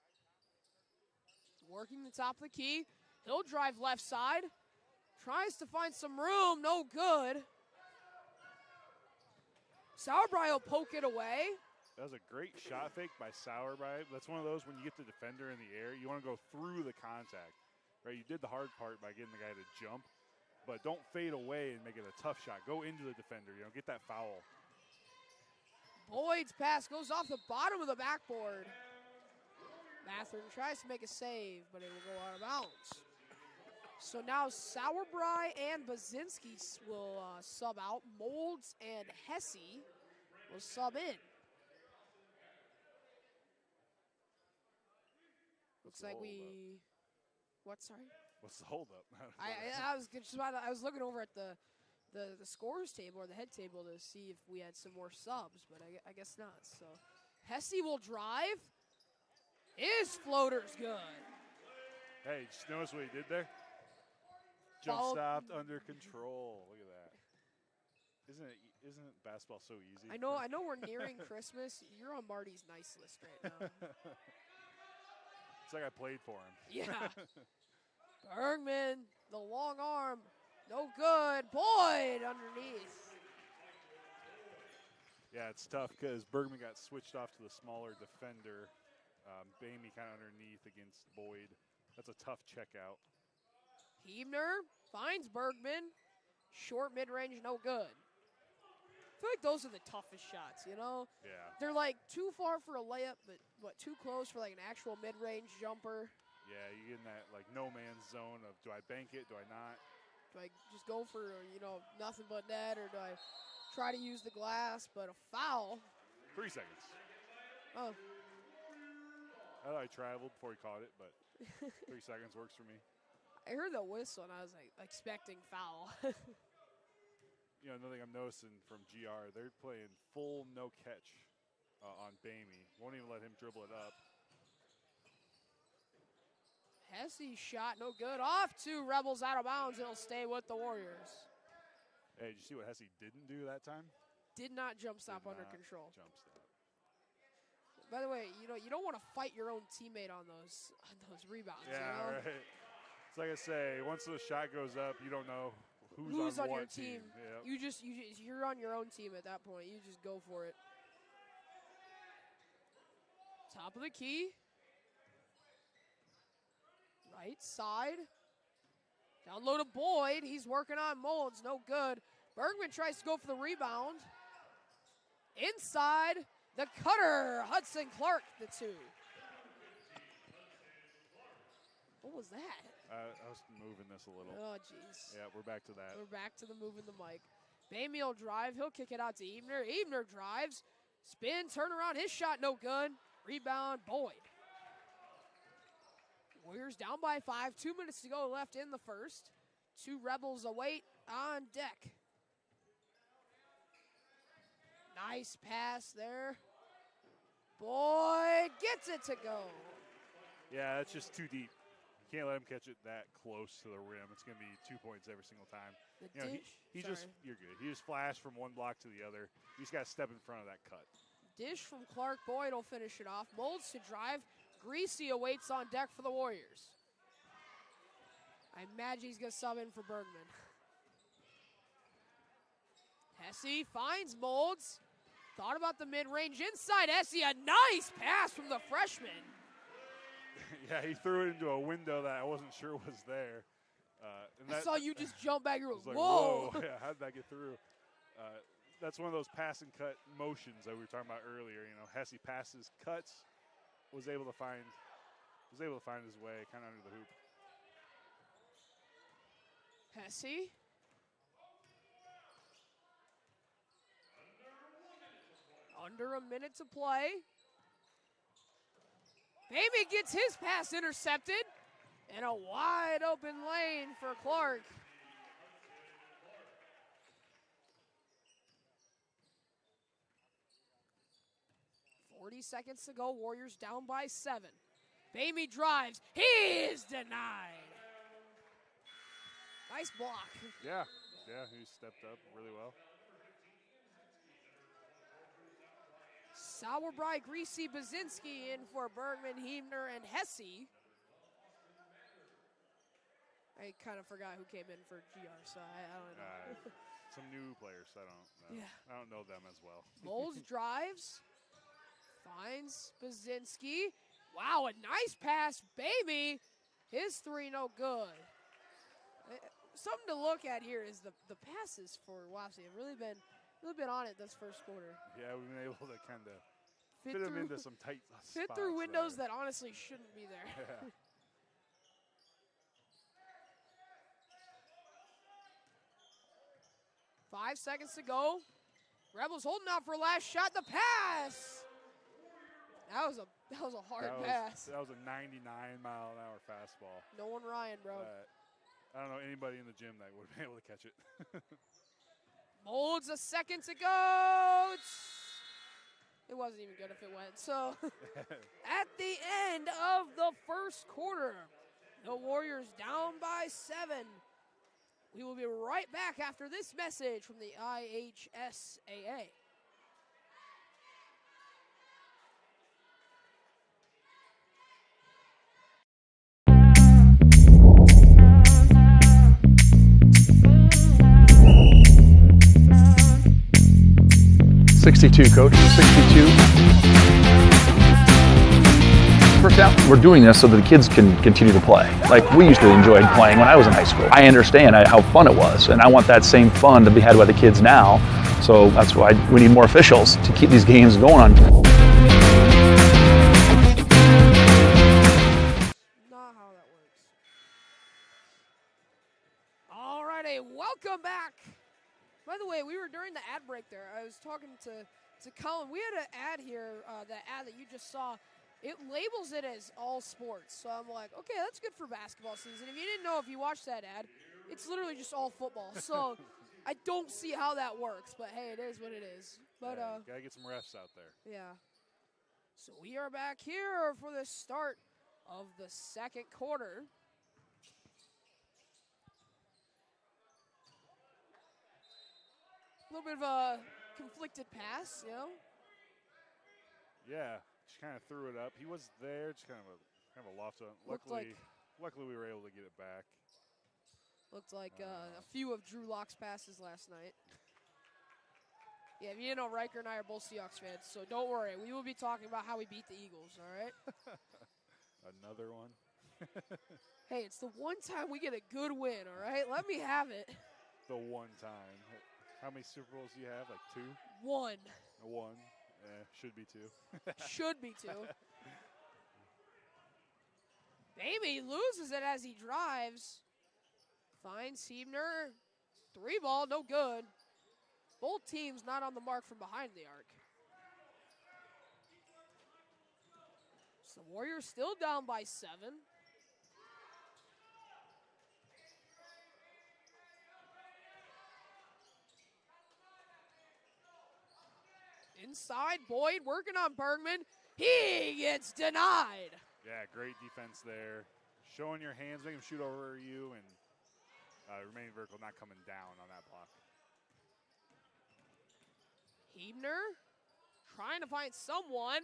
working the top of the key. He'll drive left side. Tries to find some room, no good. Sauerbrei will poke it away. That was a great shot fake by Sauerbrei. That's one of those when you get the defender in the air, you want to go through the contact, right? You did the hard part by getting the guy to jump, but don't fade away and make it a tough shot. Go into the defender, you know, get that foul. Boyd's pass goes off the bottom of the backboard. Matherin tries to make a save, but it will go out of bounds. So now Sauerbrei and Bazinski will sub out. Molds and Hesse will sub in. Looks like we. What? Sorry. What's the holdup? I was just about. I was looking over at the scores table or the head table to see if we had some more subs, but I guess not. So Hesse will drive. His floater's good. Hey, just notice what he did there? Jump stopped under control. Look at that. Isn't basketball so easy? I know we're nearing Christmas. You're on Marty's nice list right now. It's like I played for him. Yeah. Bergman, the long arm, no good. Boyd underneath. Yeah, it's tough because Bergman got switched off to the smaller defender. Bamey kind of underneath against Boyd. That's a tough check out. Hebner finds Bergman. Short mid-range, no good. I feel like those are the toughest shots, you know? Yeah. They're like too far for a layup, but too close for like an actual mid-range jumper. Yeah, you get in that like no man's zone of do I bank it, do I not? Do I just go for, nothing but net, or do I try to use the glass? But a foul. 3 seconds. Oh. I thought I traveled before he caught it, but 3 seconds works for me. I heard the whistle, and I was like expecting foul. Another thing I'm noticing from GR, they're playing full no catch on Bamey. Won't even let him dribble it up. Hesse shot, no good. Off to Rebels, out of bounds. It'll stay with the Warriors. Hey, did you see what Hesse didn't do that time? Did not jump stop under control. Jump stop. By the way, you don't want to fight your own teammate on those rebounds. Yeah, you know? right. It's like I say, once the shot goes up, you don't know who's on what your team. Yep. You're on your own team at that point. You just go for it. Top of the key. Right side. Down low to Boyd. He's working on Molds. No good. Bergman tries to go for the rebound. Inside. The cutter. Hudson Clark, the two. What was that? I was moving this a little. Oh, jeez. Yeah, we're back to that. We're back to the moving the mic. Bamey will drive. He'll kick it out to Ebner. Ebner drives. Spin, turn around. His shot no good. Rebound, Boyd. Warriors down by 5. 2 minutes to go left in the first. 2 Rebels await on deck. Nice pass there. Boyd gets it to go. Yeah, that's just too deep. You can't let him catch it that close to the rim. It's going to be 2 points every single time. He just, you're good. He just flashed from one block to the other. You just got to step in front of that cut. Dish from Clark. Boyd will finish it off. Molds to drive. Greasy awaits on deck for the Warriors. I imagine he's going to sub in for Bergman. Hesse finds Molds. Thought about the mid-range inside. Hesse, a nice pass from the freshman. Yeah, he threw it into a window that I wasn't sure was there. I saw you just jump back. You were like, whoa. Yeah, how did that get through? That's one of those pass and cut motions that we were talking about earlier. You know, Hesse passes, cuts, was able to find his way kind of under the hoop. Hesse. Under a minute to play. Bamey gets his pass intercepted. And a wide open lane for Clark. Seconds to go. Warriors down by 7. Bamey drives. He is denied. Nice block. Yeah, he stepped up really well. Sauerbrei, Greasy, Bazinski in for Bergman, Hebner, and Hesse. I kind of forgot who came in for GR, so I don't know. Some new players. I don't know them as well. Molds drives. Finds Bazinski. Wow, a nice pass. Bamey. His 3 no good. Something to look at here is the passes for Wapsie have really been on it this first quarter. Yeah, we've been able to kind of fit them into some tight spots. Fit through windows that honestly shouldn't be there. Yeah. 5 seconds to go. Rebels holding out for last shot. The pass. That was a hard pass. That was a 99-mile-an-hour fastball. No one Ryan, bro. I don't know anybody in the gym that would be able to catch it. Molds a second to go. It wasn't even good if it went. So at the end of the first quarter, the Warriors down by 7. We will be right back after this message from the IHSAA. .62, Coach. 62. First out, we're doing this so that the kids can continue to play. Like we used to enjoy playing when I was in high school. I understand how fun it was, and I want that same fun to be had by the kids now. So that's why we need more officials to keep these games going on. Not how that works. All righty, welcome back. By the way, we were during the ad break there. I was talking to Colin. We had an ad here, the ad that you just saw. It labels it as all sports. So I'm like, okay, that's good for basketball season. If you didn't know, if you watched that ad, it's literally just all football. So I don't see how that works. But, hey, it is what it is. But got to get some refs out there. Yeah. So we are back here for the start of the second quarter. A little bit of a conflicted pass, you know? Yeah, just kind of threw it up. He was there, just kind of a loft zone. Luckily, we were able to get it back. Looked like a few of Drew Locke's passes last night. Yeah, if you didn't know, Riker and I are both Seahawks fans, so don't worry. We will be talking about how we beat the Eagles, all right? Another one. Hey, it's the one time we get a good win, all right? Let me have it. The one time. How many Super Bowls do you have? Like 2? One. One. Should be 2. Should be 2. Maybe he loses it as he drives. Finds Siebner. 3 ball, no good. Both teams not on the mark from behind the arc. So the Warriors still down by 7. Inside, Boyd working on Bergman. He gets denied. Yeah, great defense there. Showing your hands, make him shoot over you, and remaining vertical, not coming down on that block. Hebner trying to find someone.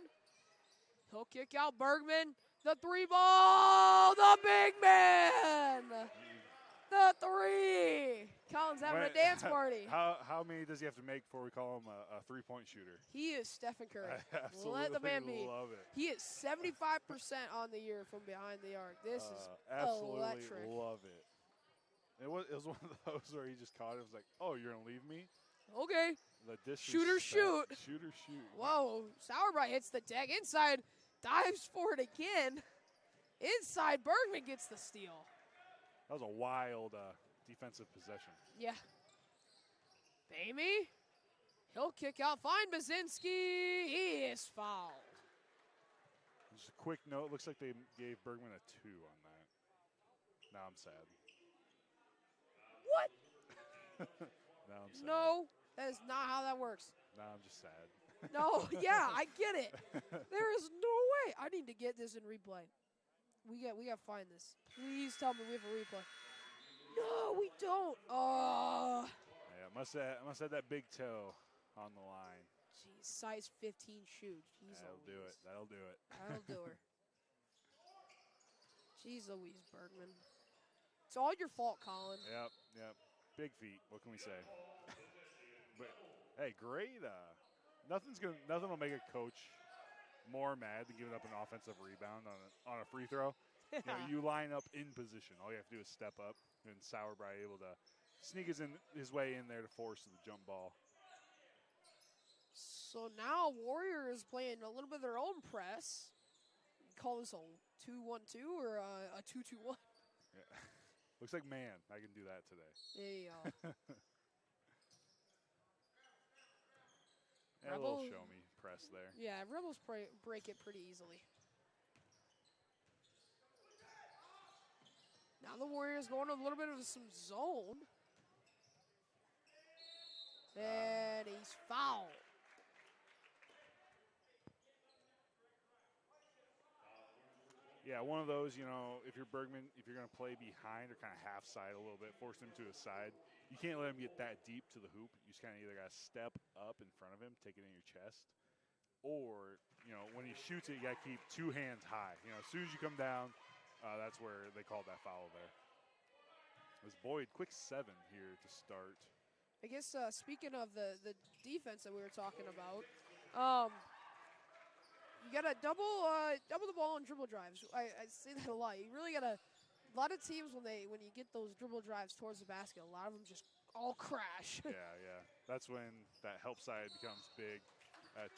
He'll kick out Bergman. The 3 ball, the big man. The 3. Collins having a dance party. How many does he have to make before we call him a three-point shooter? He is Stephen Curry. I absolutely Let the man be. love it. He is 75% on the year from behind the arc. This is absolutely electric. love it. It was one of those where he just caught it. It was like, oh, you're going to leave me? Okay. The Shooter, shoot. Shooter, shoot. Whoa. Sauerbrei hits the deck. Inside, dives for it again. Inside, Bergman gets the steal. That was a wild defensive possession. Yeah. Bamey. He'll kick out. Find Baczynski. He is fouled. Just a quick note. Looks like they gave Bergman a 2 on that. Now I'm sad. What? Now I'm sad. No, that is not how that works. Now I'm just sad. No, yeah, I get it. There is no way. I need to get this in replay. We got to find this. Please tell me we have a replay. No, we don't. Oh. Yeah, must have that big toe on the line. Jeez, size 15 shoe. Jeez That'll do it. That'll do her. Jeez Louise, Bergman. It's all your fault, Colin. Yep. Big feet. What can we say? But hey, great. Nothing will make a coach more mad than giving up an offensive rebound on a free throw. You line up in position. All you have to do is step up, and Sauerbrei able to sneak his way in there to force the jump ball. So now Warriors playing a little bit of their own press. Call this a 2-1-2 or a 2-2-1. Yeah. Looks like man. I can do that today. There you go. A little show me press there. Yeah, Rebels break it pretty easily. Now the Warriors going a little bit of some zone. And he's fouled. Yeah, one of those, if you're Bergman, if you're going to play behind or kind of half side a little bit, force him to a side, you can't let him get that deep to the hoop. You just kind of either got to step up in front of him, take it in your chest, or, when he shoots it, you got to keep 2 hands high. As soon as you come down, that's where they called that foul there. It was Boyd, quick 7 here to start. I guess speaking of the defense that we were talking about, you got to double the ball on dribble drives. I say that a lot. You really got to. A lot of teams when you get those dribble drives towards the basket, a lot of them just all crash. Yeah. That's when that help side becomes big.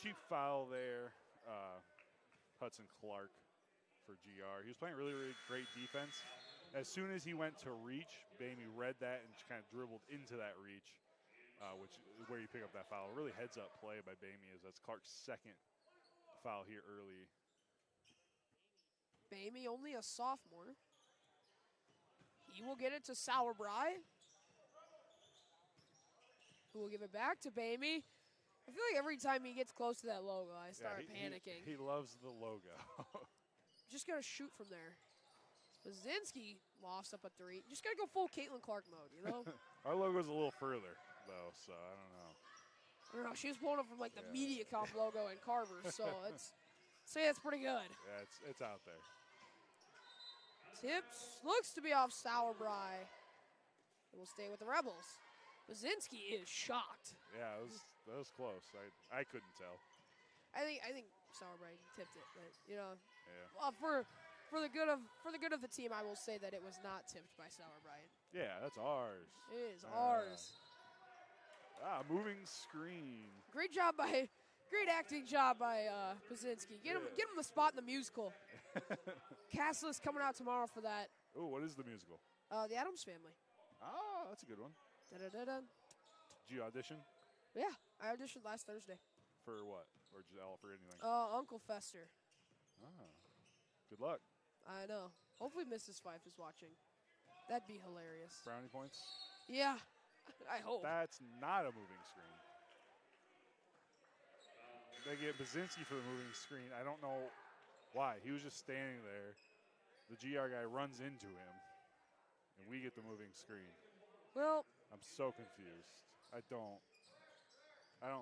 Cheap foul there. Hudson Clark for GR. He was playing really, really great defense. As soon as he went to reach, Bamey read that and just kind of dribbled into that reach, which is where you pick up that foul. Really heads-up play by Bamey, as that's Clark's second foul here early. Bamey, only a sophomore. He will get it to Sauerbrei, who will give it back to Bamey. I feel like every time he gets close to that logo, I start panicking. He loves the logo. just got to shoot from there. Bazinski lofts up a 3. Just got to go full Caitlin Clark mode, you know? Our logo's a little further, though, so I don't know. I don't know. She was pulling up from like the MediaComp logo and Carver's, so say that's pretty good. Yeah, it's out there. Tips looks to be off Sauerbrei. We'll stay with the Rebels. Bazinski is shocked. Yeah, that was close. I couldn't tell. I think Sauerbrei tipped it, but you know, Yeah. well, for the good of the team, I will say that it was not tipped by Sauerbrei. Yeah, that's ours. It is ours. Moving screen. Great acting job by Bazinski. Get him the spot in the musical. Castless coming out tomorrow for that. Oh, what is the musical? The Addams Family. Oh, that's a good one. Da-da-da-da. Did you audition? Yeah, I auditioned last Thursday. For what? Or just for anything? Uncle Fester. Oh, good luck. I know. Hopefully Mrs. Fife is watching. That'd be hilarious. Brownie points? Yeah, I hope. That's not a moving screen. They get Bazinski for the moving screen. I don't know why. He was just standing there. The GR guy runs into him, and we get the moving screen. Well, I'm so confused. I don't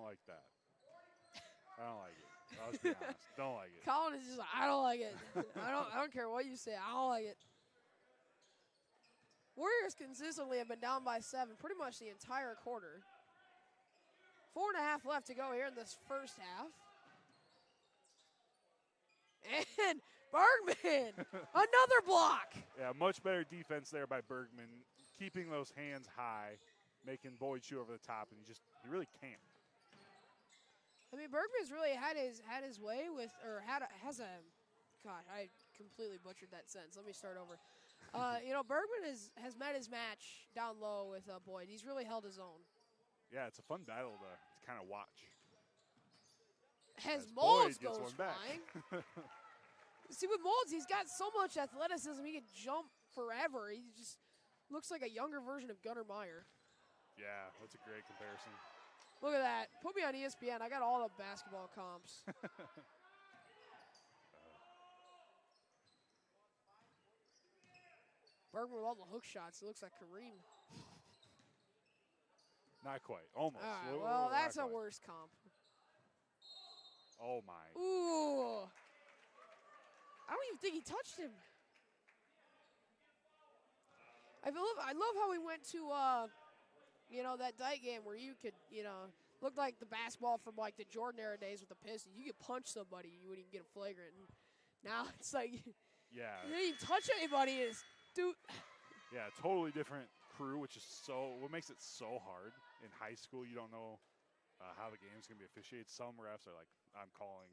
like that. I don't like it. I'll just be honest. Don't like it. Colin is just like, I don't like it. I don't care what you say. I don't like it. Warriors consistently have been down by 7 pretty much the entire quarter. 4.5 left to go here in this first half. And Bergman, another block. Yeah, much better defense there by Bergman, keeping those hands high, making Boyd shoot over the top, and he really can't. I mean, Bergman's really had his way with, or God, I completely butchered that sentence. Let me start over. Bergman has met his match down low with Boyd. He's really held his own. Yeah, it's a fun battle to kind of watch. As Molds Boyd goes gets one flying. back. See, with Molds, he's got so much athleticism. He can jump forever. He just looks like a younger version of Gunnar Meyer. Yeah, that's a great comparison. Look at that. Put me on ESPN. I got all the basketball comps. Bergman with all the hook shots. It looks like Kareem. Not quite. Almost. All right, well, that's a worse comp. Oh, my. Ooh. I don't even think he touched him. I love how we went to, that Dyke game where you could, look like the basketball from, like, the Jordan era days with the Pistons. You could punch somebody, you wouldn't even get a flagrant. And now it's like, yeah. You didn't even touch anybody. Dude. Yeah, totally different crew, which is what makes it so hard. In high school, you don't know how the game's going to be officiated. Some refs are like, I'm calling,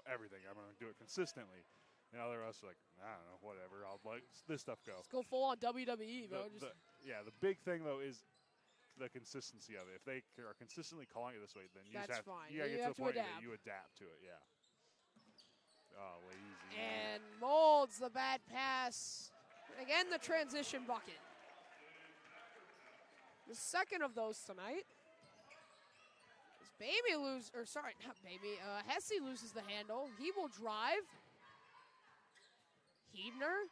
everything. I'm going to do it consistently. And other refs are like, I don't know, whatever. I'll let this stuff go. Let's go full on WWE, bro. The big thing, though, is the consistency of it. If they are consistently calling it this way, then you That's just have, fine. You got to get to the point adapt. that you adapt to it, yeah. Oh, lazy. And Molds the bad pass. And again, the transition bucket. The second of those tonight. Hesse loses the handle. He will drive. Heidner.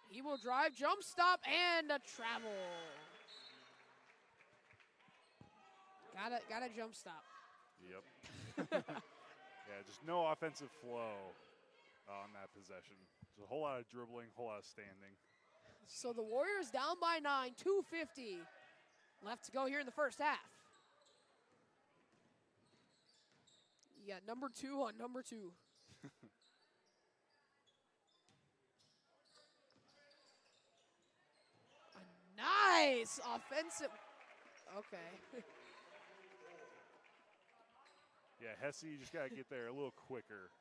He will drive, jump stop, and a travel. Got a jump stop. Yep. Yeah, just no offensive flow on that possession. Just a whole lot of dribbling, a whole lot of standing. So the Warriors down by 9, 2:50 left to go here in the first half. You got number 2 on number 2. A nice offensive. Okay. Yeah, Hesse, you just got to get there a little quicker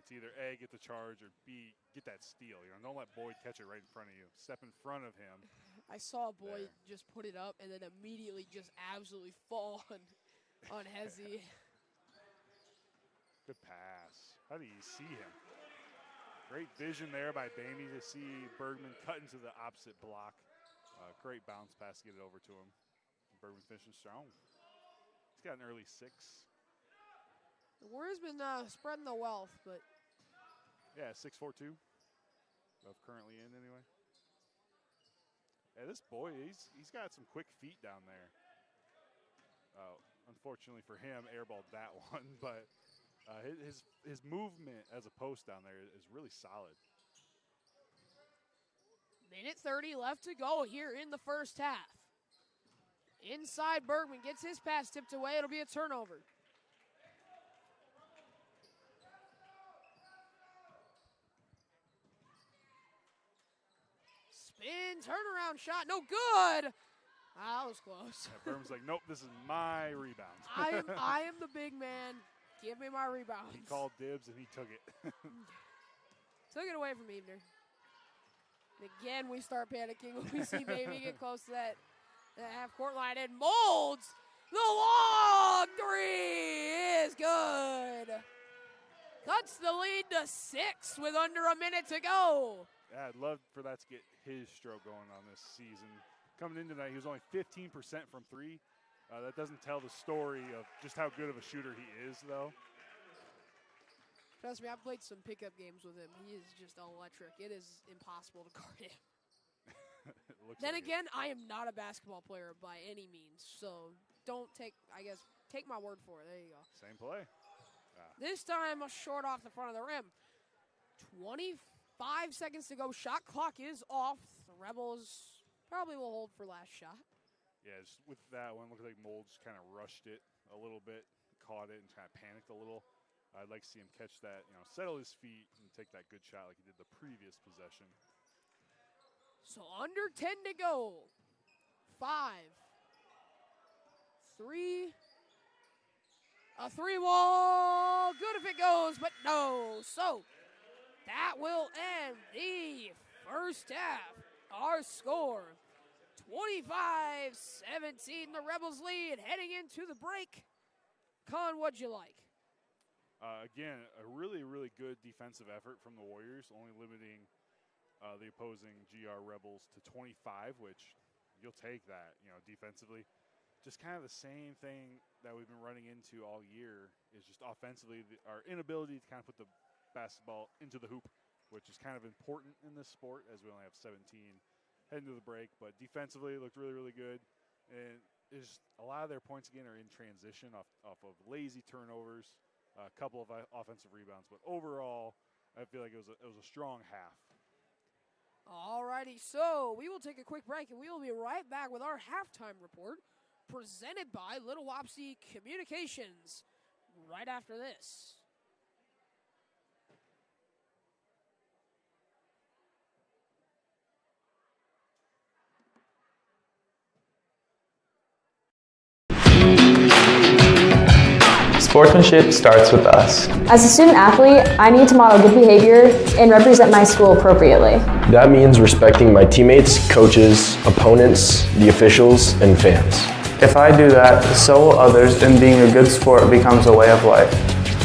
to either A, get the charge, or B, get that steal. Don't let Boyd catch it right in front of you. Step in front of him. I saw Boyd just put it up and then immediately just absolutely fall on Hesse. Good pass. How do you see him? Great vision there by Bamey to see Bergman cut into the opposite block. Great bounce pass to get it over to him. Bergman finishing strong. He's got an early 6. The Warriors been spreading the wealth, but Yeah, 6'4" of currently in anyway. Yeah, this boy, he's got some quick feet down there. Unfortunately for him, airballed that one, but his movement as a post down there is really solid. minute 30 left to go here in the first half. Inside, Bergman gets his pass tipped away. It'll be a turnover. Spin, turnaround shot, no good. Ah, that was close. Yeah, Bergman's like, nope, this is my rebound. I am the big man. Give me my rebounds. He called dibs and he took it. Took it away from Evener. And again, we start panicking when we see Baby get close to that half-court line. And Molds, the long three is good. Cuts the lead to 6 with under a minute to go. Yeah, I'd love for that to get his stroke going on this season. Coming in tonight, he was only 15% from three. That doesn't tell the story of just how good of a shooter he is, though. Trust me, I've played some pickup games with him. He is just electric. It is impossible to guard him. Then like again, I am not a basketball player by any means, so don't take my word for it. There you go. Same play. This time, a short off the front of the rim. 25 seconds to go. Shot clock is off. The Rebels probably will hold for last shot. Yeah, just with that one, looked like Molds kind of rushed it a little bit, caught it, and kind of panicked a little. I'd like to see him catch that, settle his feet and take that good shot like he did the previous possession. So under 10 to go. 5, 3. A 3-ball. Good if it goes, but no. So that will end the first half. Our score, 25-17. The Rebels lead heading into the break. Colin, what'd you like? Again, a really, really good defensive effort from the Warriors, only limiting the opposing GR Rebels to 25, which you'll take that, defensively. Just kind of the same thing that we've been running into all year is just offensively our inability to kind of put the basketball into the hoop, which is kind of important in this sport as we only have 17 heading to the break. But defensively, it looked really, really good. And it's a lot of their points, again, are in transition off of lazy turnovers, a couple of offensive rebounds. But overall, I feel like it was a strong half. All righty, so we will take a quick break, and we will be right back with our halftime report presented by Little Wapsie Communications right after this. Sportsmanship starts with us. As a student athlete, I need to model good behavior and represent my school appropriately. That means respecting my teammates, coaches, opponents, the officials, and fans. If I do that, so will others, and being a good sport becomes a way of life.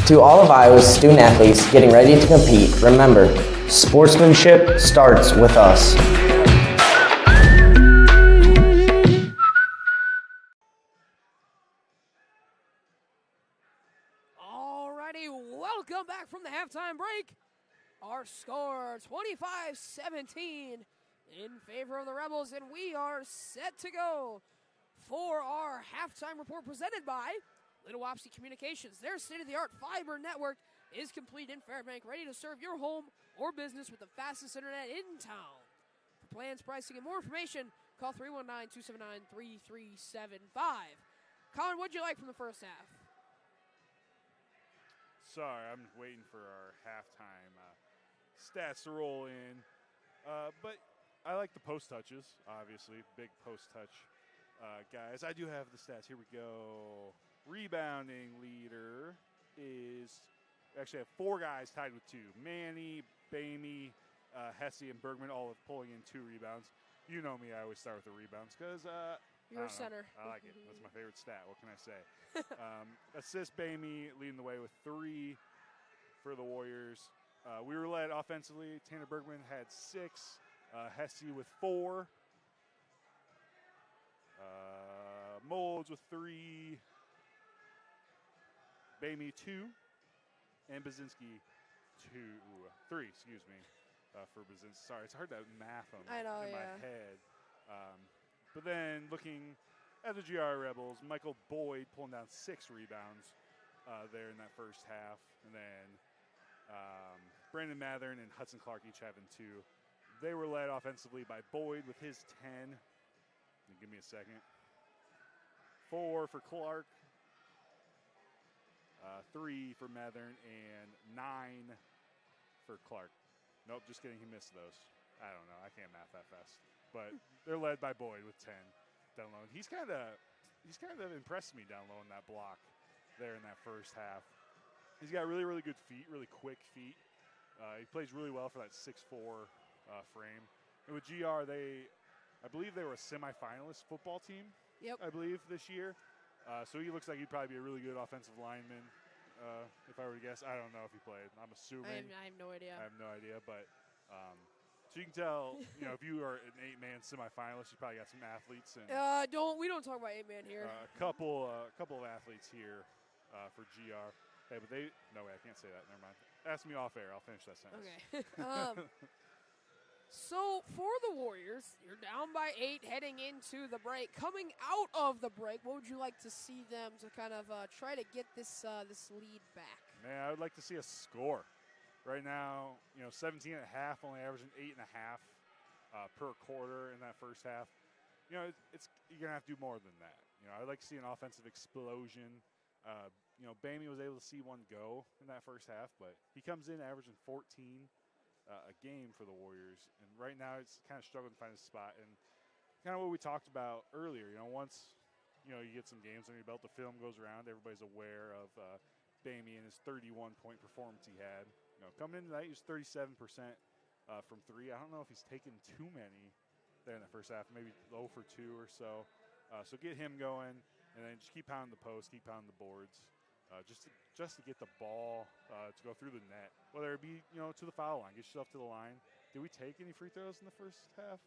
To all of Iowa's student athletes getting ready to compete, remember, sportsmanship starts with us. Welcome back from the halftime break. Our score, 25-17 in favor of the Rebels, and we are set to go for our halftime report presented by Little Wapsie Communications. Their state-of-the-art fiber network is complete in Fairbank, ready to serve your home or business with the fastest internet in town. For plans, pricing, and more information, call 319-279-3375. Colin, what'd you like from the first half? Sorry, I'm waiting for our halftime stats to roll in. But I like the post touches, obviously. Big post touch guys. I do have the stats. Here we go. Rebounding leader is actually have 4 guys tied with 2. Manny, Bamey, Hesse, and Bergman all pulling in 2 rebounds. You know me, I always start with the rebounds because you're a center. I like it. That's my favorite stat. What can I say? Assist Bamey leading the way with 3 for the Warriors. We were led offensively. Tanner Bergman had 6. Hesse with 4. Molds with 3. Bamey 2. and Basinski 3, for Basinski. Sorry, it's hard to math them I know, in yeah. my head. But then looking at the GR Rebels, Michael Boyd pulling down 6 rebounds there in that first half. And then Brandon Mathern and Hudson Clark each having 2. They were led offensively by Boyd with his 10. Give me a second. 4 for Clark, 3 for Mathern, and 9 for Clark. Nope, just kidding. He missed those. I don't know. I can't math that fast. But they're led by Boyd with 10 down low. And he's kind of impressed me down low in that block there in that first half. He's got really, really good feet, really quick feet. He plays really well for that 6'4" frame. And with GR, I believe they were a semifinalist football team. Yep. I believe this year. So he looks like he'd probably be a really good offensive lineman. If I were to guess, I don't know if he played. I'm assuming. I have no idea. I have no idea, but so you can tell, if you are an 8-man semifinalist, you probably got some athletes and We don't talk about 8-man here. a couple of athletes here for GR. Hey, but no way, I can't say that. Never mind. Ask me off air. I'll finish that sentence. Okay. So for the Warriors, you're down by 8 heading into the break. Coming out of the break, what would you like to see them to kind of try to get this lead back? Man, I would like to see a score. Right now, 17 and a half, only averaging 8.5 per quarter in that first half. You're gonna have to do more than that. I'd like to see an offensive explosion. Bamey was able to see one go in that first half, but he comes in averaging 14 a game for the Warriors, and right now it's kind of struggling to find a spot. And kind of what we talked about earlier, once you get some games under your belt, the film goes around, everybody's aware of Bamey and his 31-point performance he had. Coming in tonight, he was 37% from 3. I don't know if he's taken too many there in the first half, maybe 0 for 2 or so. So get him going, and then just keep pounding the post, keep pounding the boards. Just to get the ball to go through the net, whether it be to the foul line, get yourself to the line. Did we take any free throws in the first half?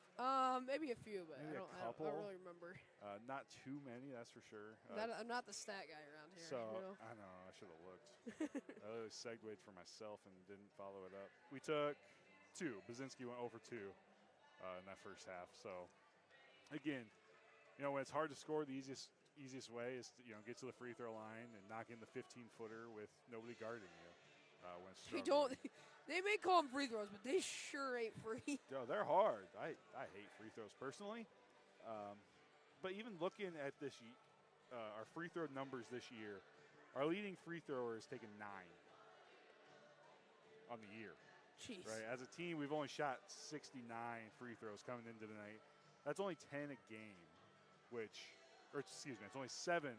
Maybe a few, but maybe I don't really remember. Not too many, that's for sure. I'm not the stat guy around here. So I know I should have looked. I really segued for myself and didn't follow it up. We took 2. Basinski went 0 for 2 in that first half. So again, when it's hard to score, the easiest way is to get to the free throw line and knock in the 15-footer with nobody guarding you. When it's struggling. They may call them free throws, but they sure ain't free. Yo, they're hard. I hate free throws personally. But even looking at this, our free throw numbers this year, our leading free thrower has taken 9 on the year. Jeez. Right. As a team, we've only shot 69 free throws coming into the night. That's only 10 a game, it's only 7.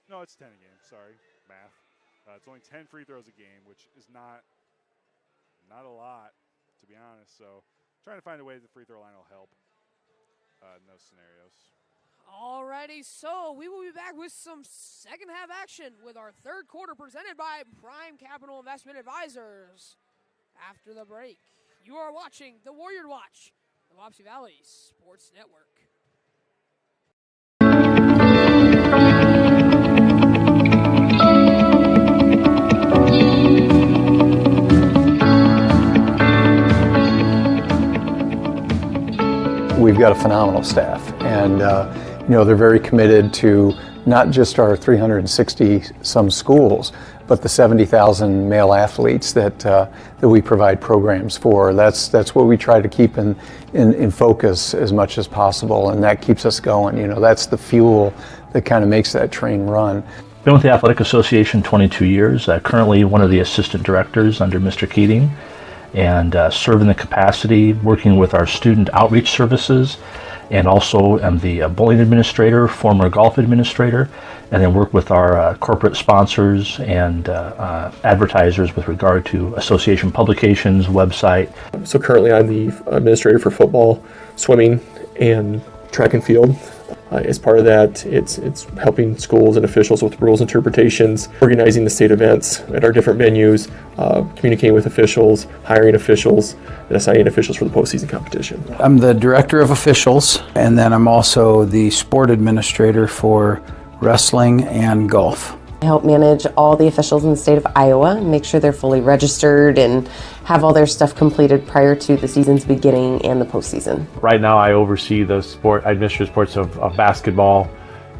No, it's 10 a game. Sorry, math. It's only 10 free throws a game, which is not a lot, to be honest. So trying to find a way that the free throw line will help in those scenarios. Alrighty, so we will be back with some second half action with our third quarter presented by Prime Capital Investment Advisors. After the break, you are watching the Warrior Watch, the Wapsie Valley Sports Network. We've got a phenomenal staff, and they're very committed to not just our 360 some schools, but the 70,000 male athletes that we provide programs for. That's what we try to keep in focus as much as possible, and that keeps us going. That's the fuel that kind of makes that train run. Been with the Athletic Association 22 years. Currently one of the assistant directors under Mr. Keating, and serve in the capacity working with our student outreach services, and also am the bowling administrator, former golf administrator, and then work with our corporate sponsors and advertisers with regard to association publications, website. So currently I'm the administrator for football, swimming, and track and field. As part of that, it's helping schools and officials with rules interpretations, organizing the state events at our different venues, communicating with officials, hiring officials, and assigning officials for the postseason competition. I'm the director of officials, and then I'm also the sport administrator for wrestling and golf. I help manage all the officials in the state of Iowa, make sure they're fully registered and have all their stuff completed prior to the season's beginning and the postseason. Right now I oversee the administrative sports of basketball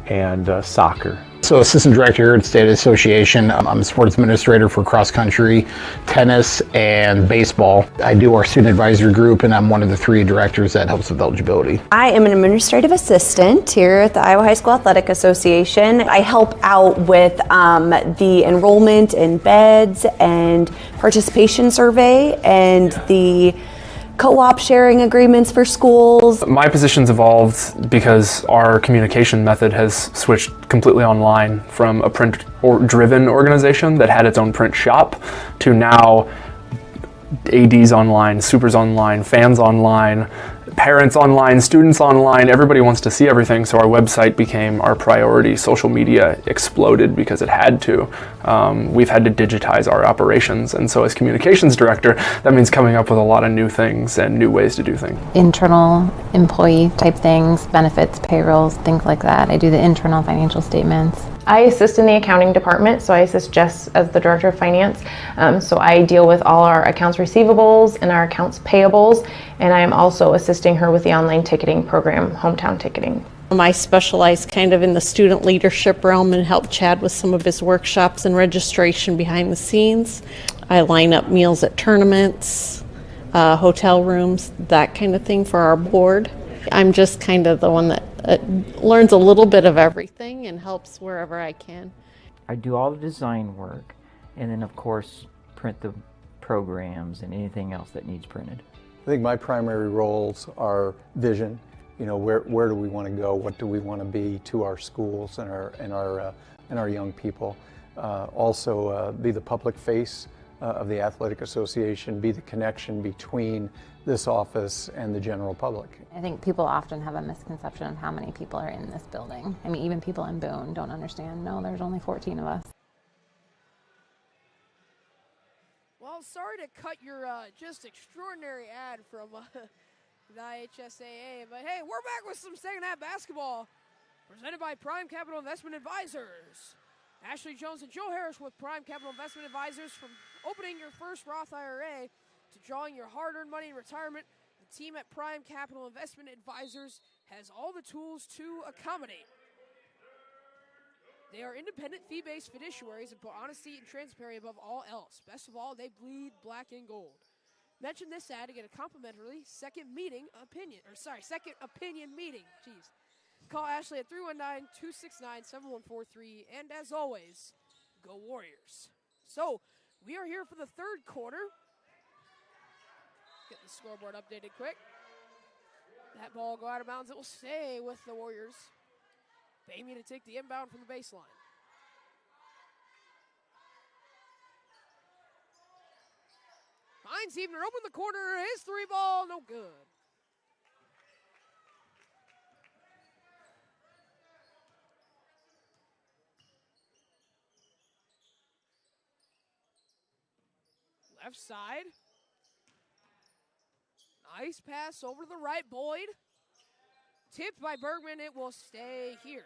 and soccer. So assistant director here at State Association. I'm a sports administrator for cross country, tennis, and baseball. I do our student advisory group, and I'm one of the 3 directors that helps with eligibility. I am an administrative assistant here at the Iowa High School Athletic Association. I help out with the enrollment and beds and participation survey and the co-op sharing agreements for schools. My position's evolved because our communication method has switched completely online from a print or driven organization that had its own print shop to now ADs online, supers online, fans online, parents online, students online. Everybody wants to see everything, so our website became our priority. Social media exploded because it had to. We've had to digitize our operations, and so as communications director, that means coming up with a lot of new things and new ways to do things. Internal employee type things, benefits, payrolls, things like that. I do the internal financial statements. I assist in the accounting department, so I assist Jess as the director of finance. So I deal with all our accounts receivables and our accounts payables, and I am also assisting her with the online ticketing program, Hometown Ticketing. I specialize kind of in the student leadership realm and help Chad with some of his workshops and registration behind the scenes. I line up meals at tournaments, hotel rooms, that kind of thing for our board. I'm just kind of the one that learns a little bit of everything and helps wherever I can. I do all the design work and then of course print the programs and anything else that needs printed. I think my primary roles are vision. You know, where do we want to go? What do we want to be to our schools and our young people? Also, be the public face of the athletic association, be the connection between this office and the general public. I think people often have a misconception of how many people are in this building. I mean, even people in Boone don't understand, no, there's only 14 of us. Well, sorry to cut your just extraordinary ad from the IHSAA, but hey, we're back with some second half basketball presented by Prime Capital Investment Advisors. Ashley Jones and Joe Harris with Prime Capital Investment Advisors. From opening your first Roth IRA to drawing your hard-earned money in retirement, the team at Prime Capital Investment Advisors has all the tools to accommodate. They are independent fee-based fiduciaries and put honesty and transparency above all else. Best of all, they bleed black and gold. Mention this ad to get a complimentary second opinion meeting. Jeez. Call Ashley at 319-269-7143. And as always, go Warriors. So, we are here for the third quarter. Get the scoreboard updated quick. That ball will go out of bounds. It will stay with the Warriors. Baby to take the inbound from the baseline. Finds Hebner open the corner. His three ball, no good. Left side. Nice pass over to the right. Boyd. Tipped by Bergman. It will stay here.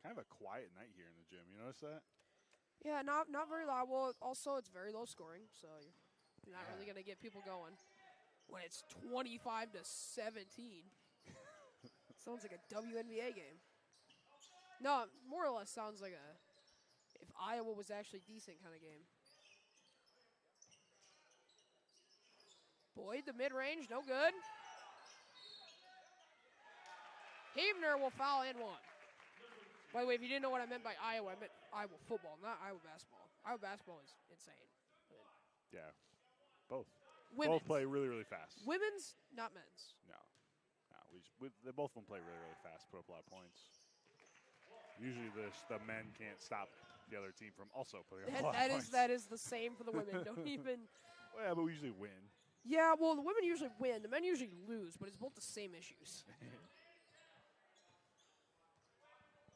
Kind of a quiet night here in the gym. You notice that? Yeah, not very loud. Well, also it's very low scoring, so you're not really going to get people going when it's 25-17. Sounds like a WNBA game. No, more or less sounds like if Iowa was actually decent kind of game. Boyd, the mid-range, no good. Hebner will foul and one. By the way, if you didn't know what I meant by Iowa, I meant Iowa football, not Iowa basketball. Iowa basketball is insane. Yeah, both. Women's. Both play really, really fast. Women's, not men's. No. They both of them play really, really fast, put up a lot of points. Usually the men can't stop the other team from also putting up a lot of points. That is the same for the women. Don't even. Well, yeah, but we usually win. Yeah, well, the women usually win. The men usually lose, but it's both the same issues.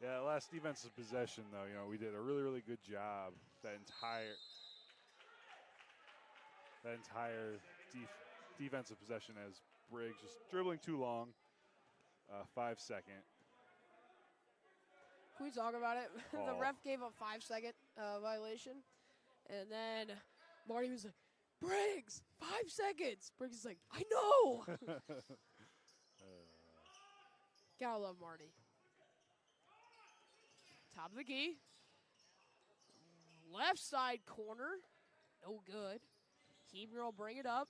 Yeah, last defensive possession, though, we did a really, really good job. That entire defensive possession as Briggs just dribbling too long. 5-second. Can we talk about it? The Oh. ref gave a 5-second violation. And then Marty was like, Briggs, 5 seconds. Briggs is like, I know. Gotta love Marty. Top of the key. Left side corner. No good. Hebner will bring it up.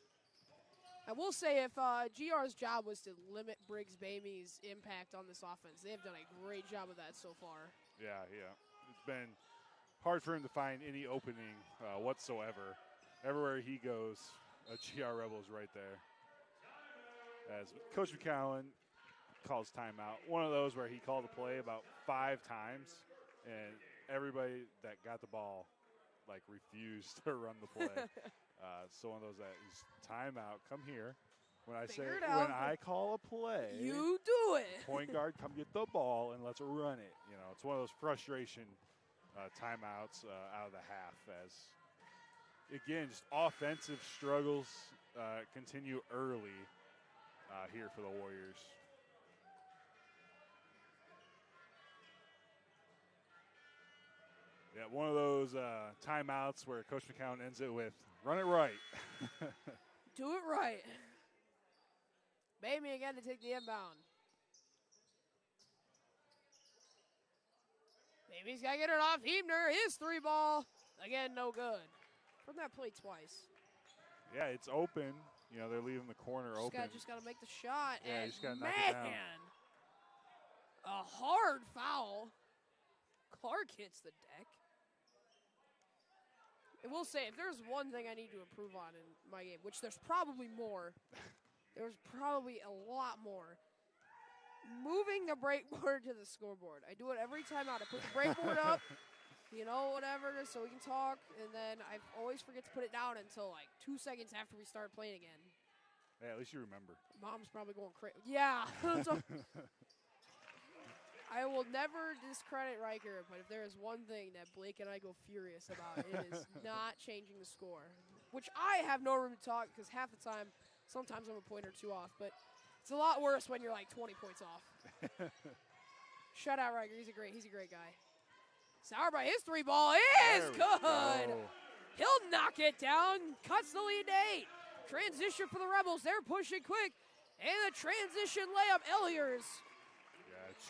I will say if GR's job was to limit Briggs Bamey's impact on this offense, they have done a great job of that so far. Yeah. It's been hard for him to find any opening whatsoever. Everywhere he goes, a GR Rebel is right there. As Coach McCowan calls timeout. One of those where he called a play about 5 times, and everybody that got the ball refused to run the play. So one of those that is timeout. Come here. When I call a play, you do it. Point guard, come get the ball and let's run it. It's one of those frustration timeouts out of the half. As again, just offensive struggles continue early here for the Warriors. Yeah, one of those timeouts where Coach McCown ends it with, run it right. Do it right. Bamey again to take the inbound. Bamey's got to get it off Hebner. His 3-ball. Again, no good. From that play twice. Yeah, it's open. They're leaving the corner open. Just got to make the shot. Yeah, and you just got to knock it down. A hard foul. Clark hits the deck. I will say, if there's one thing I need to improve on in my game, which there's probably more, there's probably a lot more, moving the breakboard to the scoreboard. I do it every time out. I put the breakboard up, whatever, so we can talk, and then I always forget to put it down until 2 seconds after we start playing again. Yeah, at least you remember. Mom's probably going crazy. Yeah. I will never discredit Riker, but if there is one thing that Blake and I go furious about, it is not changing the score. Which I have no room to talk because half the time, sometimes I'm a point or two off, but it's a lot worse when you're 20 points off. Shout out Riker, he's a great guy. Sauerbrei, his 3-ball is good. He'll knock it down, cuts the lead to 8. Transition for the Rebels, they're pushing quick, and the transition layup, Elliots.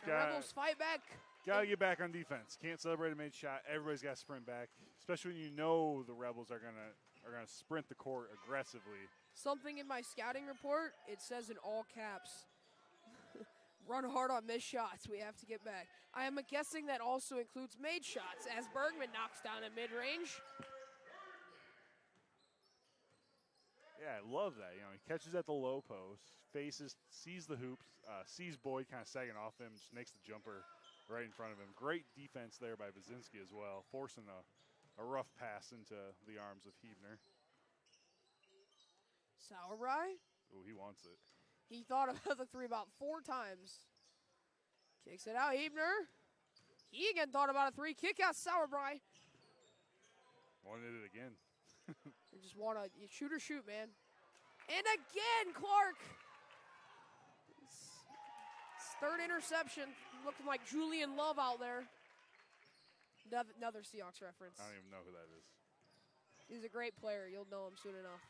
Rebels fight back. Got to get back on defense. Can't celebrate a made shot. Everybody's got to sprint back, especially when the Rebels are gonna sprint the court aggressively. Something in my scouting report, it says in all caps, run hard on missed shots. We have to get back. I am guessing that also includes made shots as Bergman knocks down a mid-range. Yeah, I love that. He catches at the low post, sees the hoops, sees Boyd kind of sagging off him, just makes the jumper right in front of him. Great defense there by Baczynski as well, forcing a rough pass into the arms of Hebner. Sauerbrei. Oh, he wants it. He thought about the 3 about 4 times. Kicks it out, Hebner. He again thought about a 3. Kick out Sauerbrei. Wanted it again. You just want to shoot or shoot, man. And again, Clark. It's 3rd interception. Looking like Julian Love out there. Another Seahawks reference. I don't even know who that is. He's a great player. You'll know him soon enough.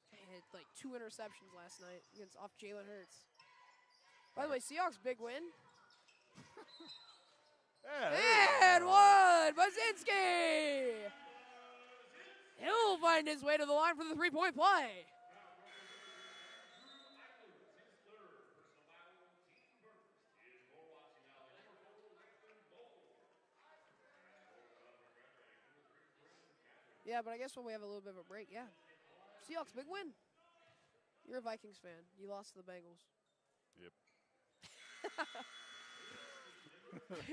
He had 2 interceptions last night off Jalen Hurts. By the way, Seahawks big win. And one, Baczynski! He'll find his way to the line for the 3-point play. Yeah, but I guess when we have a little bit of a break, yeah. Seahawks, big win. You're a Vikings fan. You lost to the Bengals. Yep.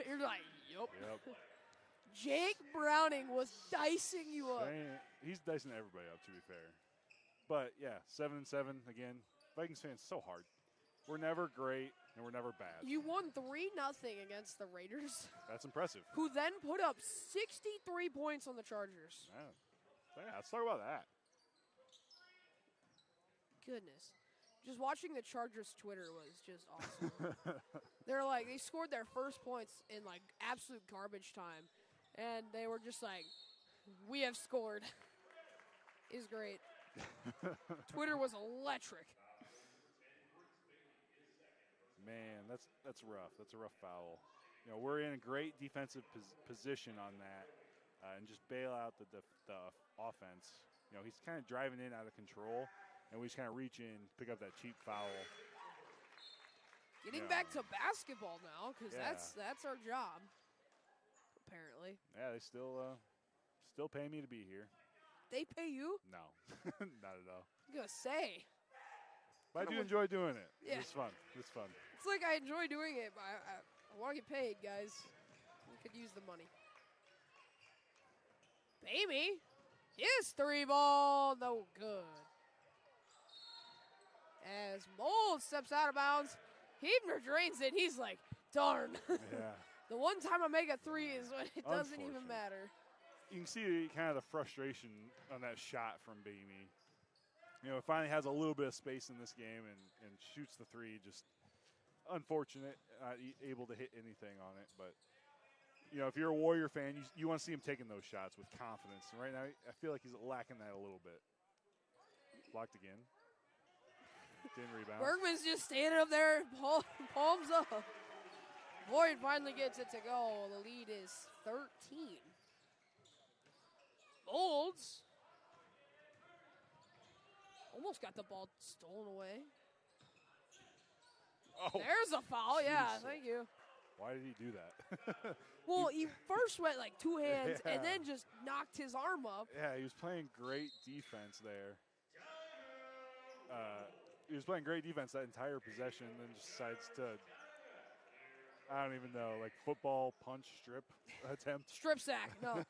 You're like, yup. Jake Browning was dicing you up. He's dicing everybody up, to be fair. But, yeah, 7-7 again. Vikings fans, so hard. We're never great, and we're never bad. You won 3-0 against the Raiders. That's impressive. Who then put up 63 points on the Chargers. Yeah, let's talk about that. Goodness. just watching the Chargers Twitter was just awesome. They scored their first points in like absolute garbage time, and they were just like, "We have scored." Is great. Twitter was electric. Man, that's rough. That's a rough foul. We're in a great defensive position on that, and just bail out the offense. He's kind of driving in out of control, and we just kind of reach in, pick up that cheap foul. Getting back to basketball now, because that's our job, apparently. Yeah, they still pay me to be here. They pay you? No, not at all. I'm going to say. But I do enjoy doing it. Yeah. It's fun. It's fun. It's like I enjoy doing it, but I want to get paid, guys. We could use the money. Baby. His 3-ball. No good. As Mold steps out of bounds, Hebner drains it. He's like, darn. Yeah. The one time I make a 3 is when it doesn't even matter. You can see kind of the frustration on that shot from Beamy. It finally has a little bit of space in this game and shoots the 3. Just unfortunate, not able to hit anything on it. But, if you're a Warrior fan, you want to see him taking those shots with confidence. And right now, I feel like he's lacking that a little bit. Blocked again. Didn't rebound. Bergman's just standing up there, palms up. Boyd finally gets it to go. The lead is 13. Molds almost got the ball stolen away. Oh, there's a foul. Yeah, geez. thank you. Why did he do that? Well, he first went like 2 hands and then just knocked his arm up. Yeah, he was playing great defense there. He was playing great defense that entire possession, and then just decides to, I don't even know, like football punch strip attempt. Strip sack, no.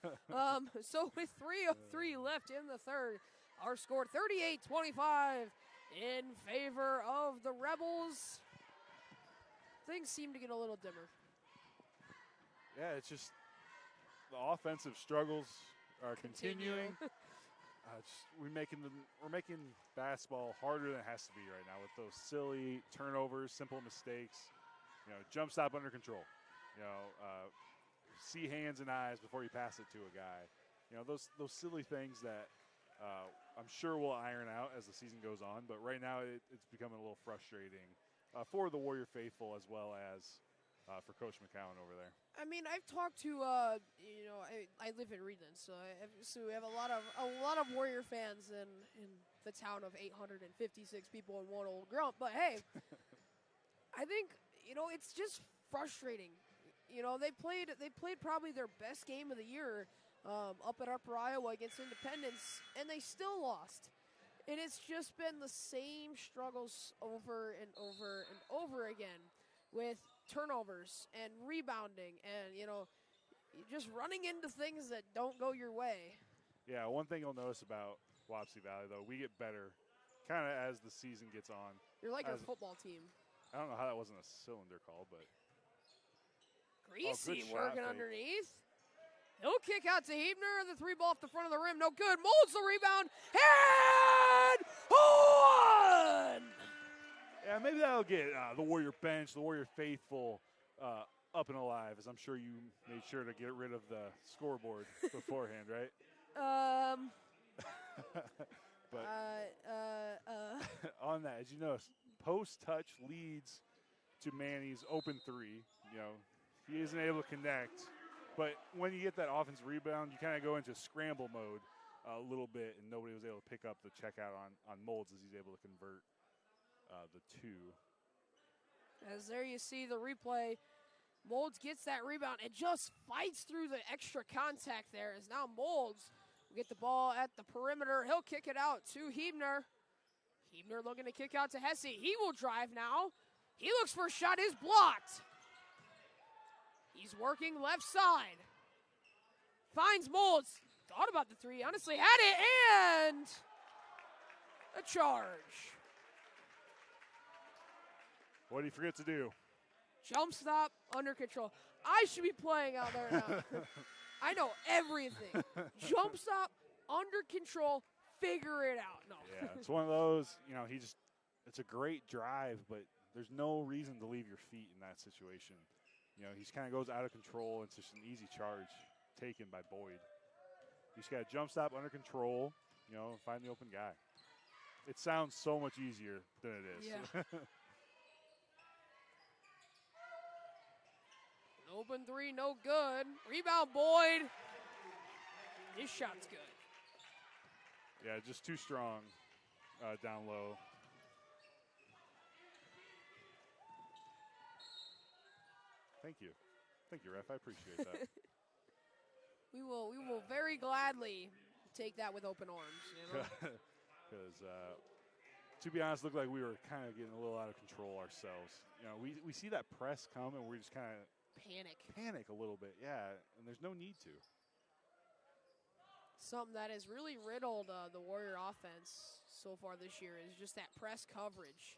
So with 3:03 left in the third, our score 38-25 in favor of the Rebels. Things seem to get a little dimmer. Yeah, it's just the offensive struggles are continuing. We're making basketball harder than it has to be right now with those silly turnovers, simple mistakes. Jump stop under control. See hands and eyes before you pass it to a guy. Those silly things that I'm sure we'll iron out as the season goes on. But right now it's becoming a little frustrating for the Warrior faithful as well as for Coach McCowan over there. I mean, I've talked to, I live in Reedland, so we have a lot of Warrior fans in the town of 856 people and one old grump. But hey, I think it's just frustrating. They played probably their best game of the year up at Upper Iowa against Independence, and they still lost. And it's just been the same struggles over and over and over again with turnovers and rebounding and, just running into things that don't go your way. Yeah, one thing you'll notice about Wapsie Valley, though, we get better kind of as the season gets on. You're like our football team. I don't know how that wasn't a cylinder call, but. Greasy working underneath. He'll kick out to Hebner. The 3-ball off the front of the rim. No good. Molds the rebound. And one! Yeah, maybe that'll get the Warrior bench, the Warrior faithful up and alive, as I'm sure you made sure to get rid of the scoreboard beforehand, right? But on that, as you notice, post touch leads to Manny's open 3. He isn't able to connect. But when you get that offensive rebound, you kind of go into scramble mode a little bit, and nobody was able to pick up the checkout on Molds as he's able to convert the 2. As there you see the replay, Molds gets that rebound and just fights through the extra contact there. As now Molds will get the ball at the perimeter. He'll kick it out to Hebner. Hebner looking to kick out to Hesse. He will drive now. He looks for a shot. Is blocked. He's working left side. Finds Molds. Thought about the 3. Honestly had it. And a charge. What did he forget to do? Jump stop, under control. I should be playing out there now. I know everything. Jump stop, under control, figure it out. No. Yeah, it's one of those, it's a great drive, but there's no reason to leave your feet in that situation. You know, he kind of goes out of control. It's just an easy charge taken by Boyd. You just got to jump stop under control, you know, and find the open guy. It sounds so much easier than it is. Yeah. Open three, no good. Rebound, Boyd. His shot's good. Yeah, just too strong down low. Thank you, ref. I appreciate that. We will very gladly take that with open arms. You know? Because, to be honest, looked like we were kind of getting a little out of control ourselves. You know, we see that press come and we just kind of panic a little bit. Yeah, and there's no need to. Something that has really riddled the Warrior offense so far this year is just that press coverage.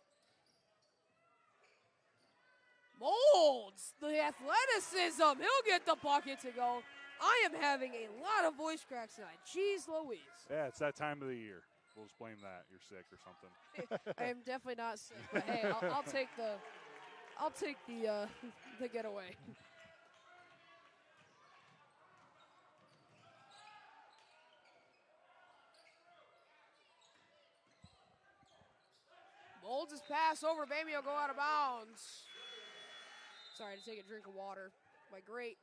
Molds, the athleticism. He'll get the bucket to go. I am having a lot of voice cracks tonight. Jeez Louise. Yeah, it's that time of the year. We'll just blame that. You're sick or something. I am definitely not sick, but hey, I'll take the getaway. Molds his pass over. Bamey will go out of bounds. Sorry, to take a drink of water. My great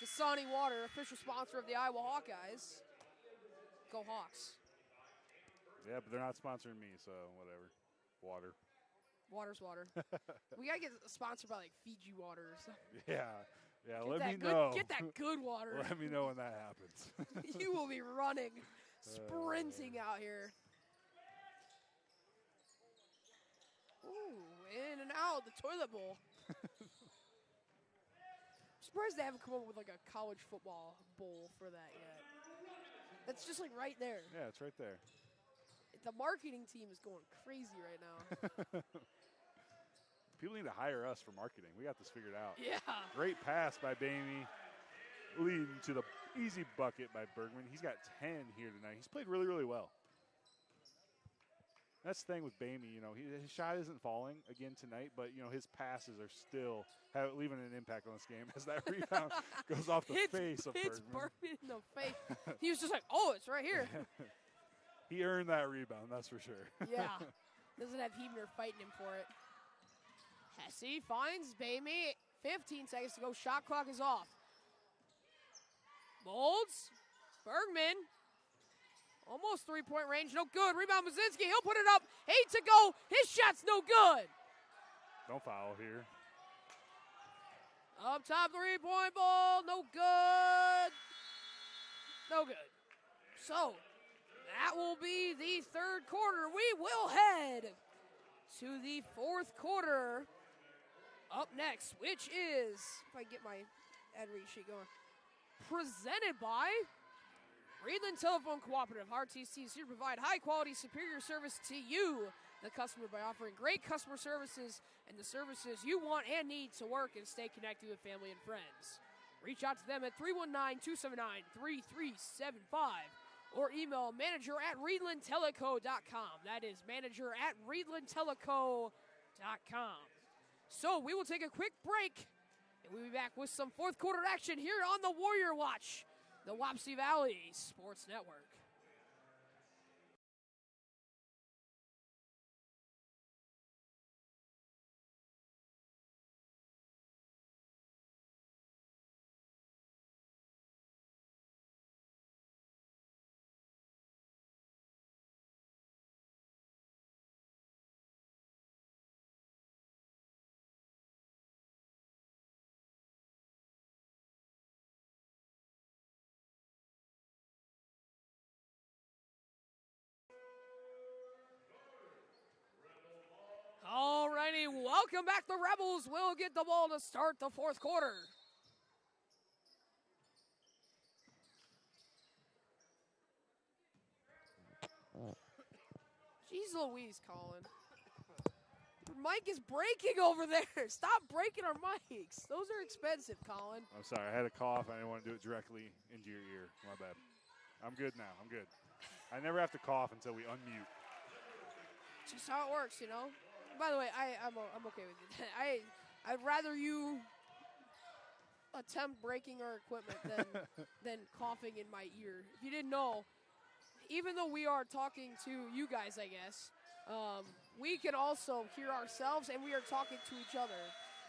Dasani Water, official sponsor of the Iowa Hawkeyes. Go Hawks. Yeah, but they're not sponsoring me, so whatever. Water. Water's water. We got to get sponsored by, like, Fiji Water or something. Yeah, Get let that me good, know. Get that good water. Let me know when that happens. You will be running, sprinting out here. Ooh, in and out, the toilet bowl. I'm surprised they haven't come up with like a college football bowl for that yet. That's just like right there. Yeah, it's right there. The marketing team is going crazy right now. People need to hire us for marketing. We got this figured out. Yeah. Great pass by Bamey, leading to the easy bucket by Bergman. He's got 10 here tonight. He's played really, really well. That's the thing with Bamey, you know, his shot isn't falling again tonight, but, you know, his passes are still leaving an impact on this game as that rebound goes off the face of Bergman. It's Bergman in the face. He was just like, oh, it's right here. He earned that rebound, that's for sure. Yeah. Doesn't have Hebner fighting him for it. Hesse finds Bamey. 15 seconds to go. Shot clock is off. Molds. Bergman. Almost three-point range. No good. Rebound Mazinski. He'll put it up. 8 to go. His shot's no good. Don't foul here. Up top, three-point ball. No good. No good. So, that will be the third quarter. We will head to the fourth quarter. Up next, which is, if I can get my ad read sheet going, presented by Reedland Telephone Cooperative. RTC is here to provide high-quality, superior service to you, the customer, by offering great customer services and the services you want and need to work and stay connected with family and friends. Reach out to them at 319-279-3375 or email manager@reedlandteleco.com. That is manager@reedlandteleco.com. So we will take a quick break, and we'll be back with some fourth quarter action here on the Warrior Watch, the Wapsie Valley Sports Network. All righty, welcome back. The Rebels will get the ball to start the fourth quarter. Jeez Louise, Colin. Your mic is breaking over there. Stop breaking our mics. Those are expensive, Colin. I'm sorry. I had a cough. I didn't want to do it directly into your ear. My bad. I'm good now. I'm good. I never have to cough until we unmute. Just how it works, you know. By the way, I'm okay with it. I'd rather you attempt breaking our equipment than coughing in my ear. If you didn't know, even though we are talking to you guys, I guess, we can also hear ourselves and we are talking to each other.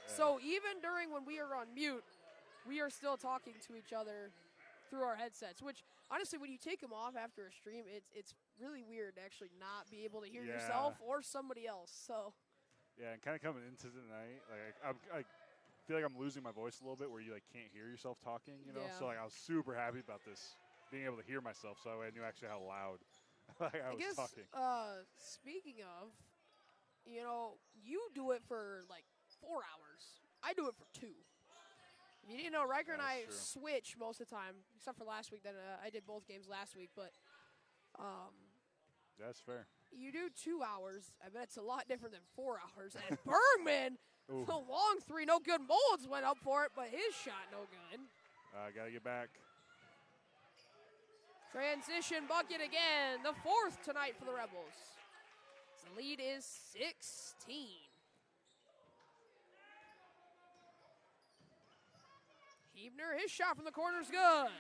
Yeah. So even during when we are on mute, we are still talking to each other through our headsets, which honestly, when you take them off after a stream, it's really weird to actually not be able to hear yourself or somebody else. So yeah, and kind of coming into tonight, like I feel like I'm losing my voice a little bit where you like can't hear yourself talking, you know. So like I was super happy about this, being able to hear myself, so I knew actually how loud I was talking. Speaking of, you know, you do it for like 4 hours. I do it for 2. You didn't know, Riker and I switch most of the time, except for last week. Then I did both games last week, but that's fair. You do 2 hours. I bet it's a lot different than 4 hours. And Bergman, the long three, no good. Molds went up for it, but his shot no good. Gotta get back. Transition bucket again, the 4th tonight for the Rebels. The lead is 16. Hebner, his shot from the corner is good.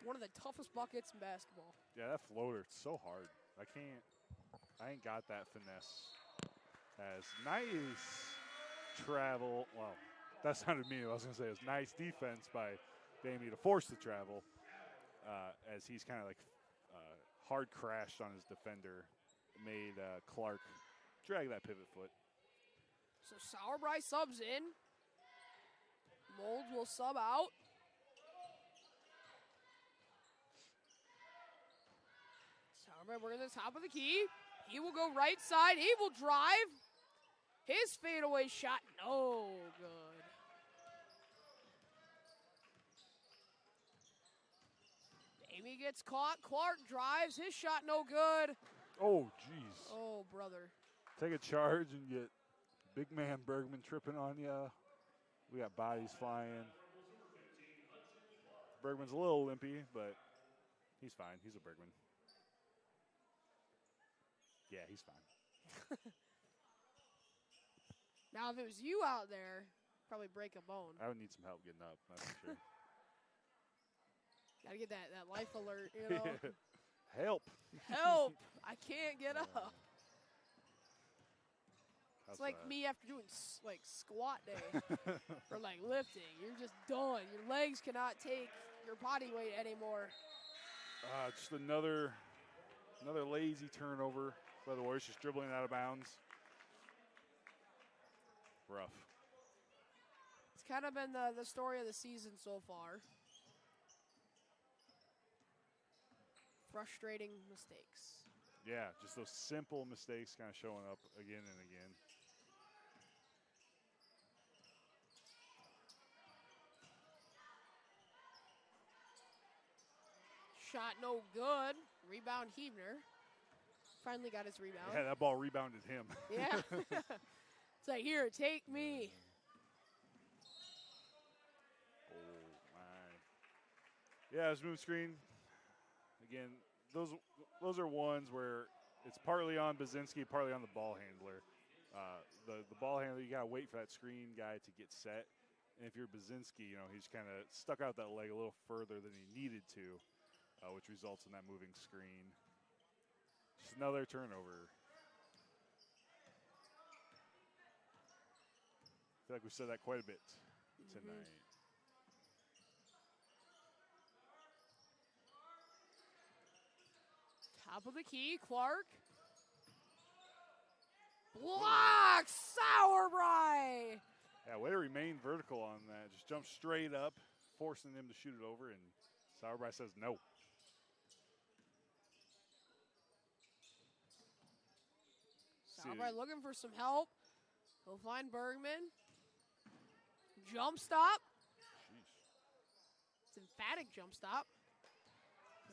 One of the toughest buckets in basketball. Yeah, that floater, it's so hard. I ain't got that finesse. As nice travel, well, that sounded mean. I was going to say it was nice defense by Damie to force the travel as he's kind of like hard crashed on his defender, made Clark drag that pivot foot. So Sauerbrei subs in. Mold will sub out. Sauerbrei working the top of the key. He will go right side. He will drive. His fadeaway shot, no good. Amy gets caught. Clark drives. His shot, no good. Oh, jeez. Oh, brother. Take a charge and get big man Bergman tripping on you. We got bodies flying. Bergman's a little limpy, but he's fine. He's a Bergman. Yeah, he's fine. Now, if it was you out there, probably break a bone. I would need some help getting up, that's for sure. Got to get that life alert, you know. Help. Help. I can't get up. It's like that? me after doing like squat day or like lifting. You're just done. Your legs cannot take your body weight anymore. Just another lazy turnover by the Warriors, just dribbling out of bounds. Rough. It's kind of been the story of the season so far. Frustrating mistakes. Yeah, just those simple mistakes kind of showing up again and again. Shot no good. Rebound Hebner. Finally got his rebound. Yeah, that ball rebounded him. Yeah. It's like, here, take me. Oh, my. Yeah, smooth screen. Again, those are ones where it's partly on Baczynski, partly on the ball handler. The ball handler, you got to wait for that screen guy to get set. And if you're Baczynski, you know, he's kind of stuck out that leg a little further than he needed to, which results in that moving screen. Just another turnover. I feel like we've said that quite a bit tonight. Top of the key, Clark. Block, Sauerbrei. Yeah, way to remain vertical on that. Just jump straight up, forcing him to shoot it over, and Sauerbrei says no. Sauerbrei looking for some help. He'll find Bergman. Jump stop. It's emphatic jump stop.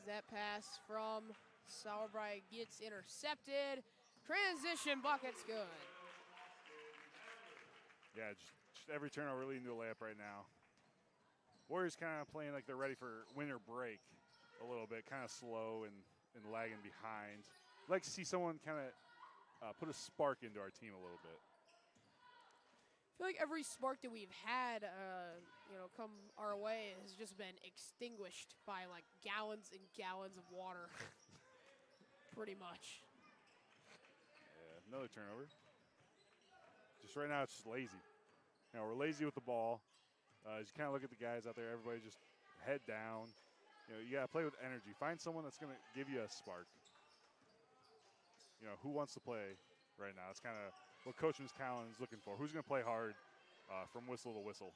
That pass from Sauerbrei gets intercepted. Transition bucket's good. Yeah, just every turnover leading to a layup right now. Warriors kind of playing like they're ready for winter break a little bit, kind of slow and lagging behind. like to see someone kind of put a spark into our team a little bit. I feel like every spark that we've had, come our way has just been extinguished by like gallons and gallons of water. Pretty much. Yeah, another turnover. Just right now, it's just lazy. We're lazy with the ball. As you kind of look at the guys out there, everybody just head down. You got to play with energy. Find someone that's going to give you a spark. Who wants to play right now? It's kind of what Coach Callen is looking for. Who's going to play hard from whistle to whistle?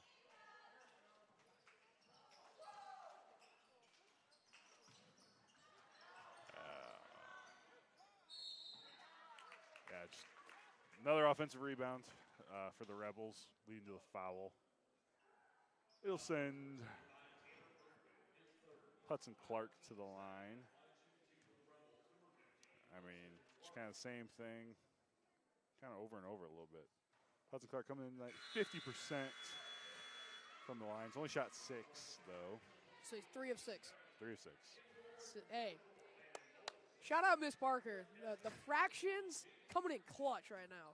Just another offensive rebound for the Rebels, leading to the foul. It'll send Hudson Clark to the line. Just kind of the same thing, kind of over and over a little bit. Hudson Clark coming in like 50% from the line. He's only shot 6, though. So he's 3 of 6. 3 of 6. So, hey, shout out Miss Parker. The fractions coming in clutch right now.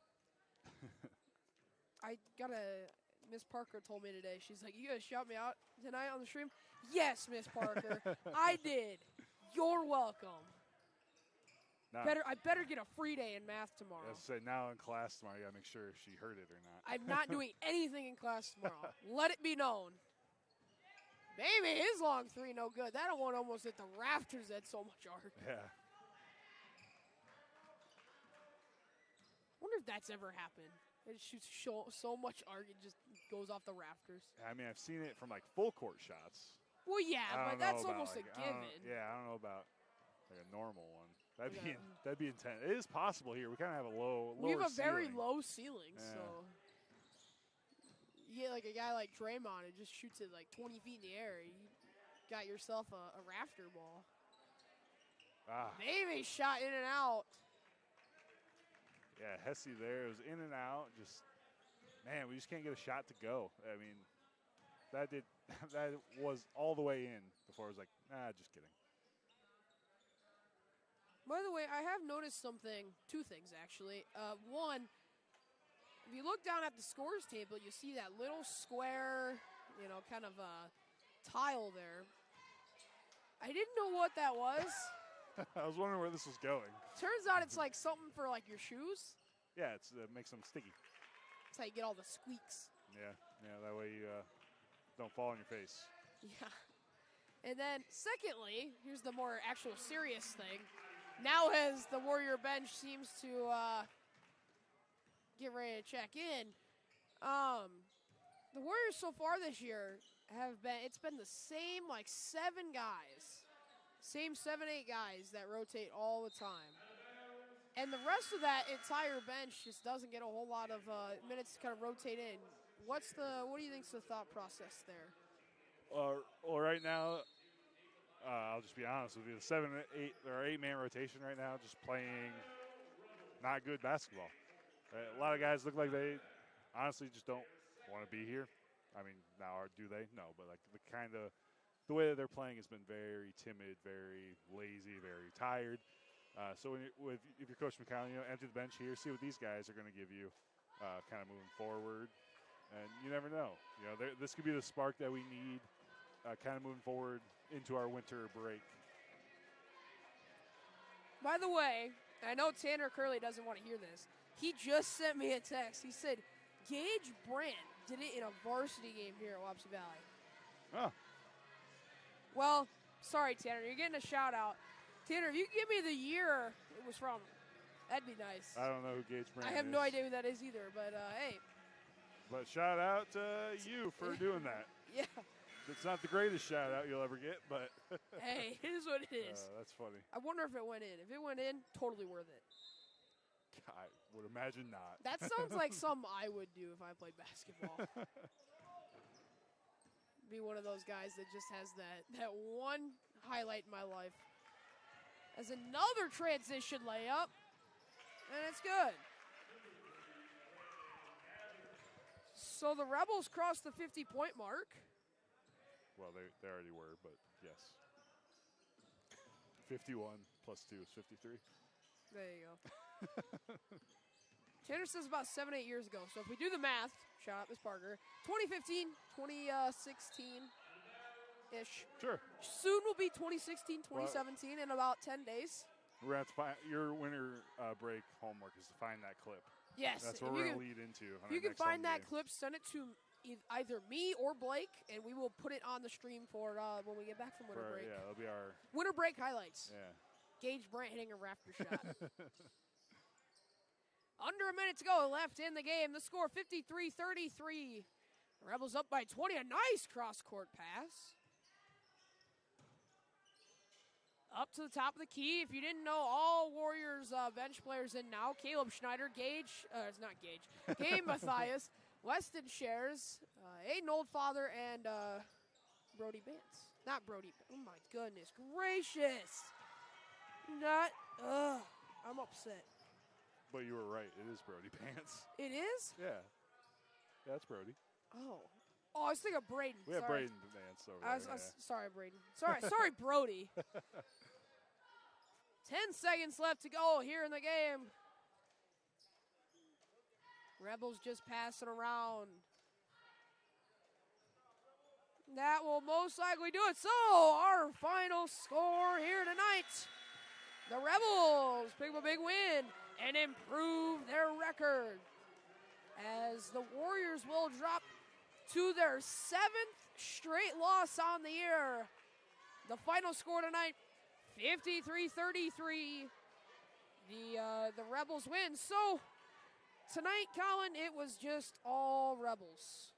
Miss Parker told me today, she's like, you guys shout me out tonight on the stream? Yes, Miss Parker, I did. You're welcome. I better get a free day in math tomorrow. I say now in class tomorrow, you got to make sure if she heard it or not. I'm not doing anything in class tomorrow. Let it be known. Baby, his long 3 no good. That one almost hit the rafters. That's so much arc. Yeah. I wonder if that's ever happened. It shoots so much arc, it just goes off the rafters. I've seen it from like full court shots. Well, yeah, but that's almost a given. I don't know about like a normal one. That'd be intense. It is possible here. We kind of have a lower We have a very ceiling. low ceiling, Yeah. so you get like a guy like Draymond and just shoots it like 20 feet in the air. You got yourself a rafter ball. Maybe shot in and out. Yeah, Hesse there. It was in and out. We just can't get a shot to go. That was all the way in before I was like, just kidding. By the way, I have noticed two things actually. One, if you look down at the scores table, you see that little square, kind of tile there. I didn't know what that was. I was wondering where this was going. Turns out it's like something for like your shoes. Yeah, it makes them sticky. That's how you get all the squeaks. Yeah, that way you don't fall on your face. Yeah. And then secondly, here's the more actual serious thing. Now as the Warrior bench seems to get ready to check in, the Warriors so far this year it's been the same like 7 guys. Same 7-8 guys that rotate all the time. And the rest of that entire bench just doesn't get a whole lot of minutes to kind of rotate in. What do you think's the thought process there? Well, right now, I'll just be honest with you. The 7-8 or 8-man rotation right now, just playing not good basketball. A lot of guys look like they honestly just don't want to be here. Now do they? No, but like the way that they're playing has been very timid, very lazy, very tired. So if you're Coach McCown, empty the bench here, see what these guys are going to give you, kind of moving forward, and you never know. This could be the spark that we need, kind of moving forward into our winter break. By the way, I know Tanner Curley doesn't want to hear this. He just sent me a text. He said, Gage Brandt did it in a varsity game here at Wapsie Valley. Oh. Well, sorry, Tanner. You're getting a shout-out. Tanner, if you give me the year it was from, that'd be nice. I don't know who Gage Brandt is. I have no idea who that is either, but hey. But shout out to you for doing that. Yeah. It's not the greatest shout out you'll ever get, but. Hey, it is what it is. That's funny. I wonder if it went in. If it went in, totally worth it. I would imagine not. That sounds like something I would do if I played basketball. Be one of those guys that just has that one highlight in my life. As another transition layup, and it's good. So the Rebels crossed the 50-point mark. Well, they already were, but yes. 51 plus 2 is 53. There you go. Tanner says about 7-8 years ago. So if we do the math, shout out Miss Parker, 2015, 2016-ish. Sure. Soon will be 2016, 2017 in about 10 days. We're going to have to find your winter break homework is to find that clip. Yes. That's what we're going to lead into. If you can find that clip, send it to either me or Blake, and we will put it on the stream for when we get back from winter break. Yeah, that'll be our winter break highlights. Yeah. Gage Brant hitting a rafter shot. Under a minute to go left in the game. The score 53-33. Rebels up by 20. A nice cross-court pass. Up to the top of the key. If you didn't know, all Warriors bench players in now. Caleb Schneider, Gage, it's not Gage. Gabe Mathias, Weston Shares, Aiden Oldfather, and Brody Bance. Not Brody. Oh my goodness gracious. I'm upset. But you were right. It is Brody Pants. It is? Yeah. That's Brody. Oh, I was thinking of Braden. We have Braden Vance over there. Sorry, Braden. Sorry, Brody. 10 seconds left to go here in the game. Rebels just passing around. That will most likely do it. So, our final score here tonight. The Rebels pick up a big win and improve their record as the Warriors will drop to their 7th straight loss on the year. The final score tonight, 53-33. The Rebels win. So tonight, Colin, it was just all Rebels.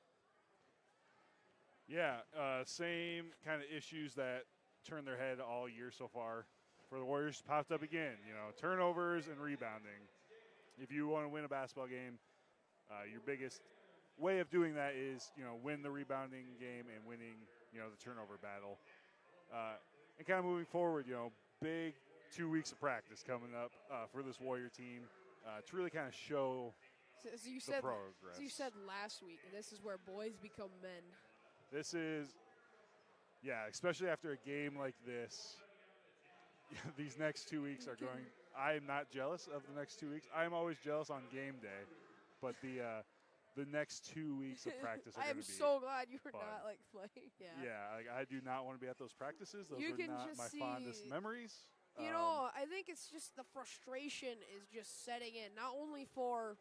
Yeah, same kind of issues that turned their head all year so far. For the Warriors, popped up again. Turnovers and rebounding. If you want to win a basketball game, your biggest way of doing that is, win the rebounding game and winning, the turnover battle. And kind of moving forward, big 2 weeks of practice coming up for this Warrior team to really kind of show the progress. As you said last week, this is where boys become men. This is, especially after a game like this, these next 2 weeks are going. I am not jealous of the next 2 weeks. I am always jealous on game day, but the next 2 weeks of practice are going to be I am so glad you were fun. not playing. Yeah. Yeah, I do not want to be at those practices. Those You are can not just my see, fondest memories. I think it's just the frustration is just setting in, not only for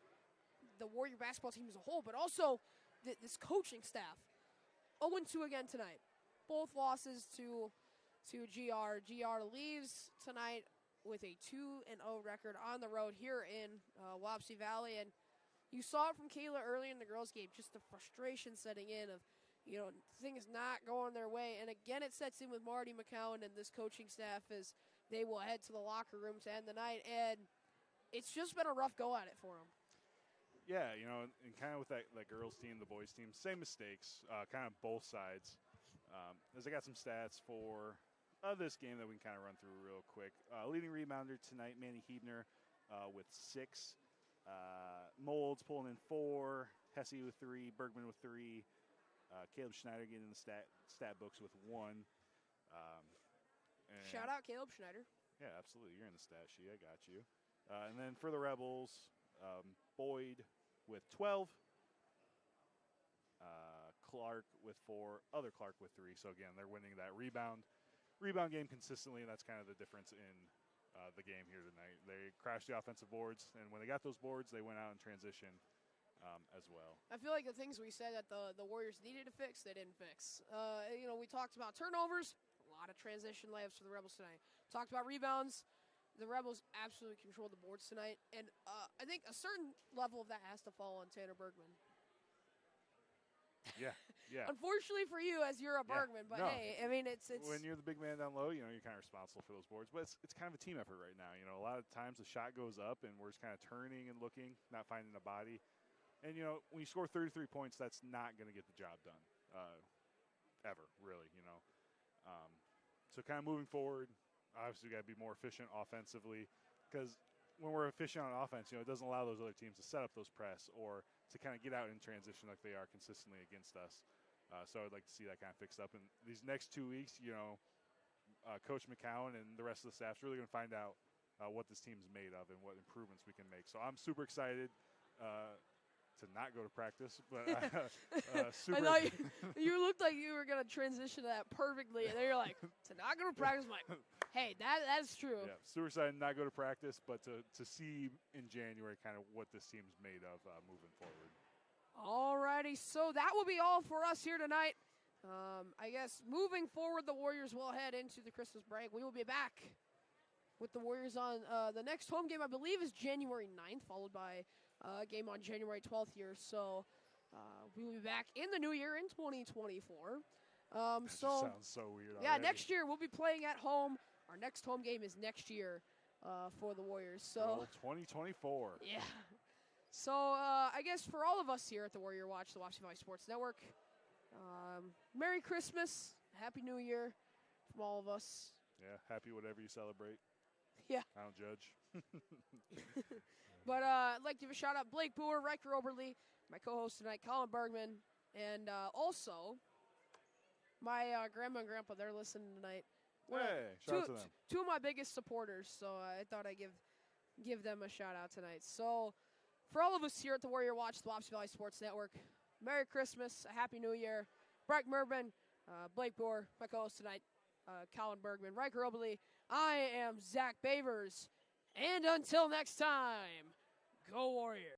the Warrior basketball team as a whole, but also this coaching staff. 0-2 again tonight. Both losses to GR. GR leaves tonight with a 2-0 record on the road here in Wapsie Valley. And you saw it from Kayla early in the girls' game, just the frustration setting in of, things not going their way. And again, it sets in with Marty McCowan and this coaching staff as they will head to the locker room to end the night. And it's just been a rough go at it for them. Yeah, and kind of with that girls' team, the boys' team, same mistakes, kind of both sides. As I got some stats for this game that we can kind of run through real quick. Leading rebounder tonight, Manny Hebner with 6. Molds pulling in 4. Hesse with 3. Bergman with 3. Caleb Schneider getting in the stat books with 1. Shout out Caleb Schneider. Yeah, absolutely. You're in the stat sheet. I got you. And then for the Rebels, Boyd with 12. Clark with 4. Other Clark with 3. So, again, they're winning that rebound game consistently, and that's kind of the difference in the game here tonight. They crashed the offensive boards, and when they got those boards, they went out in transition as well. I feel like the things we said that the Warriors needed to fix, they didn't fix. We talked about turnovers, a lot of transition layups for the Rebels tonight. Talked about rebounds. The Rebels absolutely controlled the boards tonight, and I think a certain level of that has to fall on Tanner Bergman. Yeah. Unfortunately for you, as you're a Bergman, but hey, I mean, it's when you're the big man down low, you're kind of responsible for those boards. But it's kind of a team effort right now. A lot of times the shot goes up, and we're just kind of turning and looking, not finding a body. And when you score 33 points, that's not going to get the job done, ever really. So kind of moving forward, obviously we got to be more efficient offensively, because when we're efficient on offense, it doesn't allow those other teams to set up those press or to kind of get out in transition like they are consistently against us. So I'd like to see that kind of fixed up. And these next 2 weeks, Coach McCowan and the rest of the staff is really going to find out what this team's made of and what improvements we can make. So I'm super excited to not go to practice, but super. I thought you looked like you were going to transition to that perfectly, and then you're like, to not go to practice. I'm like, hey, that's true. Yeah, super excited to not go to practice, but to see in January kind of what this team's made of moving forward. Alrighty, so that will be all for us here tonight. I guess moving forward, the Warriors will head into the Christmas break. We will be back with the Warriors on the next home game, I believe, is January 9th, followed by a game on January 12th here. So we will be back in the new year in 2024. That just sounds so weird Yeah, already. next year we'll be playing at home. Our next home game is next year for the Warriors. So 2024. Yeah. So I guess for all of us here at the Warrior Watch, the Wapsie Valley Sports Network, Merry Christmas, Happy New Year from all of us. Yeah, happy whatever you celebrate. Yeah. I don't judge. But I'd like to give a shout out Blake Boer, Riker Oberly, my co-host tonight, Colin Bergman, and also my grandma and grandpa. They're listening tonight. Hey, shout out to them. Two of my biggest supporters, so I thought I'd give them a shout out tonight. So for all of us here at the Warrior Watch, the Wapsie Valley Sports Network, Merry Christmas, a Happy New Year. Brett Mervin, Blake Boer, my co-host tonight, Colin Bergman, Riker Oberly. I am Zach Bavers. And until next time, go Warriors.